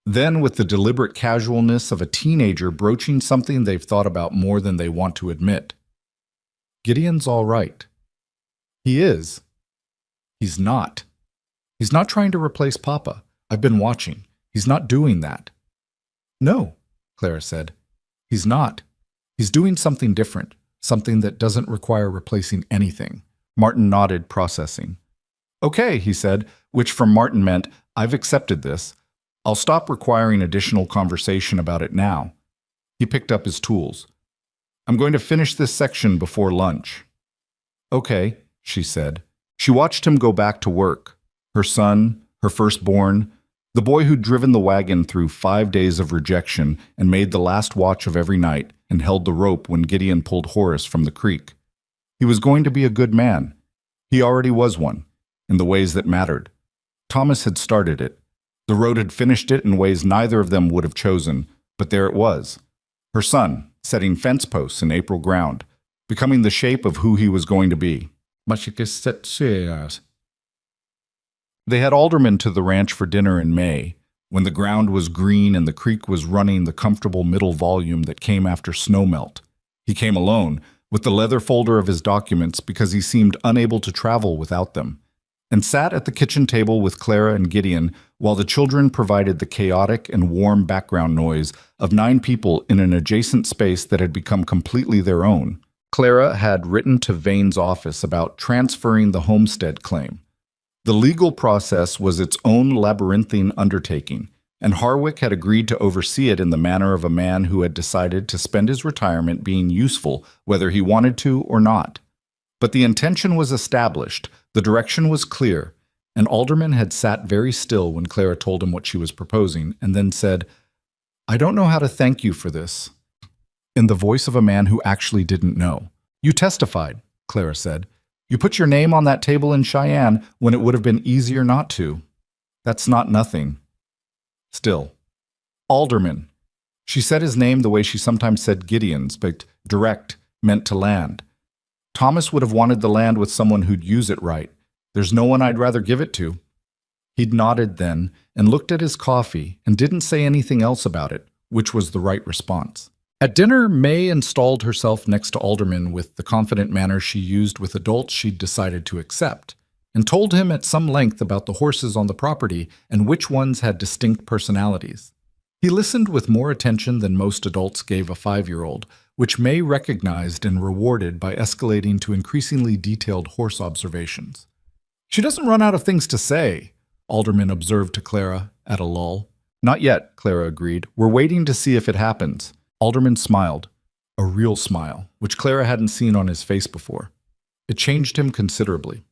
Then, with the deliberate casualness of a teenager broaching something they've thought about more than they want to admit. Gideon's all right. He is. He's not. He's not trying to replace Papa. I've been watching. He's not doing that. No, Clara said. He's not. He's doing something different, something that doesn't require replacing anything. Martin nodded, processing. Okay, he said, which from Martin meant, I've accepted this. I'll stop requiring additional conversation about it now. He picked up his tools. I'm going to finish this section before lunch. Okay, she said. She watched him go back to work. Her son, her firstborn, the boy who'd driven the wagon through 5 days of rejection and made the last watch of every night and held the rope when Gideon pulled Horace from the creek. He was going to be a good man. He already was one, in the ways that mattered. Thomas had started it. The road had finished it in ways neither of them would have chosen, but there it was. Her son, setting fence posts in April ground, becoming the shape of who he was going to be. They had aldermen to the ranch for dinner in May, when the ground was green and the creek was running the comfortable middle volume that came after snowmelt. He came alone, with the leather folder of his documents because he seemed unable to travel without them, and sat at the kitchen table with Clara and Gideon while the children provided the chaotic and warm background noise of 9 people in an adjacent space that had become completely their own. Clara had written to Vane's office about transferring the homestead claim. The legal process was its own labyrinthine undertaking, and Harwick had agreed to oversee it in the manner of a man who had decided to spend his retirement being useful whether he wanted to or not. But the intention was established, the direction was clear, and Alderman had sat very still when Clara told him what she was proposing, and then said, I don't know how to thank you for this, in the voice of a man who actually didn't know. You testified, Clara said. You put your name on that table in Cheyenne when it would have been easier not to. That's not nothing. Still. Alderman. She said his name the way she sometimes said Gideon's, but direct, meant to land. Thomas would have wanted the land with someone who'd use it right. There's no one I'd rather give it to. He'd nodded then and looked at his coffee and didn't say anything else about it, which was the right response. At dinner, May installed herself next to Alderman with the confident manner she used with adults she'd decided to accept, and told him at some length about the horses on the property and which ones had distinct personalities. He listened with more attention than most adults gave a 5-year-old, which May recognized and rewarded by escalating to increasingly detailed horse observations. She doesn't run out of things to say, Alderman observed to Clara at a lull. Not yet, Clara agreed. We're waiting to see if it happens. Alderman smiled, a real smile, which Clara hadn't seen on his face before. It changed him considerably.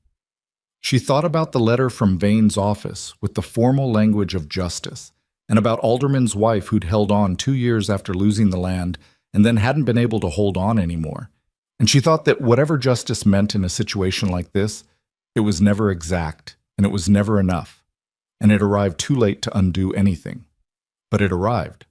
She thought about the letter from Vane's office with the formal language of justice, and about Alderman's wife who'd held on 2 years after losing the land and then hadn't been able to hold on anymore. And she thought that whatever justice meant in a situation like this, it was never exact, and it was never enough, and it arrived too late to undo anything. But it arrived.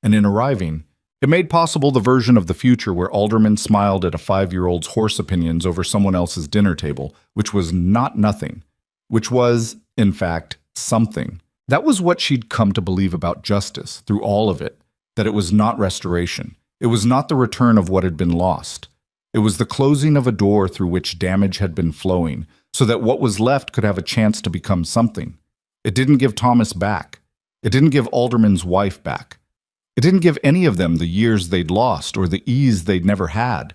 And in arriving, it made possible the version of the future where Alderman smiled at a 5-year-old's horse opinions over someone else's dinner table, which was not nothing, which was, in fact, something. That was what she'd come to believe about justice through all of it, that it was not restoration. It was not the return of what had been lost. It was the closing of a door through which damage had been flowing, so that what was left could have a chance to become something. It didn't give Thomas back. It didn't give Alderman's wife back. It didn't give any of them the years they'd lost or the ease they'd never had.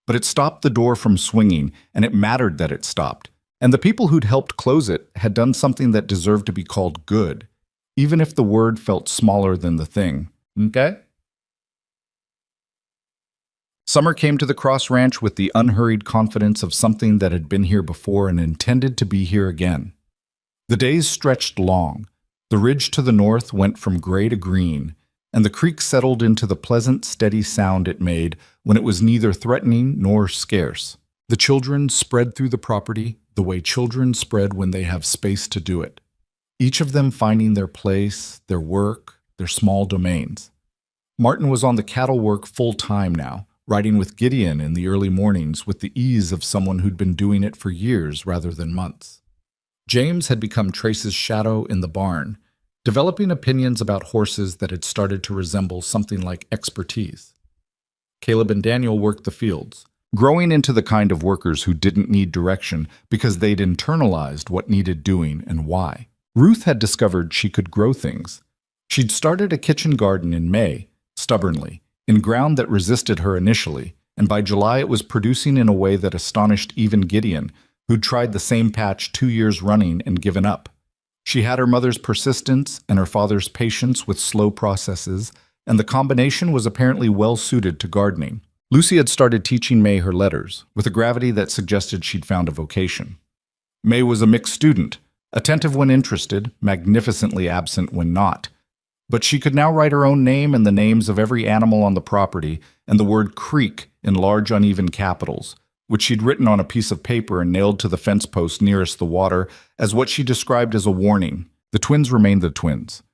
But it stopped the door from swinging, and it mattered that it stopped. And the people who'd helped close it had done something that deserved to be called good, even if the word felt smaller than the thing. Okay? Summer came to the Cross Ranch with the unhurried confidence of something that had been here before and intended to be here again. The days stretched long. The ridge to the north went from gray to green, and the creek settled into the pleasant, steady sound it made when it was neither threatening nor scarce. The children spread through the property the way children spread when they have space to do it, each of them finding their place, their work, their small domains. Martin was on the cattle work full-time now, riding with Gideon in the early mornings with the ease of someone who'd been doing it for years rather than months. James had become Trace's shadow in the barn, developing opinions about horses that had started to resemble something like expertise. Caleb and Daniel worked the fields, growing into the kind of workers who didn't need direction because they'd internalized what needed doing and why. Ruth had discovered she could grow things, She'd started a kitchen garden in May, stubbornly, in ground that resisted her initially, and by July it was producing in a way that astonished even Gideon, who'd tried the same patch 2 years running and given up. She had her mother's persistence and her father's patience with slow processes, and the combination was apparently well suited to gardening. Lucy had started teaching May her letters, with a gravity that suggested she'd found a vocation. May was a mixed student, attentive when interested, magnificently absent when not. But she could now write her own name and the names of every animal on the property, and the word creek in large uneven capitals, which she'd written on a piece of paper and nailed to the fence post nearest the water as what she described as a warning. The twins remained the twins.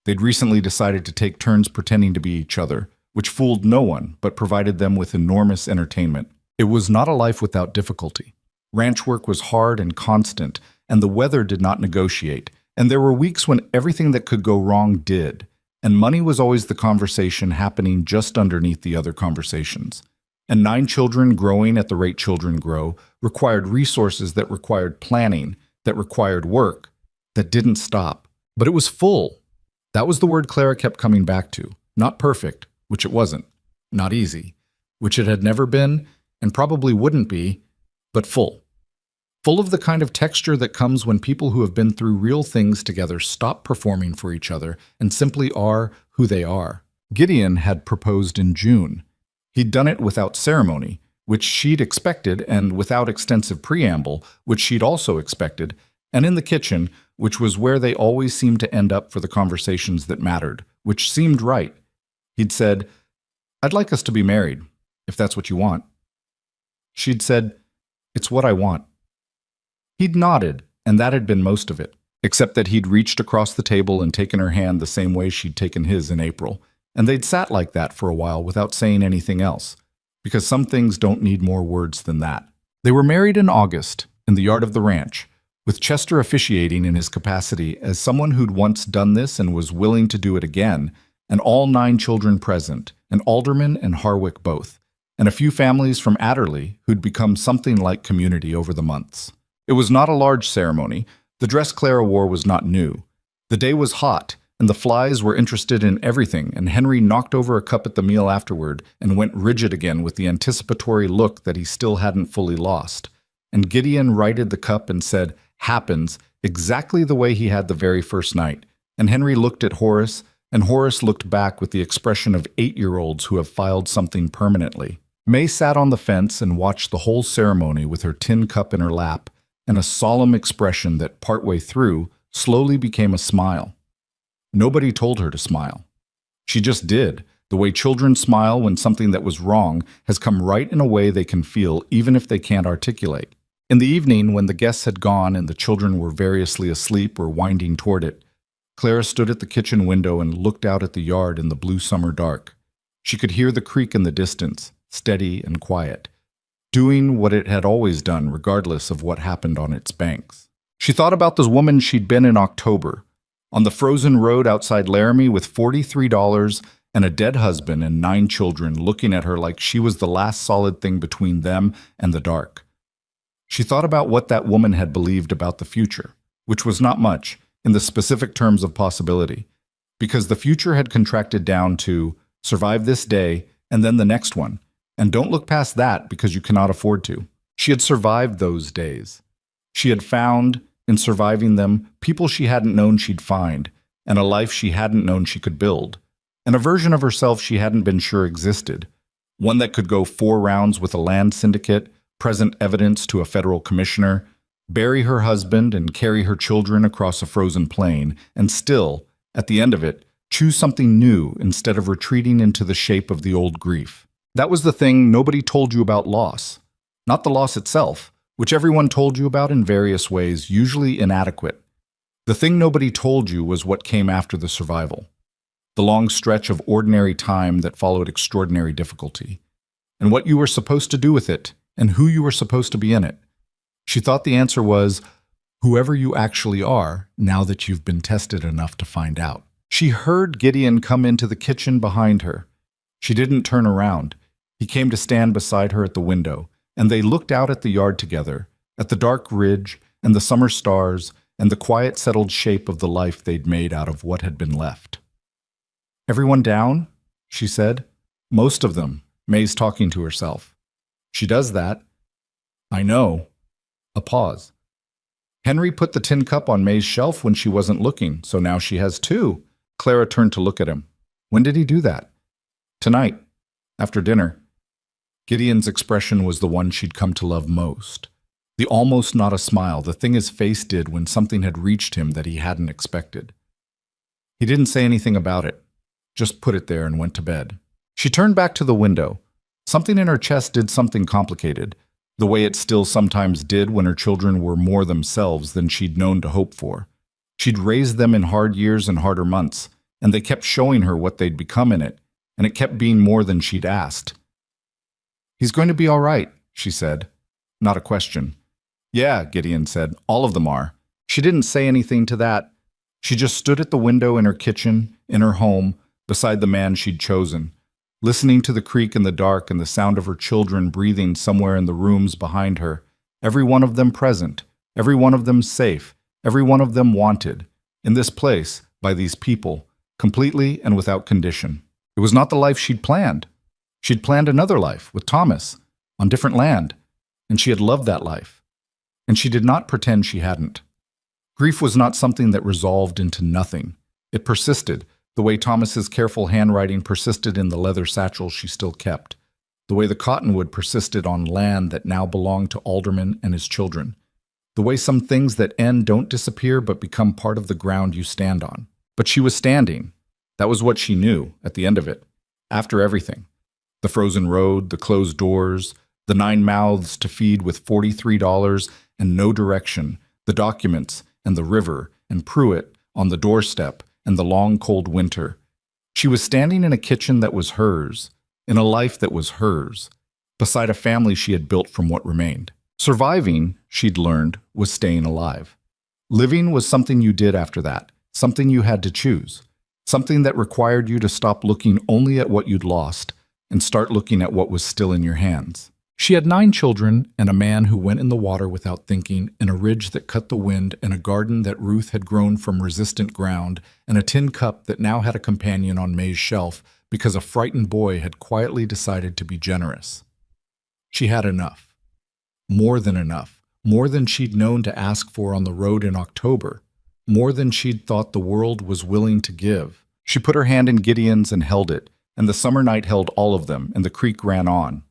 They'd recently decided to take turns pretending to be each other, which fooled no one but provided them with enormous entertainment. It was not a life without difficulty. Ranch work was hard and constant, and the weather did not negotiate, and there were weeks when everything that could go wrong did, and money was always the conversation happening just underneath the other conversations. And 9 children growing at the rate children grow required resources that required planning, that required work, that didn't stop. But it was full. That was the word Clara kept coming back to. Not perfect, which it wasn't. Not easy, which it had never been, and probably wouldn't be, but full. Full of the kind of texture that comes when people who have been through real things together stop performing for each other and simply are who they are. Gideon had proposed in June. He'd done it without ceremony, which she'd expected, and without extensive preamble, which she'd also expected, and in the kitchen, which was where they always seemed to end up for the conversations that mattered, which seemed right. He'd said, "I'd like us to be married, if that's what you want." She'd said, "It's what I want." He'd nodded, and that had been most of it, except that he'd reached across the table and taken her hand the same way she'd taken his in April, and they'd sat like that for a while without saying anything else, because some things don't need more words than that. They were married in August, in the yard of the ranch, with Chester officiating in his capacity as someone who'd once done this and was willing to do it again, and all 9 children present, and Alderman and Harwick both, and a few families from Adderley who'd become something like community over the months. It was not a large ceremony. The dress Clara wore was not new. The day was hot, and the flies were interested in everything, and Henry knocked over a cup at the meal afterward and went rigid again with the anticipatory look that he still hadn't fully lost. And Gideon righted the cup and said, "Happens," exactly the way he had the very first night. And Henry looked at Horace, and Horace looked back with the expression of 8-year-olds who have filed something permanently. May sat on the fence and watched the whole ceremony with her tin cup in her lap, and a solemn expression that, partway through, slowly became a smile. Nobody told her to smile. She just did, the way children smile when something that was wrong has come right in a way they can feel even if they can't articulate. In the evening, when the guests had gone and the children were variously asleep or winding toward it, Clara stood at the kitchen window and looked out at the yard in the blue summer dark. She could hear the creek in the distance, steady and quiet, doing what it had always done regardless of what happened on its banks. She thought about the woman she'd been in October, on the frozen road outside Laramie with $43 and a dead husband and 9 children looking at her like she was the last solid thing between them and the dark. She thought about what that woman had believed about the future, which was not much in the specific terms of possibility, because the future had contracted down to survive this day and then the next one, and don't look past that because you cannot afford to. She had survived those days. She had found, in surviving them, people she hadn't known she'd find, and a life she hadn't known she could build, and a version of herself she hadn't been sure existed, one that could go 4 rounds with a land syndicate, present evidence to a federal commissioner, bury her husband and carry her children across a frozen plain, and still, at the end of it, choose something new instead of retreating into the shape of the old grief. That was the thing nobody told you about loss. Not the loss itself, which everyone told you about in various ways, usually inadequate. The thing nobody told you was what came after the survival. The long stretch of ordinary time that followed extraordinary difficulty. And what you were supposed to do with it, and who you were supposed to be in it. She thought the answer was, whoever you actually are, now that you've been tested enough to find out. She heard Gideon come into the kitchen behind her. She didn't turn around. He came to stand beside her at the window, and they looked out at the yard together, at the dark ridge and the summer stars and the quiet settled shape of the life they'd made out of what had been left. Everyone down? She said. Most of them. May's talking to herself. She does that. I know. A pause. Henry put the tin cup on May's shelf when she wasn't looking, so now she has two. Clara turned to look at him. When did he do that? Tonight, after dinner. Gideon's expression was the one she'd come to love most. The almost not a smile, the thing his face did when something had reached him that he hadn't expected. He didn't say anything about it, just put it there and went to bed. She turned back to the window. Something in her chest did something complicated, the way it still sometimes did when her children were more themselves than she'd known to hope for. She'd raised them in hard years and harder months, and they kept showing her what they'd become in it, and it kept being more than she'd asked. He's going to be all right, she said. Not a question. Yeah, Gideon said, all of them are. She didn't say anything to that. She just stood at the window in her kitchen, in her home, beside the man she'd chosen, listening to the creak in the dark and the sound of her children breathing somewhere in the rooms behind her, every one of them present, every one of them safe, every one of them wanted, in this place, by these people, completely and without condition. It was not the life she'd planned. She'd planned another life, with Thomas, on different land, and she had loved that life. And she did not pretend she hadn't. Grief was not something that resolved into nothing. It persisted, the way Thomas's careful handwriting persisted in the leather satchel she still kept, the way the cottonwood persisted on land that now belonged to Alderman and his children, the way some things that end don't disappear but become part of the ground you stand on. But she was standing. That was what she knew, at the end of it, after everything. The frozen road, the closed doors, the 9 mouths to feed with $43 and no direction, the documents and the river and Pruitt on the doorstep and the long cold winter. She was standing in a kitchen that was hers, in a life that was hers, beside a family she had built from what remained. Surviving, she'd learned, was staying alive. Living was something you did after that, something you had to choose, something that required you to stop looking only at what you'd lost and start looking at what was still in your hands. She had 9 children and a man who went in the water without thinking, and a ridge that cut the wind, and a garden that Ruth had grown from resistant ground, and a tin cup that now had a companion on May's shelf because a frightened boy had quietly decided to be generous. She had enough. More than enough. More than she'd known to ask for on the road in October. More than she'd thought the world was willing to give. She put her hand in Gideon's and held it, and the summer night held all of them, and the creek ran on.